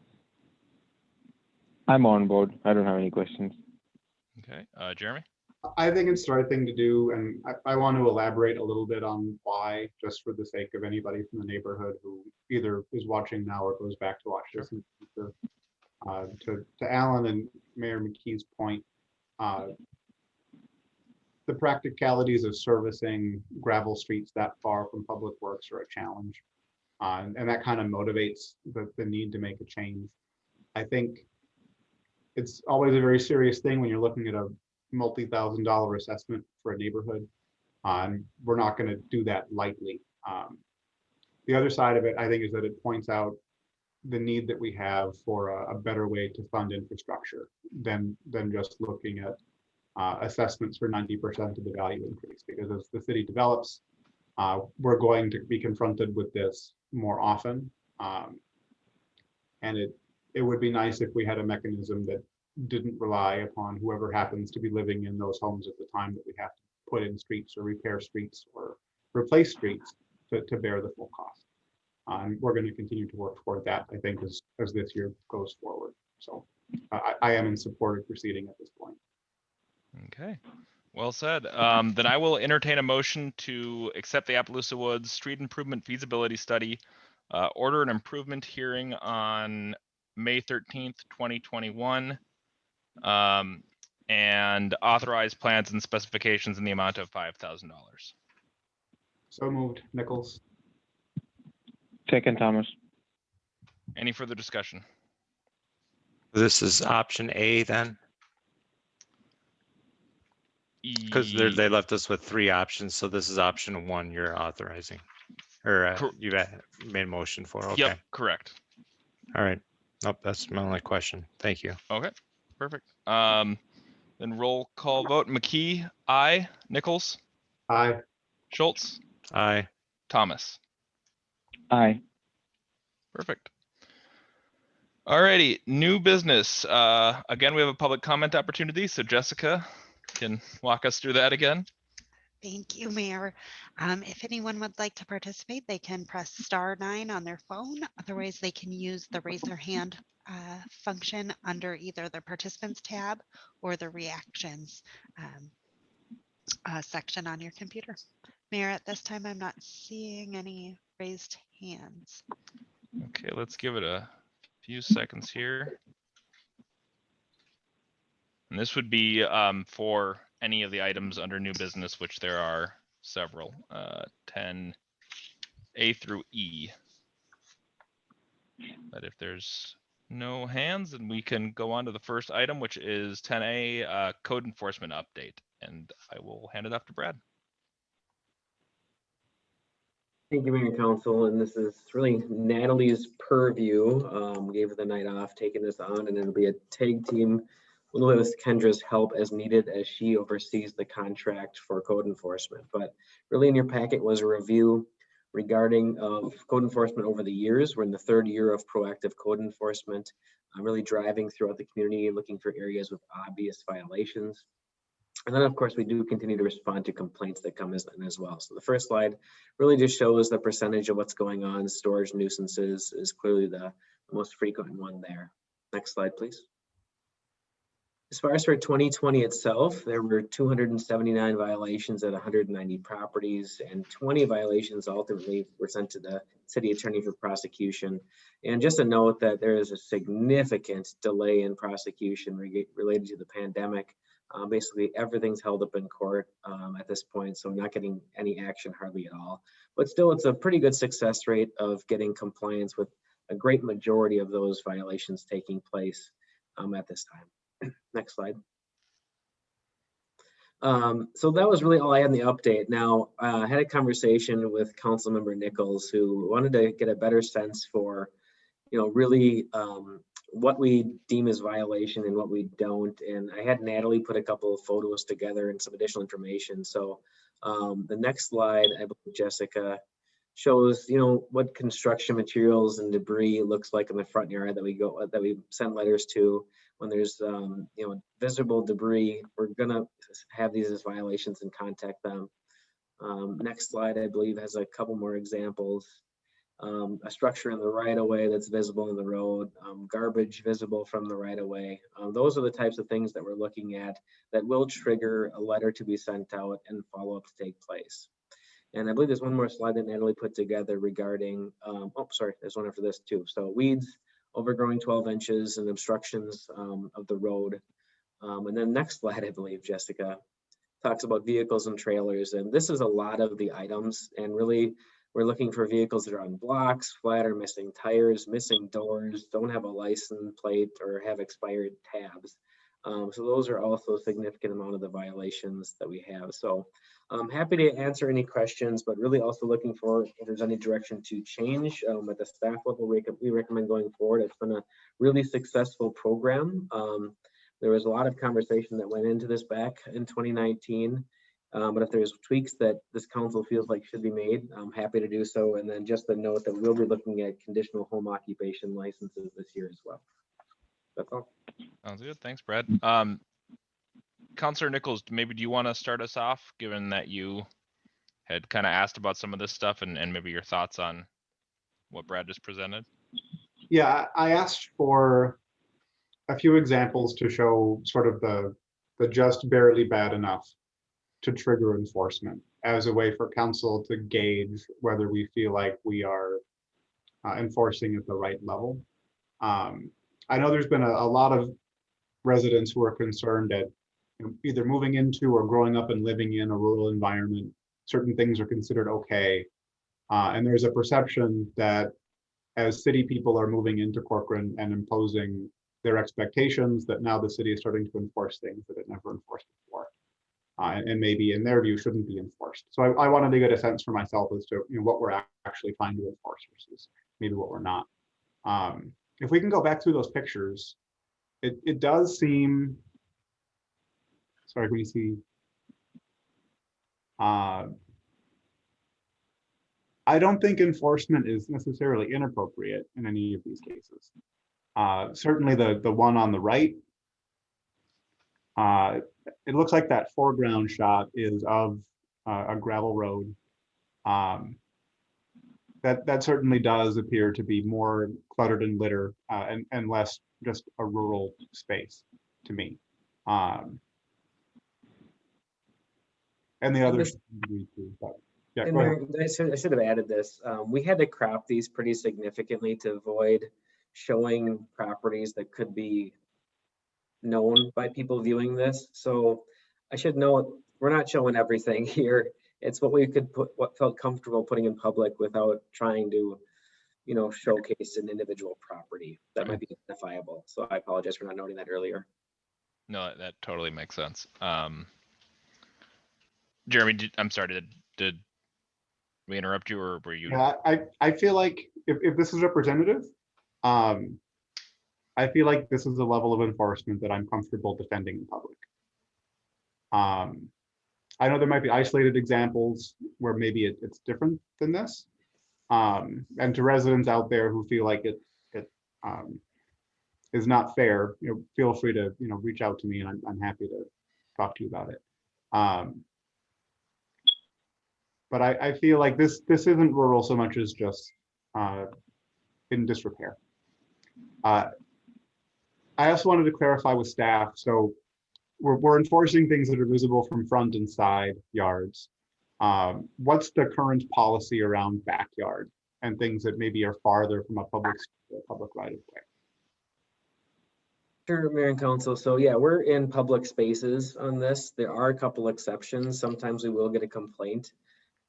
I'm on board. I don't have any questions. Okay, Jeremy? I think it's the right thing to do, and I want to elaborate a little bit on why, just for the sake of anybody from the neighborhood who either is watching now or goes back to watch this in the future. To Alan and Mayor McKee's point, the practicalities of servicing gravel streets that far from public works are a challenge, and that kind of motivates the need to make a change. I think it's always a very serious thing when you're looking at a multi-$1,000 assessment for a neighborhood. We're not going to do that lightly. The other side of it, I think, is that it points out the need that we have for a better way to fund infrastructure than just looking at assessments for 90% of the value increase. Because as the city develops, we're going to be confronted with this more often. And it would be nice if we had a mechanism that didn't rely upon whoever happens to be living in those homes at the time that we have to put in streets or repair streets or replace streets to bear the full cost. We're going to continue to work toward that, I think, as this year goes forward. So I am in support of proceeding at this point. Okay, well said. Then I will entertain a motion to accept the Appaloosa Woods Street Improvement Feasibility Study, order an improvement hearing on May 13th, 2021, and authorize plans and specifications in the amount of $5,000. So moved, Nichols. Second, Thomas. Any further discussion? This is option A then, because they left us with 3 options. So this is option 1 you're authorizing, or you've made a motion for. Okay. Yep, correct. All right. Nope, that's my only question. Thank you. Okay, perfect. Then roll call vote. McKee, aye. Nichols, Aye. Schultz, Aye. Thomas. Aye. Perfect. Alrighty, new business. Again, we have a public comment opportunity, so Jessica can walk us through that again. Thank you, Mayor. If anyone would like to participate, they can press *9 on their phone. Otherwise, they can use the raise their hand function under either the participants tab or the reactions section on your computer. Mayor, at this time, I'm not seeing any raised hands. Okay, let's give it a few seconds here. And this would be for any of the items under new business, which there are several, 10A through E. But if there's no hands, then we can go on to the first item, which is 10A, code enforcement update. And I will hand it off to Brad. Thank you, Mayor and Council, and this is really Natalie's purview. Gave her the night off, taking this on, and it'll be a tag team, a little bit with Kendra's help as needed as she oversees the contract for code enforcement. But really in your packet was a review regarding code enforcement over the years. We're in the 3rd year of proactive code enforcement. I'm really driving throughout the community, looking for areas with obvious violations. And then, of course, we do continue to respond to complaints that come in as well. So the first slide really just shows the percentage of what's going on. Storage nuisances is clearly the most frequent one there. Next slide, please. As far as for 2020 itself, there were 279 violations at 190 properties, and 20 violations ultimately were sent to the city attorney for prosecution. And just a note that there is a significant delay in prosecution related to the pandemic. Basically, everything's held up in court at this point, so not getting any action hardly at all. But still, it's a pretty good success rate of getting compliance with a great majority of those violations taking place at this time. Next slide. So that was really all I had in the update. Now, I had a conversation with Councilmember Nichols, who wanted to get a better sense for, really what we deem as violation and what we don't. And I had Natalie put a couple of photos together and some additional information. So the next slide, I believe, Jessica, shows what construction materials and debris looks like in the front yard that we send letters to. When there's visible debris, we're gonna have these as violations and contact them. Next slide, I believe, has a couple more examples. A structure in the right of way that's visible in the road, garbage visible from the right of way. Those are the types of things that we're looking at that will trigger a letter to be sent out and follow-up to take place. And I believe there's one more slide that Natalie put together regarding, there's one after this too. So weeds overgrowing 12 inches and obstructions of the road. And then next slide, I believe, Jessica, talks about vehicles and trailers. And this is a lot of the items, and really, we're looking for vehicles that are on blocks, flat or missing tires, missing doors, don't have a license plate, or have expired tabs. So those are also a significant amount of the violations that we have. So I'm happy to answer any questions, but really also looking for if there's any direction to change at the staff level. We recommend going forward. It's been a really successful program. There was a lot of conversation that went into this back in 2019. But if there's tweaks that this council feels like should be made, I'm happy to do so. And then just a note that we'll be looking at conditional home occupation licenses this year as well. That's all. Sounds good. Thanks, Brad. Councilor Nichols, maybe do you want to start us off, given that you had kind of asked about some of this stuff and maybe your thoughts on what Brad just presented? Yeah, I asked for a few examples to show sort of the but just barely bad enough to trigger enforcement as a way for council to gauge whether we feel like we are enforcing at the right level. I know there's been a lot of residents who are concerned that either moving into or growing up and living in a rural environment, certain things are considered okay. And there's a perception that as city people are moving into Corcoran and imposing their expectations, that now the city is starting to enforce things that it never enforced before. And maybe in their view shouldn't be enforced. So I wanted to get a sense for myself as to what we're actually trying to enforce versus maybe what we're not. If we can go back through those pictures, it does seem, sorry, can you see? I don't think enforcement is necessarily inappropriate in any of these cases. Certainly the one on the right, it looks like that foreground shot is of a gravel road. That certainly does appear to be more cluttered and litter and less just a rural space to me. And the others, yeah, and go ahead. I should have added this. We had to crop these pretty significantly to avoid showing properties that could be known by people viewing this. So I should note, we're not showing everything here. It's what we could put, what felt comfortable putting in public without trying to, showcase an individual property that might be identifiable. So I apologize for not noting that earlier. No, that totally makes sense. Jeremy, I'm sorry, did we interrupt you, or were you? Yeah, I feel like if this is representative, I feel like this is a level of enforcement that I'm comfortable defending in public. I know there might be isolated examples where maybe it's different than this. And to residents out there who feel like it is not fair, feel free to reach out to me, and I'm happy to talk to you about it. But I feel like this isn't rural so much as just in disrepair. I also wanted to clarify with staff. So we're enforcing things that are visible from front and side yards. What's the current policy around backyard and things that maybe are farther from a public right of way? Sure, Mayor and Council. So yeah, we're in public spaces on this. There are a couple exceptions. Sometimes we will get a complaint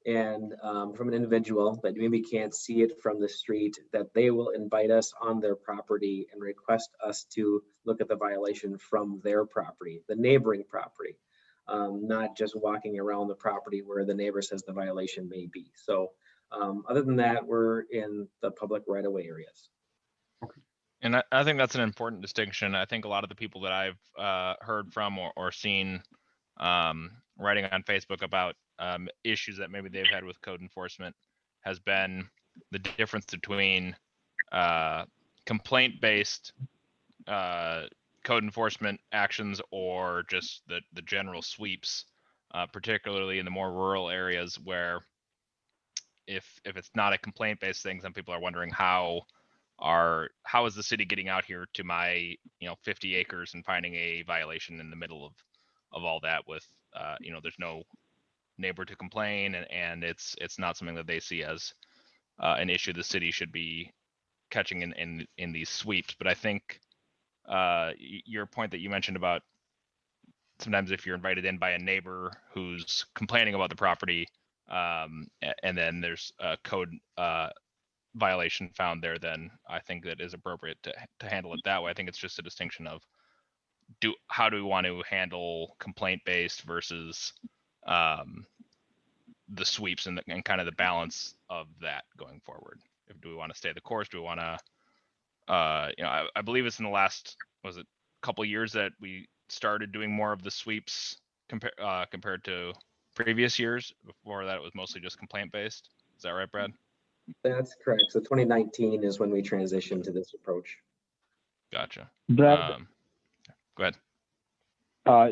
and from an individual that maybe can't see it from the street, that they will invite us on their property and request us to look at the violation from their property, the neighboring property, not just walking around the property where the neighbor says the violation may be. So other than that, we're in the public right-of-way areas. And I think that's an important distinction. I think a lot of the people that I've heard from or seen writing on Facebook about issues that maybe they've had with code enforcement has been the difference between complaint-based code enforcement actions or just the general sweeps, particularly in the more rural areas where if it's not a complaint-based thing, some people are wondering how is the city getting out here to my 50 acres and finding a violation in the middle of all that with there's no neighbor to complain, and it's not something that they see as an issue the city should be catching in these sweeps. But I think your point that you mentioned about sometimes if you're invited in by a neighbor who's complaining about the property, and then there's a code violation found there, then I think that is appropriate to handle it that way. I think it's just a distinction of how do we want to handle complaint-based versus the sweeps and kind of the balance of that going forward. Do we want to stay the course? Do we want to, I believe it's in the last, was it a couple of years that we started doing more of the sweeps compared to previous years. Before that, it was mostly just complaint-based. Is that right, Brad? That's correct. So 2019 is when we transitioned to this approach. Gotcha. Brad, go ahead.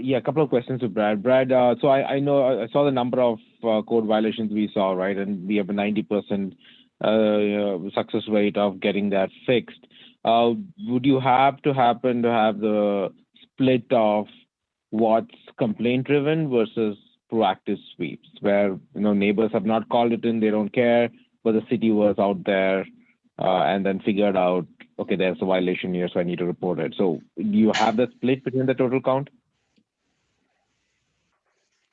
Yeah, a couple of questions to Brad. Brad, so I know I saw the number of code violations we saw, right? And we have a 90% success rate of getting that fixed. Would you happen to have the split of what's complaint driven versus proactive sweeps, where neighbors have not called it in, they don't care, but the city was out there and then figured out, okay, there's a violation here, so I need to report it. So do you have the split between the total count?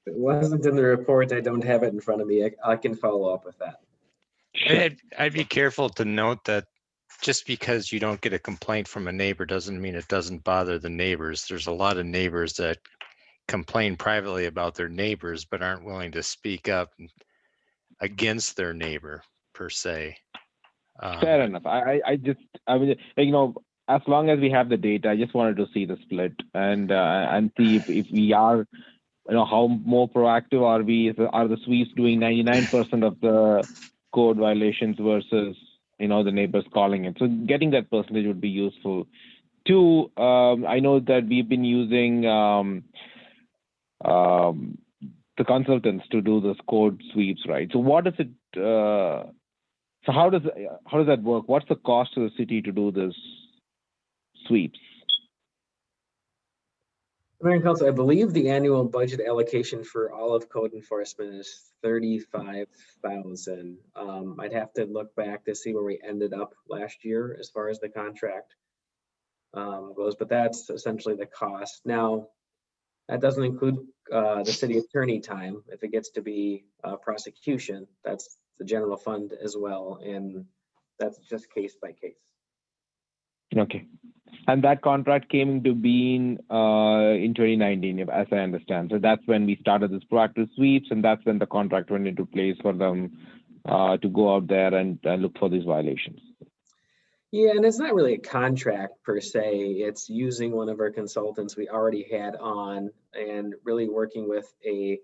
It wasn't in the report. I don't have it in front of me. I can follow up with that. I'd be careful to note that just because you don't get a complaint from a neighbor doesn't mean it doesn't bother the neighbors. There's a lot of neighbors that complain privately about their neighbors, but aren't willing to speak up against their neighbor per se. Fair enough. I mean, as long as we have the data, I just wanted to see the split and see if we are, how more proactive are we? Are the sweeps doing 99% of the code violations versus, the neighbors calling it? So getting that percentage would be useful. Two, I know that we've been using the consultants to do this code sweeps, right? So what is it? So how does that work? What's the cost to the city to do this sweeps? Mayor and Council, I believe the annual budget allocation for all of code enforcement is $35,000. I'd have to look back to see where we ended up last year as far as the contract goes, but that's essentially the cost. Now, that doesn't include the city attorney time. If it gets to be prosecution, that's the general fund as well, and that's just case by case. Okay. And that contract came into being in 2019, as I understand. So that's when we started this proactive sweeps, and that's when the contract went into place for them to go out there and look for these violations. Yeah, and it's not really a contract per se. It's using one of our consultants we already had on and really working with a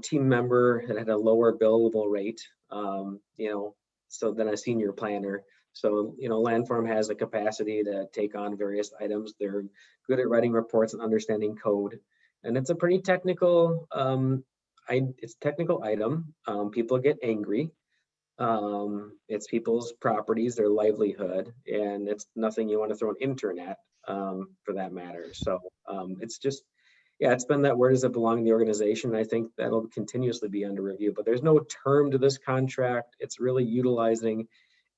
team member that had a lower billable rate, so than a senior planner. So, Landform has the capacity to take on various items. They're good at writing reports and understanding code. And it's a pretty technical, technical item. People get angry. It's people's properties, their livelihood, and it's nothing you want to throw an intern at for that matter. So it's just, it's been that where does it belong in the organization? I think that'll continuously be under review, but there's no term to this contract. It's really utilizing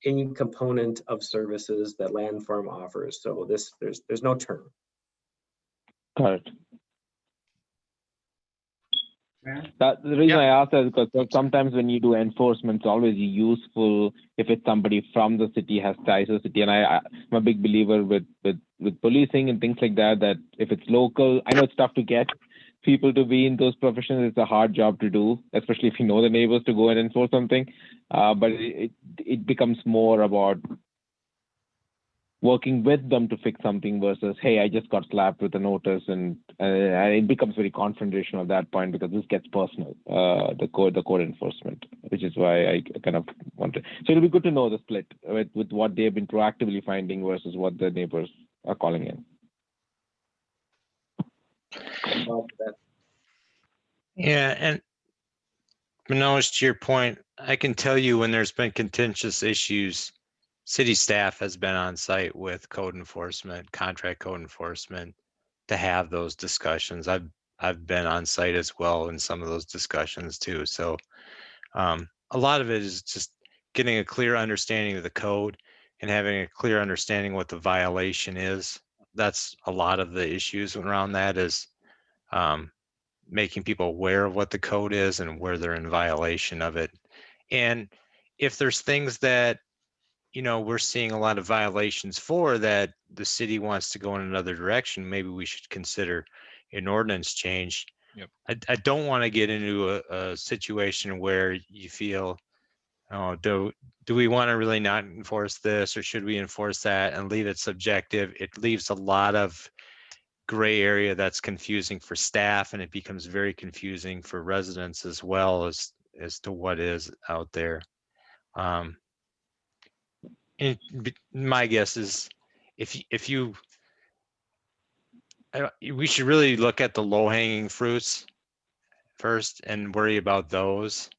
any component of services that Landform offers. So there's no term. Got it. The reason I asked that is because sometimes when you do enforcement, it's always useful if it's somebody from the city, has ties to the city. And I'm a big believer with policing and things like that, that if it's local, I know it's tough to get people to be in those professions. It's a hard job to do, especially if you know the neighbors to go and enforce something. But it becomes more about working with them to fix something versus, hey, I just got slapped with a notice, and it becomes very confrontational at that point because this gets personal, the code enforcement, which is why I kind of wanted. So it'll be good to know the split with what they've been proactively finding versus what the neighbors are calling in. Yeah, and Manoj, to your point, I can tell you when there's been contentious issues, city staff has been on site with code enforcement, contract code enforcement, to have those discussions. I've been on site as well in some of those discussions too. So a lot of it is just getting a clear understanding of the code and having a clear understanding what the violation is. That's a lot of the issues around that, is making people aware of what the code is and where they're in violation of it. And if there's things that we're seeing a lot of violations for that the city wants to go in another direction, maybe we should consider an ordinance change. Yep. I don't want to get into a situation where you feel, oh, do we want to really not enforce this, or should we enforce that, and leave it subjective? It leaves a lot of gray area that's confusing for staff, and it becomes very confusing for residents as well as to what is out there. And my guess is we should really look at the low-hanging fruits first and worry about those.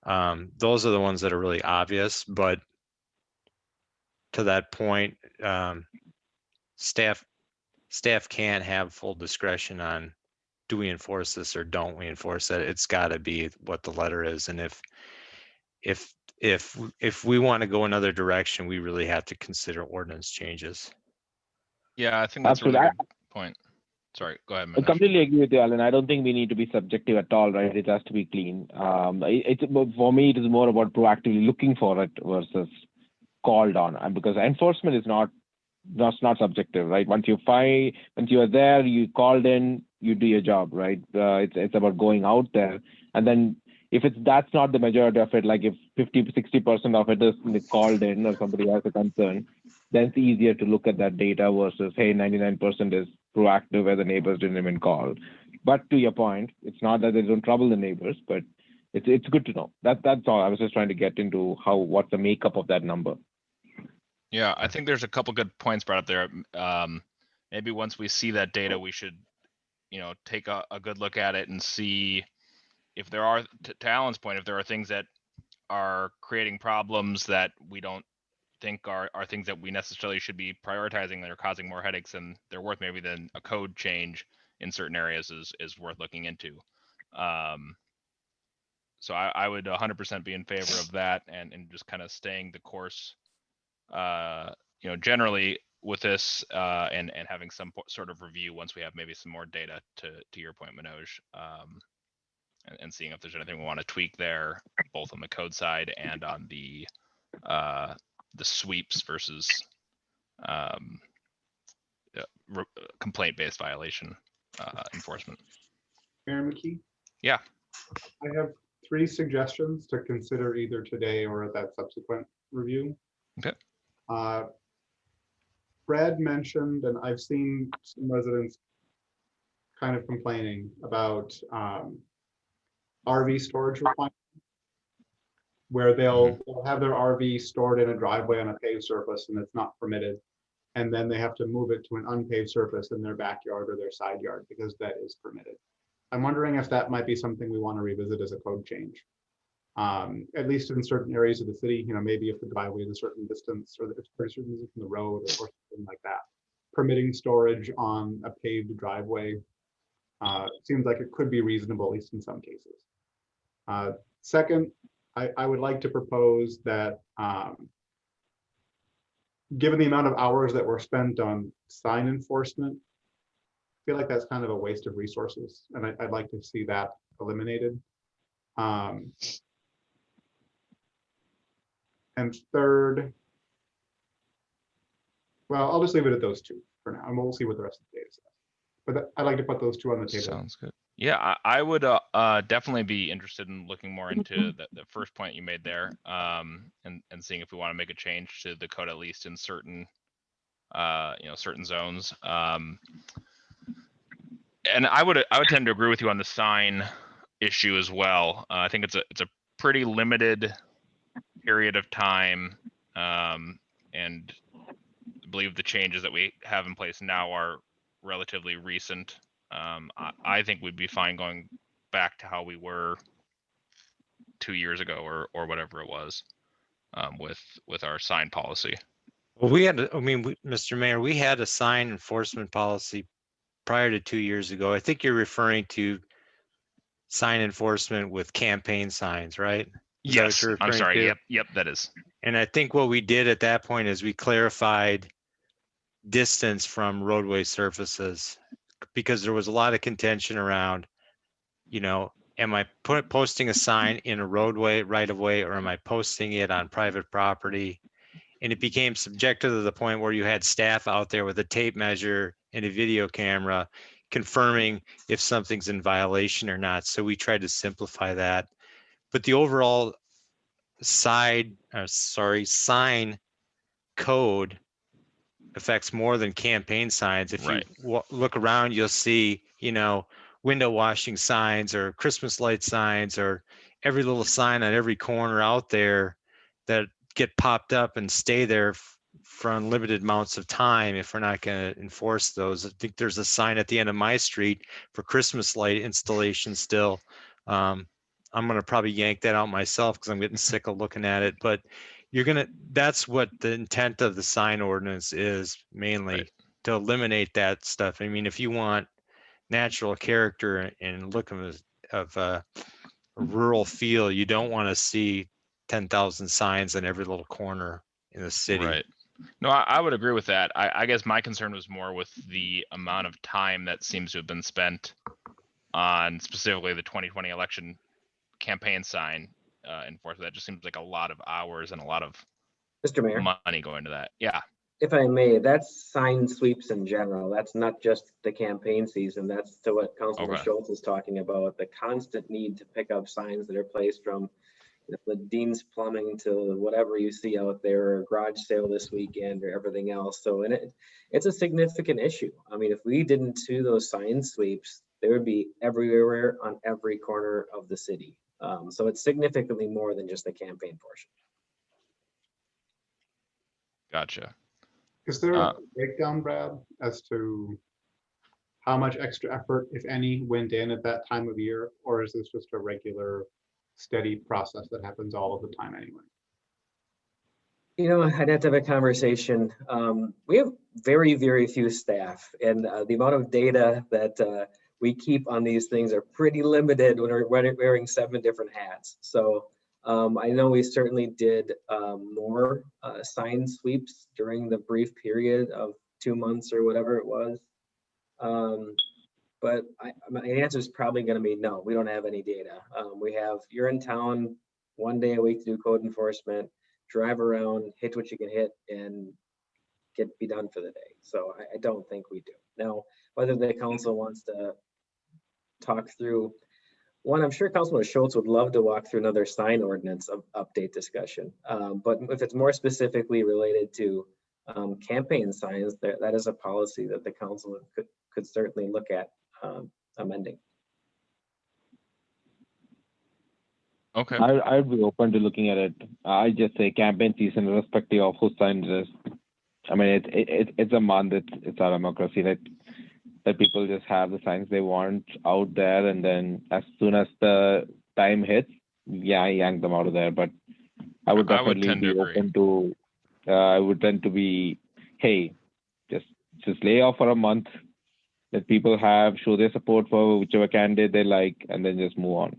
Those are the ones that are really obvious, but to that point, staff can't have full discretion on do we enforce this or don't we enforce it? It's got to be what the letter is. And if we want to go another direction, we really have to consider ordinance changes. Yeah, I think that's a really Absolutely. good point. Sorry, go ahead, I Manish. completely agree with you, Alan. I don't think we need to be subjective at all, right? It has to be clean. For me, it is more about proactively looking for it versus called on, because enforcement is not subjective, right? Once you are there, you called in, you do your job, right? It's about going out there, and then if that's not the majority of it, like if 50-60% of it is called in or somebody has a concern, then it's easier to look at that data versus, hey, 99% is proactive where the neighbors didn't even call. But to your point, it's not that they don't trouble the neighbors, but it's good to know. That's all. I was just trying to get into what's the makeup of that number. Yeah, I think there's a couple good points brought up there. Maybe once we see that data, we should, take a good look at it and see if there are, to Alan's point, if there are things that are creating problems that we don't think are things that we necessarily should be prioritizing that are causing more headaches than they're worth, maybe then a code change in certain areas is worth looking into. So I would 100% be in favor of that and just kind of staying the course, generally with this and having some sort of review once we have maybe some more data to your point, Manoj, and seeing if there's anything we want to tweak there, both on the code side and on the sweeps versus complaint-based violation enforcement. Mayor McKee? Yeah. I have 3 suggestions to consider either today or at that subsequent review. Okay. Brad mentioned, and I've seen some residents kind of complaining about RV storage requirements, where they'll have their RV stored in a driveway on a paved surface and it's not permitted. And then they have to move it to an unpaved surface in their backyard or their side yard because that is permitted. I'm wondering if that might be something we want to revisit as a code change. At least in certain areas of the city, maybe if the driveway is a certain distance or it's a certain distance from the road or something like that. Permitting storage on a paved driveway seems like it could be reasonable, at least in some cases. Second, I would like to propose that given the amount of hours that were spent on sign enforcement, I feel like that's kind of a waste of resources, and I'd like to see that eliminated. And third, well, I'll just leave it at those 2 for now, and we'll see what the rest of the data says. But I'd like to put those 2 on the table. Sounds good. Yeah, I would definitely be interested in looking more into the first point you made there, and seeing if we want to make a change to the code, at least in certain, certain zones. And I would tend to agree with you on the sign issue as well. I think it's a pretty limited period of time, and I believe the changes that we have in place now are relatively recent. I think we'd be fine going back to how we were 2 years ago or whatever it was, with our sign policy. Well, Mr. Mayor, we had a sign enforcement policy prior to 2 years ago. I think you're referring to sign enforcement with campaign signs, right? Is that what Yes, you're I'm referring sorry. to? Yep, that is. And I think what we did at that point is we clarified distance from roadway surfaces, because there was a lot of contention around, am I posting a sign in a roadway right of way, or am I posting it on private property? And it became subjective to the point where you had staff out there with a tape measure and a video camera confirming if something's in violation or not. So we tried to simplify that. But the overall sign code affects more than campaign signs. If Right. you look around, you'll see, window washing signs or Christmas light signs or every little sign on every corner out there that get popped up and stay there for unlimited amounts of time if we're not going to enforce those. I think there's a sign at the end of my street for Christmas light installation still. I'm going to probably yank that out myself because I'm getting sick of looking at it, but that's what the intent of the sign ordinance is, mainly. Right. To eliminate that stuff. I mean, if you want natural character and look of a rural feel. You don't want to see 10,000 signs in every little corner in the city. Right. No, I would agree with that. I guess my concern was more with the amount of time that seems to have been spent on specifically the 2020 election campaign sign enforcement. That just seems like a lot of hours and a lot of Mr. Mayor, money going to that. Yeah. if I may, that's sign sweeps in general. That's not just the campaign season. That's to what Councilman Okay. Schultz is talking about, the constant need to pick up signs that are placed from the Dean's Plumbing to whatever you see out there, or garage sale this weekend or everything else. So, and it's a significant issue. I mean, if we didn't do those sign sweeps, there would be everywhere on every corner of the city. So it's significantly more than just the campaign portion. Gotcha. Is there a breakdown, Brad, as to how much extra effort, if any, went in at that time of year? Or is this just a regular, steady process that happens all of the time anyway? You know, I'd have to have a conversation. We have very, very few staff, and the amount of data that we keep on these things are pretty limited when we're wearing 7 different hats. So I know we certainly did more sign sweeps during the brief period of 2 months or whatever it was. But my answer is probably going to be no, we don't have any data. You're in town 1 day a week to do code enforcement, drive around, hit what you can hit, and be done for the day. So I don't think we do. Now, whether the council wants to talk through one, I'm sure Councilman Schultz would love to walk through another sign ordinance update discussion. But if it's more specifically related to campaign signs, that is a policy that the council could certainly look at amending. Okay. I'd be open to looking at it. I just say campaign season, irrespective of whose sign it is. I mean, it's a month. It's our democracy that people just have the signs they want out there, and then as soon as the time hits, yeah, yank them out of there. But I would definitely be open to. I would tend to be, hey, just lay off for a month. Let people show their support for whichever candidate they like, and then just move on.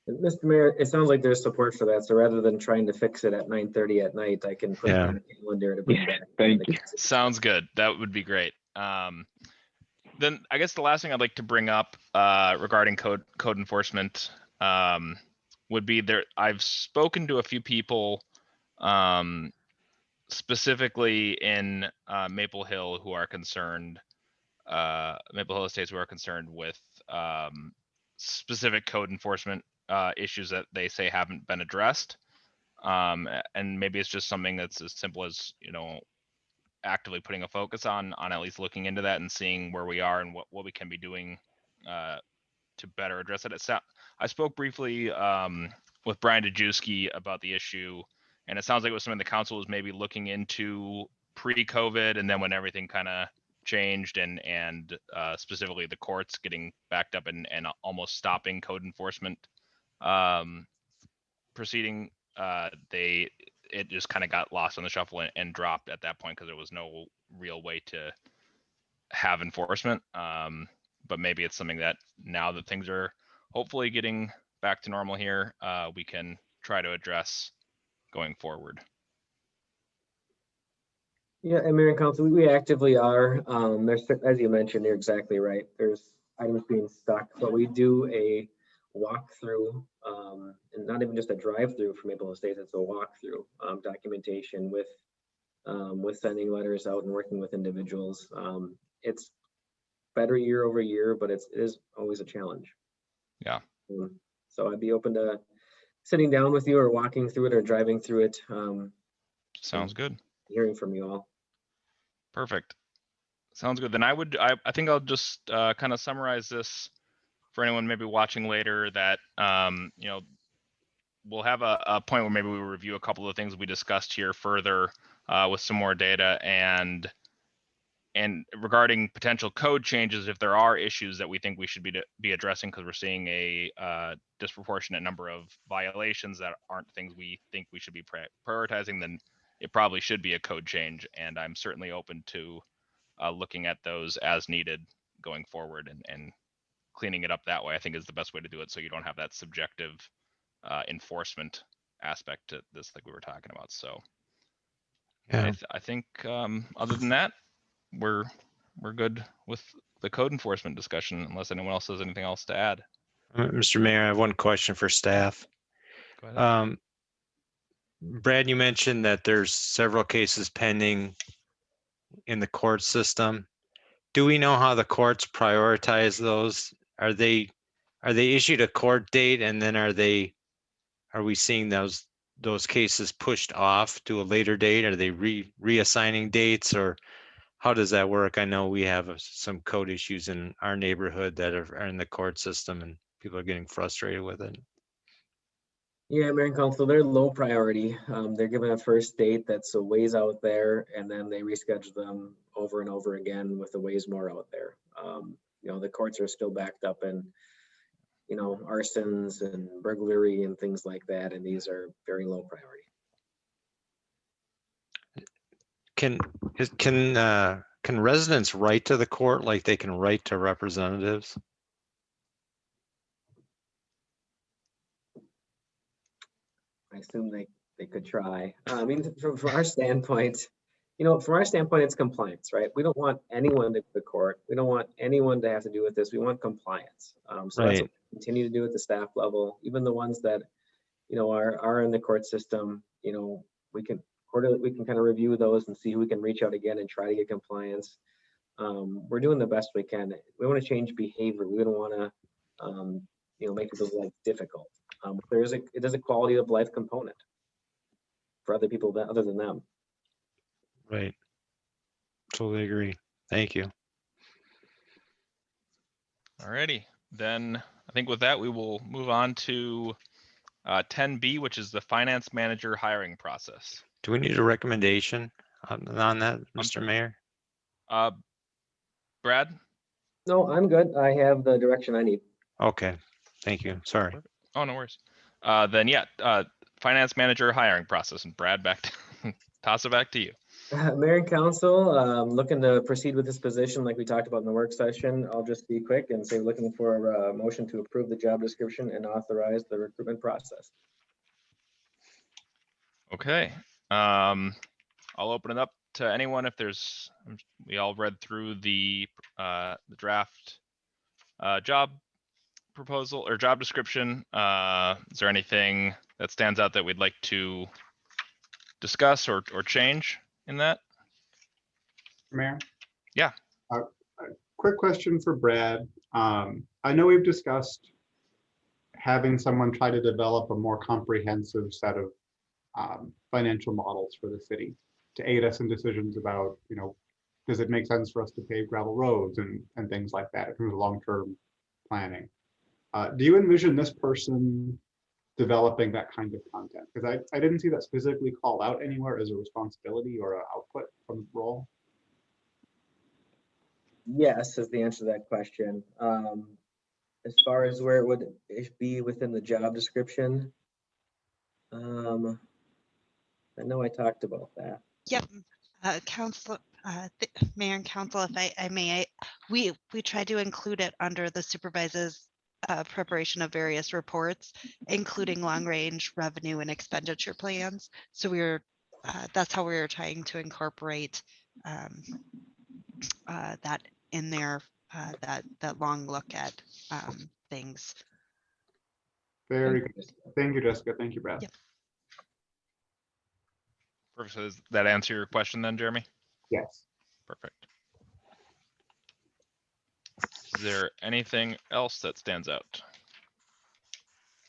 Mr. Mayor, it sounds like there's support for that. So rather than trying to fix it at 9:30 at night, I can put it on the calendar to bring back. Thank you. Sounds good. That would be great. Then I guess the last thing I'd like to bring up regarding code enforcement would be there. I've spoken to a few people specifically in Maple Hill who are concerned, Maple Hill Estates who are concerned with specific code enforcement issues that they say haven't been addressed. And maybe it's just something that's as simple as, actively putting a focus on at least looking into that and seeing where we are and what we can be doing to better address it. I spoke briefly with Brian Dejewski about the issue, and it sounds like it was something the council was maybe looking into pre-COVID, and then when everything kind of changed and specifically the courts getting backed up and almost stopping code enforcement proceeding, it just kind of got lost on the shuffle and dropped at that point because there was no real way to have enforcement. But maybe it's something that now that things are hopefully getting back to normal here, we can try to address going forward. Yeah, and Mayor and Council, we actively are. There's, as you mentioned, you're exactly right. There's items being stuck, but we do a walkthrough, and not even just a drive-through for Maple Estates, it's a walkthrough documentation with sending letters out and working with individuals. It's better year over year, but it is always a challenge. Yeah. So I'd be open to sitting down with you or walking through it or driving through it. Sounds good. Hearing from you all. Perfect. Sounds good. Then I think I'll just kind of summarize this for anyone maybe watching later that, we'll have a point where maybe we review a couple of things we discussed here further with some more data and regarding potential code changes, if there are issues that we think we should be addressing because we're seeing a disproportionate number of violations that aren't things we think we should be prioritizing, then it probably should be a code change. And I'm certainly open to looking at those as needed going forward, and cleaning it up that way, I think, is the best way to do it, so you don't have that subjective enforcement aspect to this, like we were talking about. So Yeah. I think other than that, we're good with the code enforcement discussion, unless anyone else has anything else to add. Mr. Mayor, I have one question for staff. Go ahead. Brad, you mentioned that there's several cases pending in the court system. Do we know how the courts prioritize those? Are they issued a court date, and then are we seeing those cases pushed off to a later date? Are they reassigning dates, or how does that work? I know we have some code issues in our neighborhood that are in the court system, and people are getting frustrated with it. Yeah, Mayor and Council, they're low priority. They're given a first date that's a ways out there, and then they reschedule them over and over again with a ways more out there. The courts are still backed up in, arsons and burglary and things like that, and these are very low priority. Can residents write to the court like they can write to representatives? I assume they could try. I mean, from our standpoint, it's compliance, right? We don't want anyone to go to court. We don't want anyone to have to do with this. We want compliance. So that's what we continue to do at the staff level. Even the ones that, are in the court system, we can kind of review those and see who we can reach out again and try to get compliance. We're doing the best we can. We want to change behavior. We don't want to, make people's life difficult. It is a quality of life component for other people other than them. Right. Totally agree. Thank you. Alrighty, then I think with that we will move on to 10B, which is the finance manager hiring process. Do we need a recommendation on that, Mr. Mayor? Brad? No, I'm good. I have the direction I need. Okay, thank you. Sorry. Oh, no worries. Then yeah, finance manager hiring process, and Brad, toss it back to you. Mayor and Council, looking to proceed with this position like we talked about in the work session. I'll just be quick and say looking for a motion to approve the job description and authorize the recruitment process. Okay. I'll open it up to anyone if there's, we all read through the draft job proposal or job description. Is there anything that stands out that we'd like to discuss or change in that? Mayor? Yeah. A quick question for Brad. I know we've discussed having someone try to develop a more comprehensive set of financial models for the city to aid us in decisions about, does it make sense for us to pave gravel roads and things like that in terms of long-term planning? Do you envision this person developing that kind of content? Because I didn't see that specifically called out anywhere as a responsibility or an output from the role. Yes, is the answer to that question. As far as where it would be within the job description, I know I talked about that. Yep. Council, Mayor and Council, if I may, we try to include it under the supervisor's preparation of various reports, including long-range revenue and expenditure plans. So that's how we were trying to incorporate that in there, that long look at things. Very good. Thank you, Jessica. Thank you, Brad. Yep. Perfect. So does that answer your question then, Jeremy? Yes. Perfect. Is there anything else that stands out?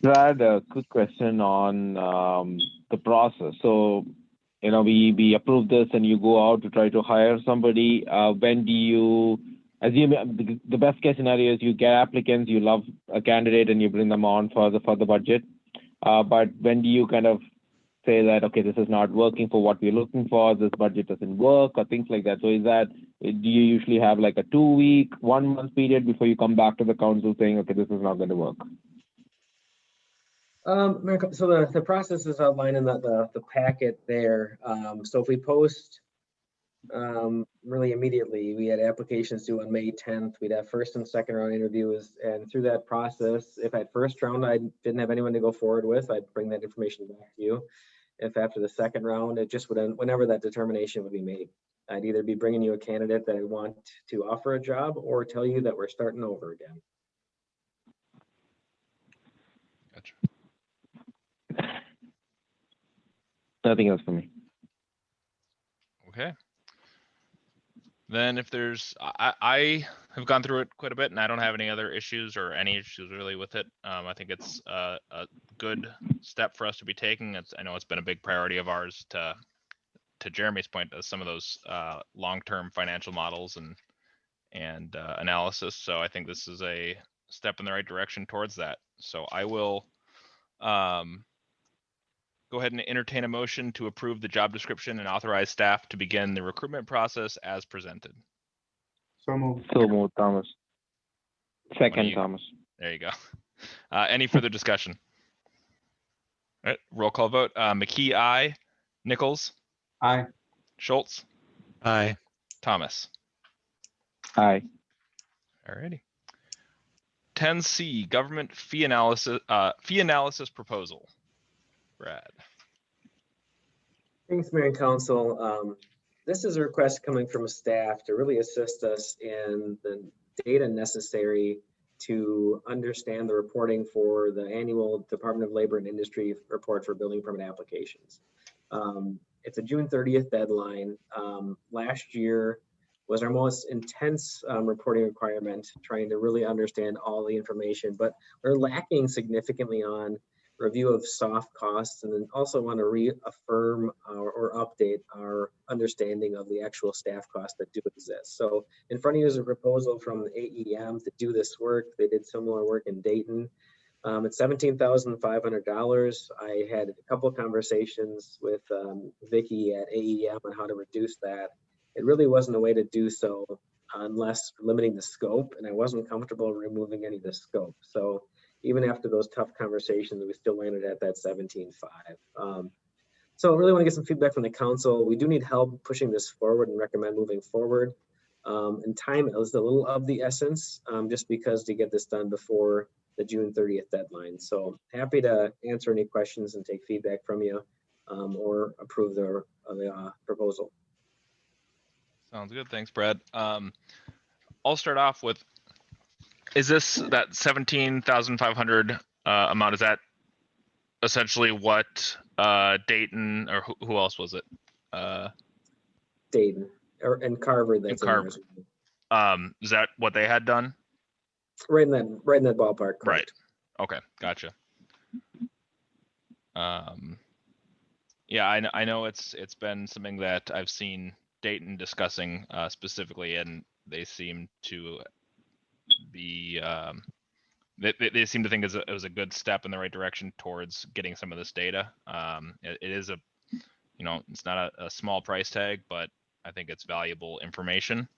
Brad, a quick question on the process. So, we approve this and you go out to try to hire somebody. When do you assume the best case scenario is you get applicants, you love a candidate and you bring them on for the budget. But when do you kind of say that, okay, this is not working for what we're looking for, this budget doesn't work, or things like that? So do you usually have like a 2-week, 1-month period before you come back to the council saying, okay, this is not going to work? So the process is outlined in the packet there. So if we post really immediately. We had applications due on May 10th. We'd have first and second round interviews. And through that process, if at first round I didn't have anyone to go forward with, I'd bring that information back to you. If after the second round, it just would end whenever that determination would be made. I'd either be bringing you a candidate that I want to offer a job or tell you that we're starting over again. Gotcha. Nothing else for me. Okay. Then if there's, I have gone through it quite a bit and I don't have any other issues or any issues really with it. I think it's a good step for us to be taking. I know it's been a big priority of ours to Jeremy's point, some of those long-term financial models and analysis. So I think this is a step in the right direction towards that. So I will go ahead and entertain a motion to approve the job description and authorize staff to begin the recruitment process as presented. So moved. So moved, Thomas. Second, you? Thomas. There you go. Any further discussion? All right, roll call vote. McKee, aye. Nichols, Aye. Schultz, Aye. Thomas. Aye. All righty. 10C, government fee analysis proposal. Brad. Thanks, Mayor and Council. This is a request coming from staff to really assist us in the data necessary to understand the reporting for the annual Department of Labor and Industry report for building permit applications. It's a June 30th deadline. Last year was our most intense reporting requirement, trying to really understand all the information, but we're lacking significantly on review of soft costs, and then also want to reaffirm or update our understanding of the actual staff costs that do exist. So in front of you is a proposal from the AEM to do this work. They did similar work in Dayton. It's $17,500. I had a couple of conversations with Vicki at AEM on how to reduce that. It really wasn't a way to do so unless limiting the scope, and I wasn't comfortable removing any of the scope. So even after those tough conversations, we still landed at that 17.5. So I really want to get some feedback from the council. We do need help pushing this forward and recommend moving forward. And time is a little of the essence, just because to get this done before the June 30th deadline. So happy to answer any questions and take feedback from you, or approve the proposal. Sounds good. Thanks, Brad. I'll start off with, is this that 17,500 amount? Is that essentially what Dayton or who else was it? Dayton and Carver. That's in Carver. Is that what they had done? Right in that ballpark. Correct. Right. Okay. Gotcha. Yeah, I know it's been something that I've seen Dayton discussing specifically, and they seem to be they seem to think it was a good step in the right direction towards getting some of this data. It is a, it's not a small price tag, but I think it's valuable information.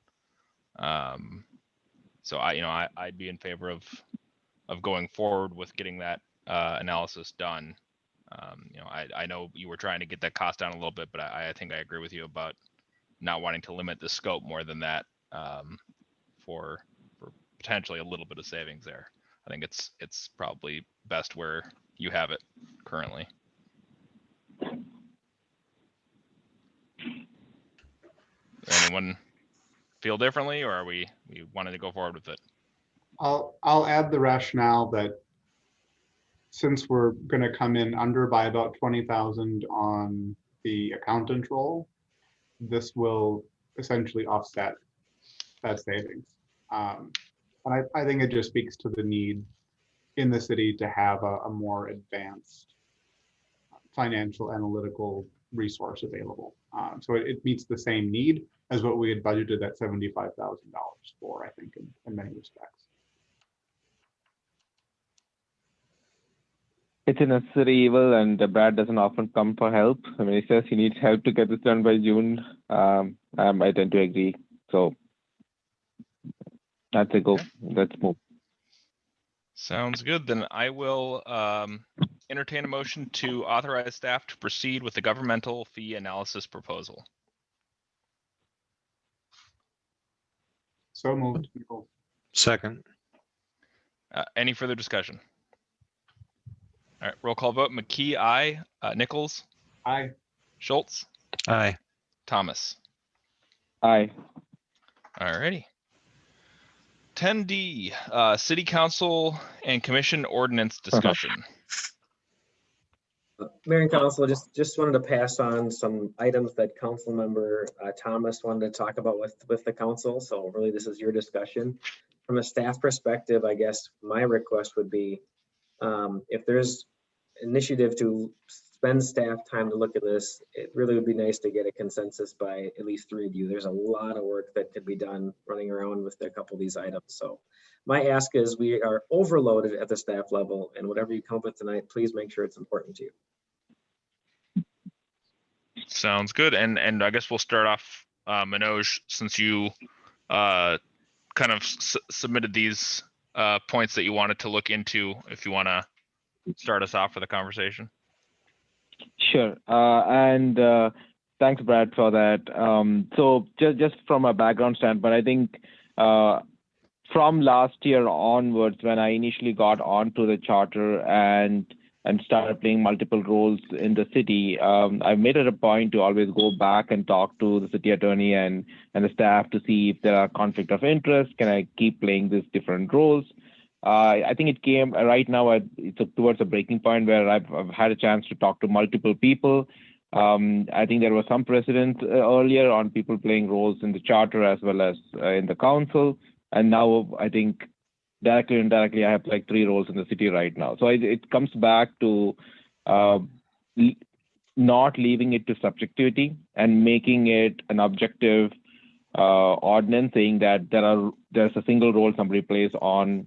So I'd be in favor of going forward with getting that analysis done. I know you were trying to get that cost down a little bit, but I think I agree with you about not wanting to limit the scope more than that, for potentially a little bit of savings there. I think it's probably best where you have it currently. Anyone feel differently, or are we wanted to go forward with it? I'll add the rationale that since we're going to come in under by about 20,000 on the accountant role, this will essentially offset that savings. And I think it just speaks to the need in the city to have a more advanced financial analytical resource available. So it meets the same need as what we had budgeted that $75,000 for, I think, in many respects. It's a necessary evil, and Brad doesn't often come for help. I mean, he says he needs help to get this done by June. I tend to agree. So that's a go. Okay. Let's move. Sounds good. Then I will entertain a motion to authorize staff to proceed with the governmental fee analysis proposal. So moved, people. Second. Any further discussion? All right, roll call vote. McKee, aye. Nichols, Aye. Schultz, Aye. Thomas. Aye. All righty. 10D, City Council and Commission Ordinance discussion. Mayor and Council, just wanted to pass on some items that Council Member Thomas wanted to talk about with the council. So really, this is your discussion. From a staff perspective, I guess my request would be if there's initiative to spend staff time to look at this, it really would be nice to get a consensus by at least 3 of you. There's a lot of work that could be done running around with a couple of these items. So my ask is we are overloaded at the staff level, and whatever you come up with tonight, please make sure it's important to you. Sounds good. And I guess we'll start off, Manoj, since you kind of submitted these points that you wanted to look into, if you want to start us off with a conversation. Sure. Thanks, Brad, for that. So just from a background standpoint, I think from last year onwards, when I initially got onto the charter and started playing multiple roles in the city, I've made it a point to always go back and talk to the city attorney and the staff to see if there are conflict of interest. Can I keep playing these different roles? I think it came right now. It's towards a breaking point where I've had a chance to talk to multiple people. I think there was some precedent earlier on people playing roles in the charter as well as in the council. And now I think directly and indirectly, I have like 3 roles in the city right now. So it comes back to not leaving it to subjectivity and making it an objective ordinance, saying that there's a single role somebody plays on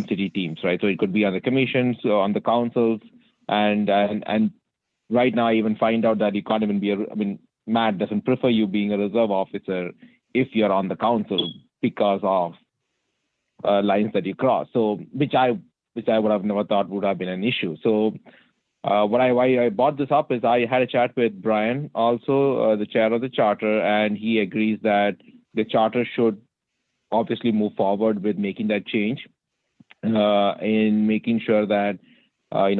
city teams, right? So it could be on the commissions, on the councils, and right now I even find out that you can't even be Matt doesn't prefer you being a reserve officer if you're on the council because of lines that you cross. So which I would have never thought would have been an issue. So why I brought this up is I had a chat with Brian, also the chair of the charter, and he agrees that the charter should obviously move forward with making that change in making sure that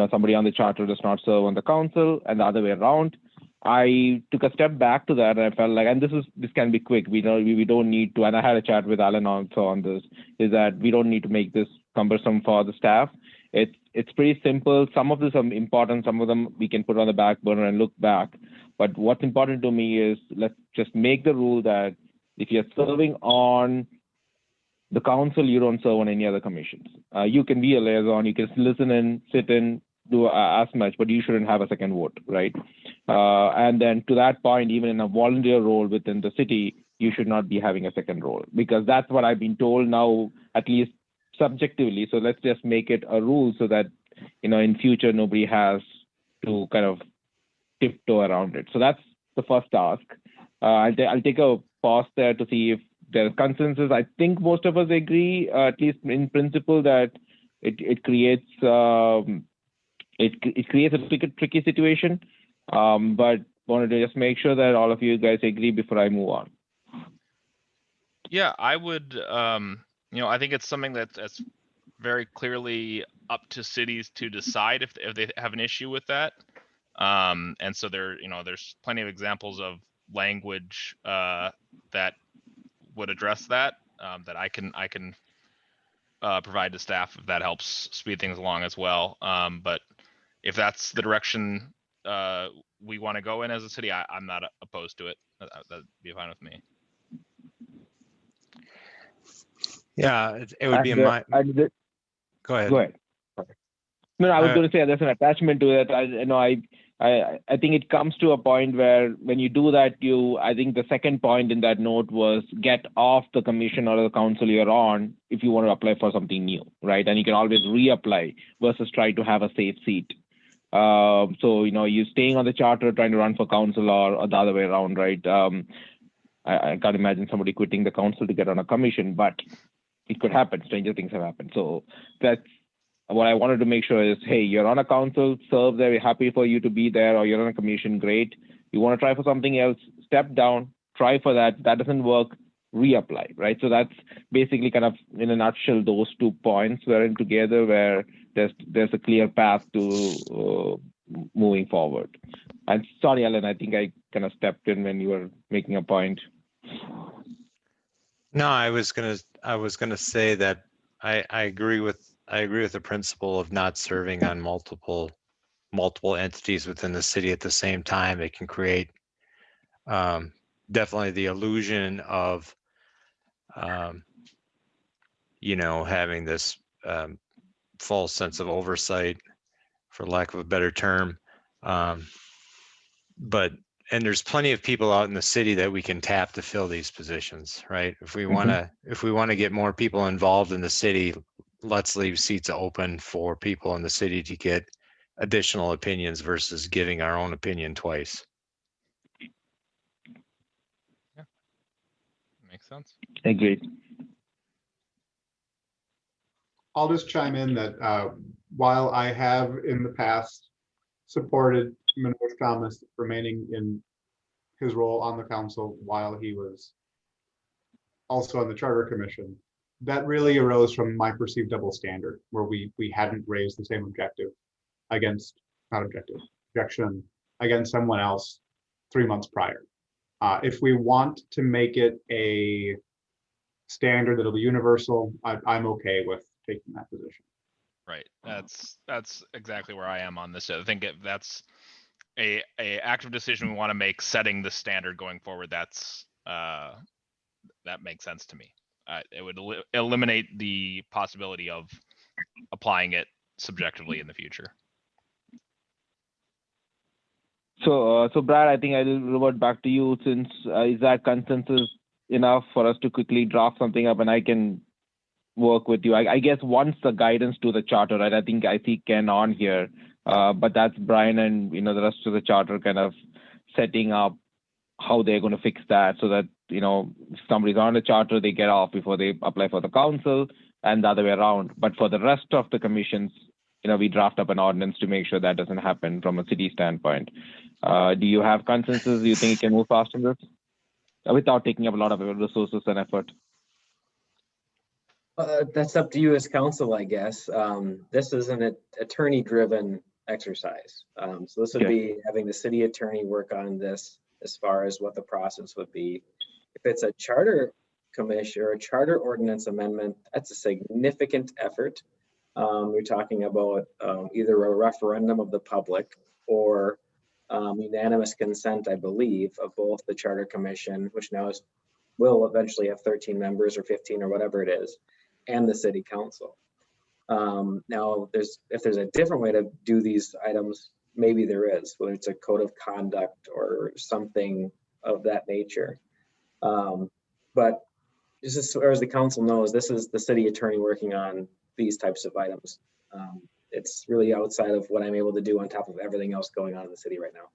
somebody on the charter does not serve on the council and the other way around. I took a step back to that, and I felt like, and this can be quick. We don't need to, and I had a chat with Alan also on this, is that we don't need to make this cumbersome for the staff. It's pretty simple. Some of these are important. Some of them we can put on the back burner and look back. But what's important to me is let's just make the rule that if you're serving on the council, you don't serve on any other commissions. You can be a liaison, you can listen in, sit in, do as much, but you shouldn't have a second vote, right? And then to that point, even in a volunteer role within the city, you should not be having a second role, because that's what I've been told now, at least subjectively. So let's just make it a rule so that, in future, nobody has to kind of tiptoe around it. So that's the first task. I'll take a pause there to see if there's consensus. I think most of us agree, at least in principle, that it creates it creates a tricky situation. But wanted to just make sure that all of you guys agree before I move on. Yeah, I would. I think it's something that's very clearly up to cities to decide if they have an issue with that. And so there's plenty of examples of language that would address that that I can provide to staff if that helps speed things along as well. But if that's the direction we want to go in as a city, I'm not opposed to it. That'd be fine with me. Yeah, it would be in my. Go ahead. Go ahead. No, I was going to say there's an attachment to it. I think it comes to a point where when you do that, I think the second point in that note was get off the commission or the council you're on if you want to apply for something new, right? And you can always reapply versus try to have a safe seat. So, you staying on the charter, trying to run for council or the other way around, right? I can't imagine somebody quitting the council to get on a commission, but it could happen. Stranger things have happened. So that's what I wanted to make sure is, hey, you're on a council, serve there, we're happy for you to be there, or you're on a commission, great. You want to try for something else, step down, try for that. That doesn't work, reapply, right? So that's basically kind of in a nutshell, those 2 points were in together where there's a clear path to moving forward. And sorry, Alan, I think I kind of stepped in when you were making a point. No, I was gonna say that I agree with the principle of not serving on multiple entities within the city at the same time. It can create definitely the illusion of having this false sense of oversight, for lack of a better term. And there's plenty of people out in the city that we can tap to fill these positions, right? If we want to get more people involved in the city, let's leave seats open for people in the city to get additional opinions versus giving our own opinion twice. Yeah, makes sense. Agreed. I'll just chime in that while I have in the past supported Manoj Thomas remaining in his role on the council while he was also on the Charter Commission, that really arose from my perceived double standard, where we hadn't raised the same objection against someone else 3 months prior. If we want to make it a standard that'll be universal, I'm okay with taking that position. Right. That's exactly where I am on this. I think that's a active decision we want to make, setting the standard going forward. That makes sense to me. It would eliminate the possibility of applying it subjectively in the future. So Brad, I think I'll revert back to you, since is that consensus enough for us to quickly draft something up, and I can work with you. I guess once the guidance to the charter, right? I see Ken on here, but that's Brian and the rest of the charter kind of setting up how they're going to fix that, so that if somebody's on the charter, they get off before they apply for the council, and the other way around. But for the rest of the commissions, we draft up an ordinance to make sure that doesn't happen from a city standpoint. Do you have consensus? Do you think you can move fast on this without taking up a lot of resources and effort? That's up to you as council, I guess. This is an attorney-driven exercise. So this would be having the city attorney work on this as far as what the process would be. If it's a charter commission or a charter ordinance amendment, that's a significant effort. We're talking about either a referendum of the public or unanimous consent, I believe, of both the charter commission, which now will eventually have 13 members or 15 or whatever it is, and the city council. Now, if there's a different way to do these items, maybe there is, whether it's a code of conduct or something of that nature. But just as far as the council knows, this is the city attorney working on these types of items. It's really outside of what I'm able to do on top of everything else going on in the city right now.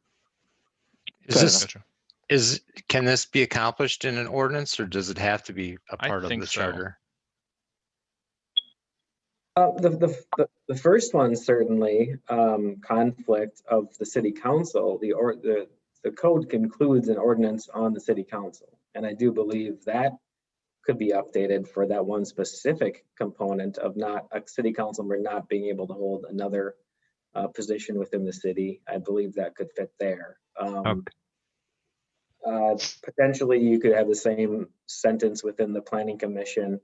Can this be accomplished in an ordinance, or does it have to be a part of the charter? The first one, certainly, conflict of the city council. The code concludes an ordinance on the city council, and I do believe that could be updated for that one specific component of not a city council member not being able to hold another position within the city. I believe that could fit there. Potentially, you could have the same sentence within the Planning Commission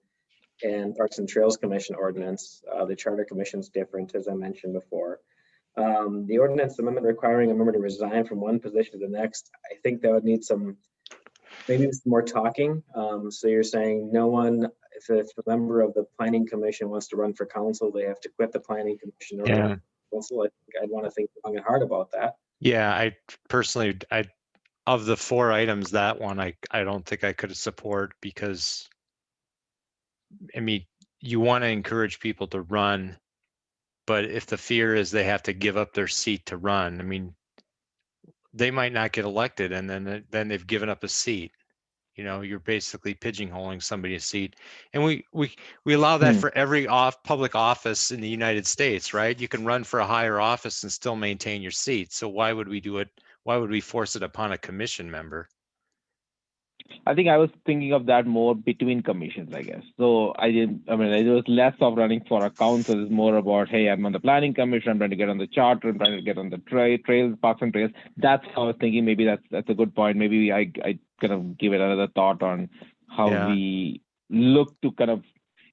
and Parks and Trails Commission ordinance. The Charter Commission is different, as I mentioned before. The ordinance amendment requiring a member to resign from one position to the next, I think that would need maybe some more talking. So you're saying no one, if a member of the Planning Commission wants to run for council, they have to quit the Planning Commission or council. I think I'd want to think long and hard about that. Yeah, I personally, of the 4 items, that one I don't think I could support, because I mean, you want to encourage people to run, but if the fear is they have to give up their seat to run, I mean, they might not get elected, and then they've given up a seat. You're basically pigeonholing somebody's seat, and we allow that for every public office in the United States, right? You can run for a higher office and still maintain your seat. So why would we do it? Why would we force it upon a commission member? I think I was thinking of that more between commissions, I guess. So it was less of running for a council. It's more about, hey, I'm on the planning commission, I'm trying to get on the charter, I'm trying to get on the trails, parks and trails. That's how I was thinking. Maybe that's a good point. Maybe I kind of give it another thought on how we look to kind of,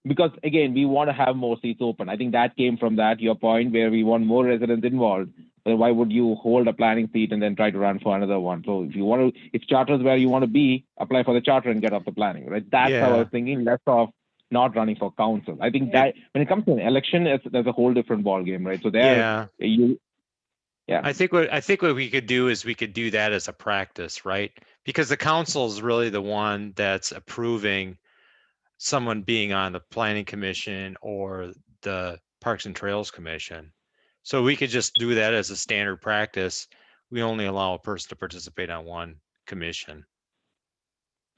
because again, we want to have more seats open. I think that came from your point where we want more residents involved. So why would you hold a planning seat and then try to run for another one? So if charter is where you want to be, apply for the charter and get off the planning, right? That's how I was thinking, less of not running for council. I think that when it comes to an election, there's a whole different ball game, right? So I think what we could do is we could do that as a practice, right? Because the council is really the one that's approving someone being on the planning commission or the Parks and Trails Commission. So we could just do that as a standard practice. We only allow a person to participate on one commission.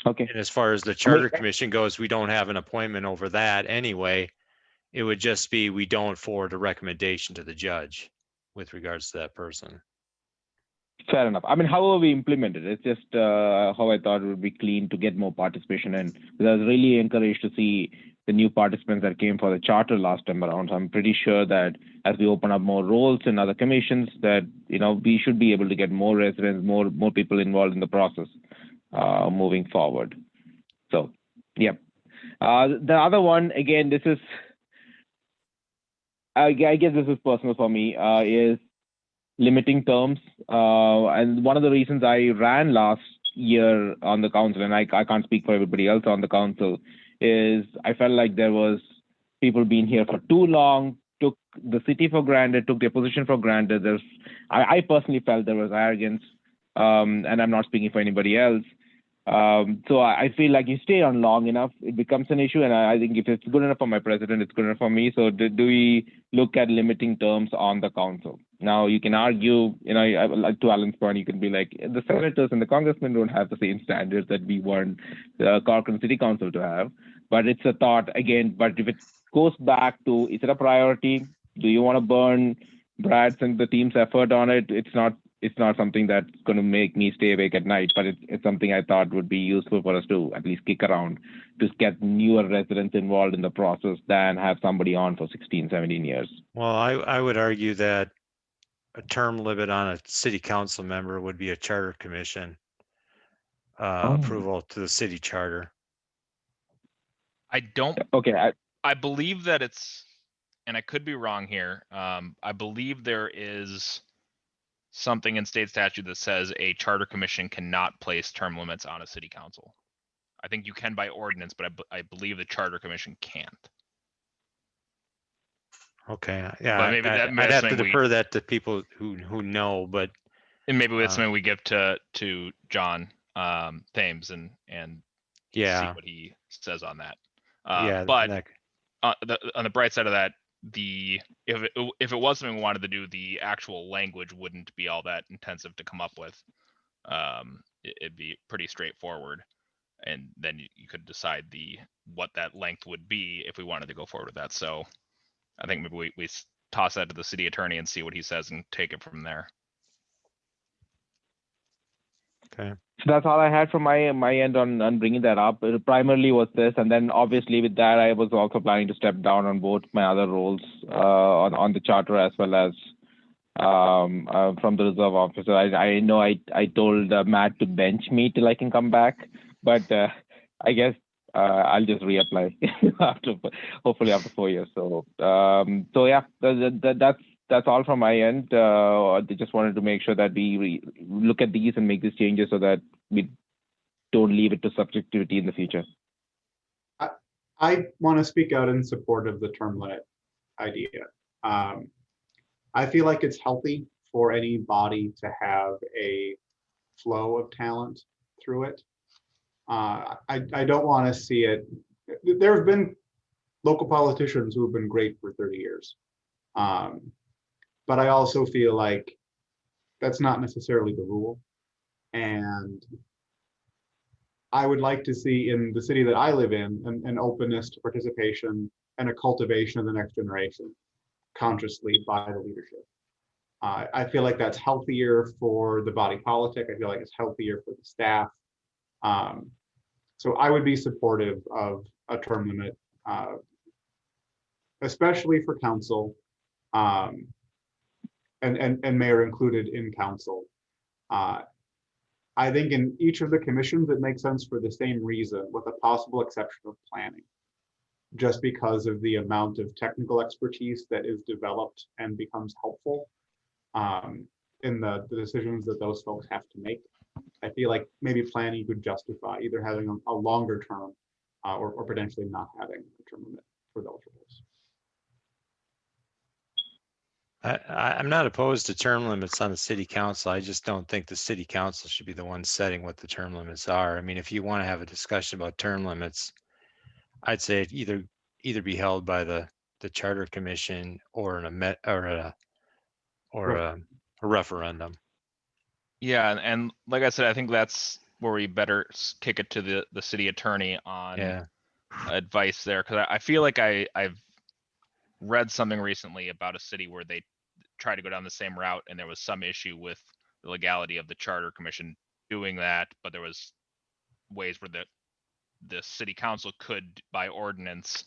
Okay. And as far as the charter commission goes, we don't have an appointment over that anyway. It would just be, we don't forward a recommendation to the judge with regards to that person. Fair enough. I mean, however we implement it, it's just how I thought it would be clean to get more participation in. I was really encouraged to see the new participants that came for the charter last time around. So I'm pretty sure that as we open up more roles in other commissions, that we should be able to get more residents, more people involved in the process moving forward. So, yeah. The other one, again, this is, I guess this is personal for me, is limiting terms. And one of the reasons I ran last year on the council, and I can't speak for everybody else on the council, is I felt like there was people being here for too long, took the city for granted, took their position for granted. I personally felt there was arrogance, and I'm not speaking for anybody else. So I feel like you stay on long enough, it becomes an issue. And I think if it's good enough for my president, it's good enough for me. So do we look at limiting terms on the council? Now you can argue, like to Alan's point, you can be like, the senators and the congressmen don't have the same standards that we want the Corcoran City Council to have. But it's a thought again. But if it goes back to, is it a priority? Do you want to burn Brad's and the team's effort on it? It's not something that's going to make me stay awake at night, but it's something I thought would be useful for us to at least kick around to get newer residents involved in the process than have somebody on for 16, 17 years. Well, I would argue that a term limit on a city council member would be a charter commission approval to the city charter. I believe that it's, and I could be wrong here. I believe there is something in state statute that says a charter commission cannot place term limits on a city council. I think you can by ordinance, but I believe the charter commission can't. Okay, yeah, but maybe I'd have to defer that to people who know, but. And maybe it's something we give to John Thames and see what he says on that. But on the bright side of that, if it was something we wanted to do, the actual language wouldn't be all that intensive to come up with. It'd be pretty straightforward, and then you could decide what that length would be if we wanted to go forward with that. So I think maybe we toss that to the city attorney and see what he says and take it from there. Okay. So that's all I had from my end on bringing that up. It primarily was this, and then obviously with that, I was also planning to step down on both my other roles on the charter as well as from the reserve officer. I know I told Matt to bench me till I can come back, but I guess I'll just reapply hopefully after 4 years. So yeah, that's all from my end. I just wanted to make sure that we look at these and make these changes so that we don't leave it to subjectivity in the future. I want to speak out in support of the term limit idea. I feel like it's healthy for any body to have a flow of talent through it. I don't want to see it. There have been local politicians who have been great for 30 years. But I also feel like that's not necessarily the rule. And I would like to see in the city that I live in an openness to participation and a cultivation of the next generation consciously by the leadership. I feel like that's healthier for the body politic. I feel like it's healthier for the staff. So I would be supportive of a term limit, especially for council, and mayor included in council. I think in each of the commissions, it makes sense for the same reason, with a possible exception of planning, just because of the amount of technical expertise that is developed and becomes helpful in the decisions that those folks have to make. I feel like maybe planning could justify either having a longer term or potentially not having a term limit for the eligibles. I'm not opposed to term limits on the city council. I just don't think the city council should be the one setting what the term limits are. I mean, if you want to have a discussion about term limits, I'd say it either be held by the charter commission or a referendum. Yeah, and like I said, I think that's where we better kick it to the city attorney on advice there, because I feel like I've read something recently about a city where they tried to go down the same route and there was some issue with the legality of the charter commission doing that, but there was ways where the city council could, by ordinance,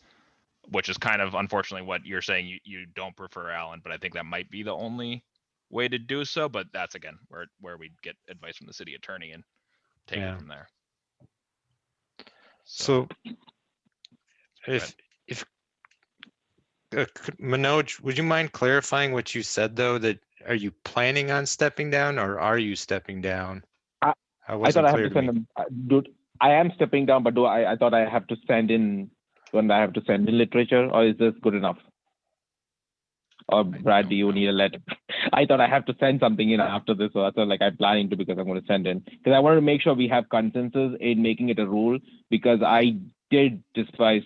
which is kind of unfortunately what you're saying you don't prefer, Alan, but I think that might be the only way to do so. But that's again where we'd get advice from the city attorney and take it from there. So if Manoj, would you mind clarifying what you said though? That are you planning on stepping down, or are you stepping down? I thought I have to send them. I am stepping down, but I thought I have to send in when I have to send in literature, or is this good enough? Or Brad, do you need a letter? I thought I have to send something in after this, so that's like I'm planning to, because I'm going to send in, because I want to make sure we have consensus in making it a rule, because I did despise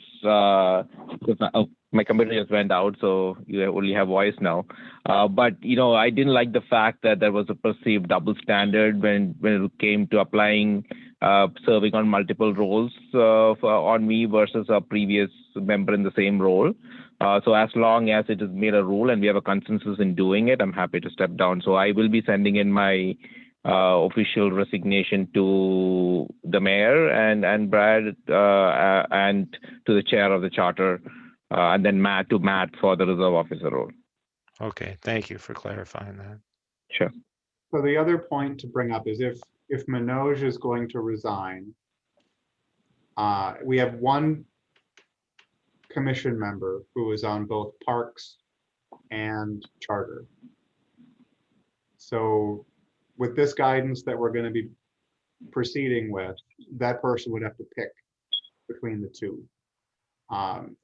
my computer just went out, so you only have voice now. But I didn't like the fact that there was a perceived double standard when it came to applying serving on multiple roles on me versus a previous member in the same role. So as long as it is made a rule and we have a consensus in doing it, I'm happy to step down. So I will be sending in my official resignation to the mayor and Brad and to the chair of the charter, and then Matt for the reserve officer role. Okay, thank you for clarifying that. Sure. So the other point to bring up is if Manoj is going to resign, we have one commission member who is on both parks and charter. So with this guidance that we're going to be proceeding with, that person would have to pick between the two.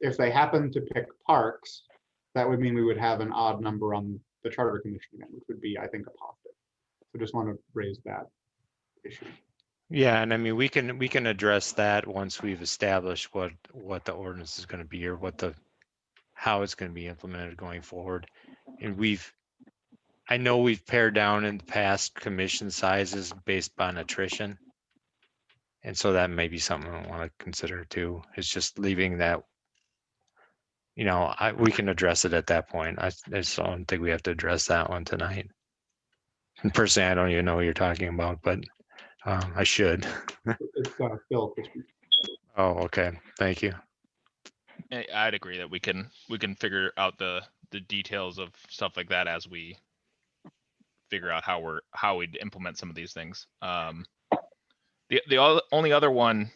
If they happen to pick parks, that would mean we would have an odd number on the charter commission again, which would be, I think, a positive. So just want to raise that issue. Yeah, and I mean we can address that once we've established what the ordinance is going to be, or how it's going to be implemented going forward. And I know we've pared down in the past commission sizes based on attrition, and so that may be something I want to consider too. It's just leaving that. We can address it at that point. I just don't think we have to address that one tonight. And personally, I don't even know what you're talking about, but I should. It's Phil. Oh, okay. Thank you. I'd agree that we can figure out the details of stuff like that as we figure out how we'd implement some of these things. The only other one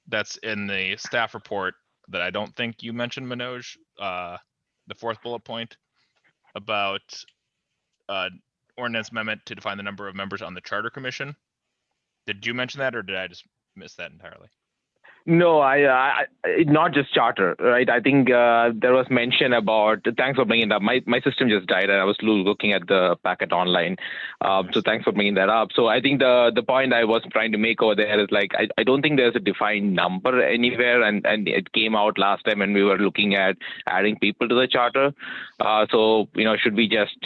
that's in the staff report that I don't think you mentioned, Manoj, the fourth bullet point about ordinance amendment to define the number of members on the charter commission. Did you mention that, or did I just miss that entirely? No, I not just charter, right? I think there was mention about. Thanks for bringing it up. My system just died, and I was looking at the packet online. So thanks for bringing that up. So I think the point I was trying to make over there is like I don't think there's a defined number anywhere, and it came out last time when we were looking at adding people to the charter. So should we just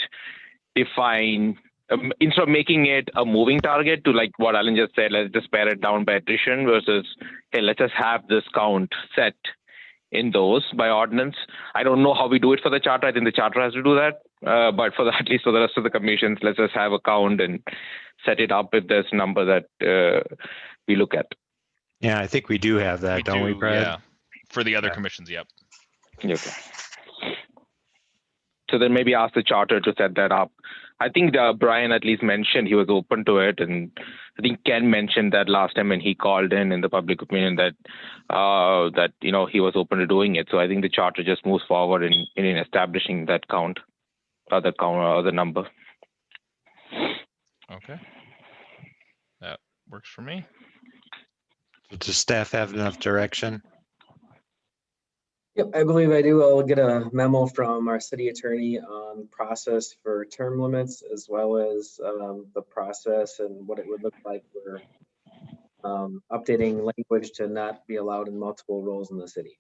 define? Instead of making it a moving target to like what Alan just said, let's just pare it down by attrition versus, hey, let's just have this count set in those by ordinance. I don't know how we do it for the charter. I think the charter has to do that. But at least for the rest of the commissions, let's just have a count and set it up with this number that we look at. Yeah, I think we do have that, don't we, Brad? Yeah. For the other Yeah. commissions, yep. Okay. So then maybe ask the charter to set that up. I think Brian at least mentioned he was open to it, and I think Ken mentioned that last time when he called in the public opinion that that he was open to doing it. So I think the charter just moves forward in establishing that count, other number. Okay. That works for me. Does staff have enough direction? Yep, I believe I do. I'll get a memo from our city attorney on process for term limits, as well as the process and what it would look like for updating language to not be allowed in multiple roles in the city.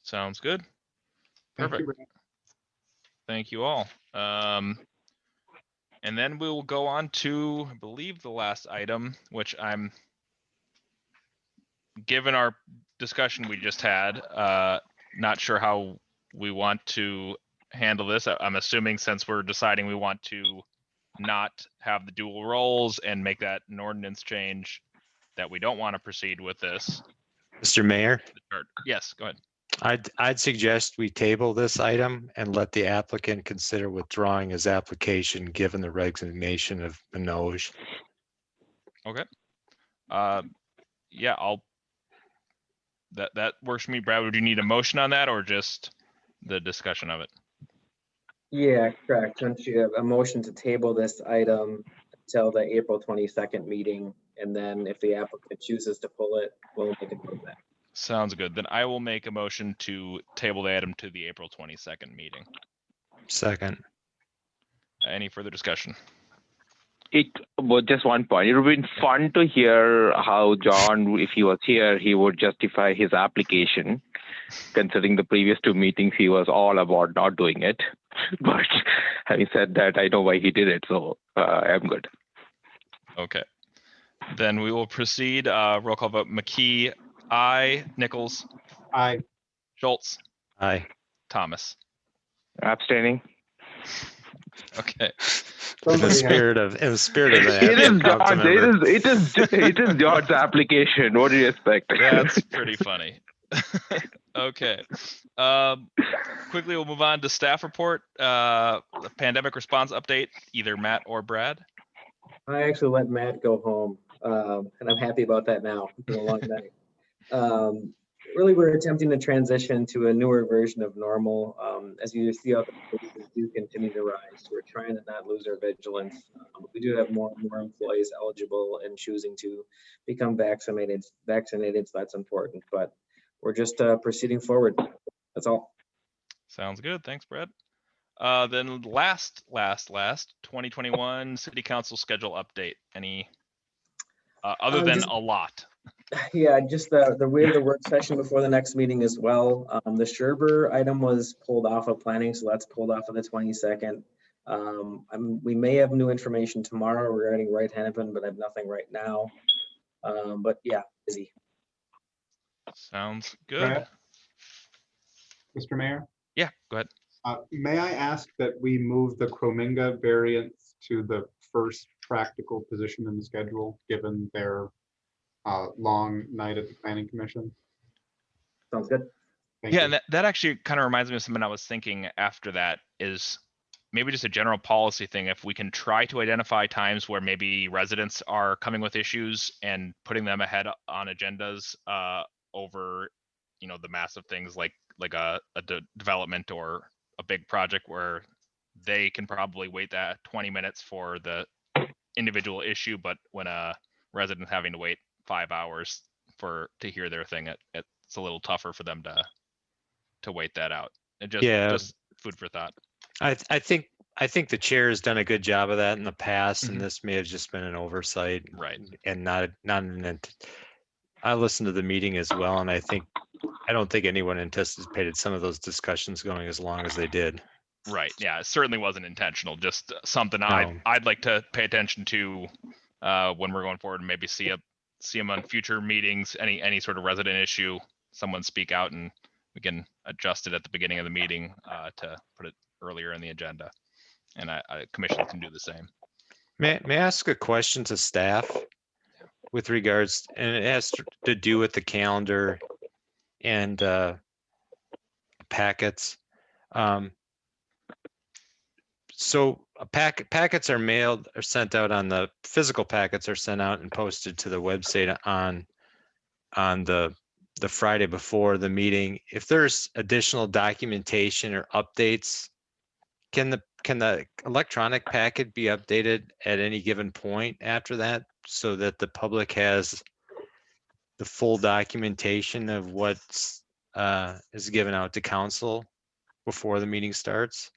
Sounds good. Thank Perfect. you. Thank you all. And then we will go on to, I believe, the last item, which I'm, given our discussion we just had, not sure how we want to handle this. I'm assuming since we're deciding we want to not have the dual roles and make that an ordinance change, that we don't want to proceed with this. Mr. Mayor, Yes, go ahead. I'd suggest we table this item and let the applicant consider withdrawing his application given the resignation of Manoj. Okay. Yeah, that works for me. Brad, would you need a motion on that or just the discussion of it? Yeah, correct. Once you have a motion to table this item until the April 22nd meeting, and then if the applicant chooses to pull it, we'll make a note of that. Sounds good. Then I will make a motion to table the item to the April 22nd meeting. Second. Any further discussion? It was just one point. It would have been fun to hear how John, if he was here, he would justify his application, considering the previous two meetings he was all about not doing it. But having said that, I know why he did it, so I'm good. Okay. Then we will proceed. Roll call vote. McKee, aye. Nichols, Aye. Schultz, Aye. Thomas. Abstaining. Okay. In the spirit of that. It is John's application. What do you expect? That's pretty funny. Okay. Quickly, we'll move on to staff report. The pandemic response update, either Matt or Brad. I actually let Matt go home, and I'm happy about that now. It's been a long night. Really, we're attempting to transition to a newer version of normal. As you see, other cases do continue to rise. So we're trying to not lose our vigilance. We do have more and more employees eligible and choosing to become vaccinated. So that's important. But we're just proceeding forward. That's all. Sounds good. Thanks, Brad. Then last 2021 City Council schedule update. Any other than a lot? Yeah, just we have the work session before the next meeting as well. The Sherber item was pulled off of planning, so that's pulled off of the 22nd. We may have new information tomorrow regarding Right Hennepin, but I have nothing right now. But yeah, busy. Sounds good. Brad? Mr. Mayor? Yeah, go ahead. May I ask that we move the Crominga variance to the first practical position in the schedule, given their long night at the Planning Commission? Sounds good. Thank Yeah, you. and that actually kind of reminds me of something I was thinking after that is maybe just a general policy thing. If we can try to identify times where maybe residents are coming with issues and putting them ahead on agendas over, the massive things like a development or a big project where they can probably wait that 20 minutes for the individual issue, but when a resident's having to wait 5 hours to hear their thing, it's a little tougher for them to wait that out. And just food for thought. I think the chair has done a good job of that in the past, and this may have just been an oversight, right? And not I listened to the meeting as well, and I don't think anyone anticipated some of those discussions going as long as they did. Right. Yeah, it certainly wasn't intentional. Just something No. I'd like to pay attention to when we're going forward, and maybe see them on future meetings. Any sort of resident issue, someone speak out, and we can adjust it at the beginning of the meeting to put it earlier in the agenda. And commissions can do the same. May I ask a question to staff? with regards, and it has to do with the calendar and packets. So packets are mailed or sent out on the physical packets are sent out and posted to the website on the Friday before the meeting. If there's additional documentation or updates, can the electronic packet be updated at any given point after that so that the public has the full documentation of what's is given out to council before the meeting starts?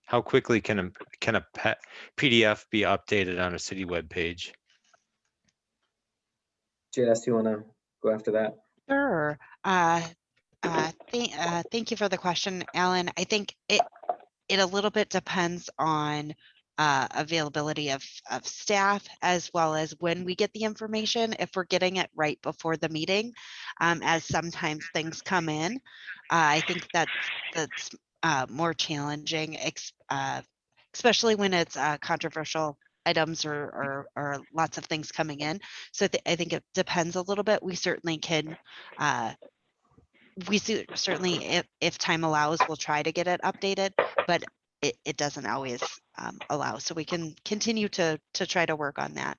How quickly can a PDF be updated on a city webpage? Jess, you want to go after that? Sure. Thank you for the question, Alan. I think it a little bit depends on availability of staff as well as when we get the information. If we're getting it right before the meeting, as sometimes things come in, I think that's more challenging, especially when it's controversial items or lots of things coming in. So I think it depends a little bit. We certainly can. Certainly, if time allows, we'll try to get it updated, but it doesn't always allow. So we can continue to try to work on that.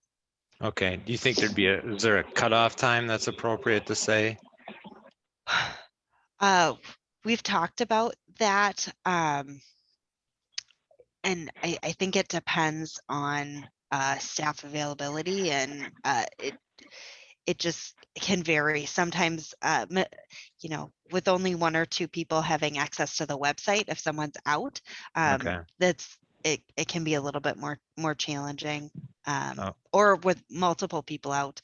Okay. Do you think is there a cutoff time that's appropriate to say? We've talked about that. And I think it depends on staff availability, and it just can vary. Sometimes, you know, with only 1 or 2 people having access to the website, if someone's out, Okay. it can be a little bit more challenging, Oh. or with multiple people out.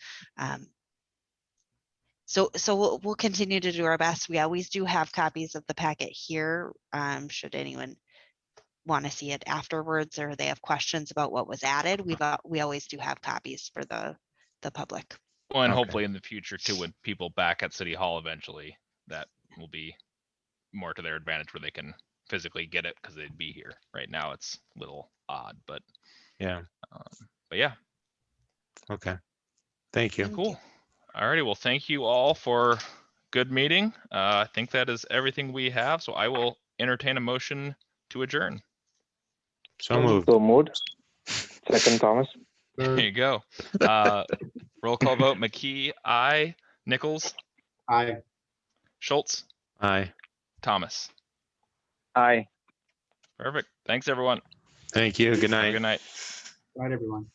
So we'll continue to do our best. We always do have copies of the packet here. Should anyone want to see it afterwards, or they have questions about what was added, we always do have copies for the public. Well, and Okay. hopefully in the future too, with people back at City Hall eventually, that will be more to their advantage where they can physically get it because they'd be here. Right now it's a little odd, but Yeah. yeah. Okay. Thank you. Cool. Alrighty, well, thank you all for good meeting. I think that is everything we have, so I will entertain a motion to adjourn. So moved. So moved. Second, Thomas. There you go. Roll call vote. McKee, aye. Nichols, Aye. Schultz, Aye. Thomas. Aye. Perfect. Thanks, everyone. Thank you. Good Have a night. good night. Right, everyone.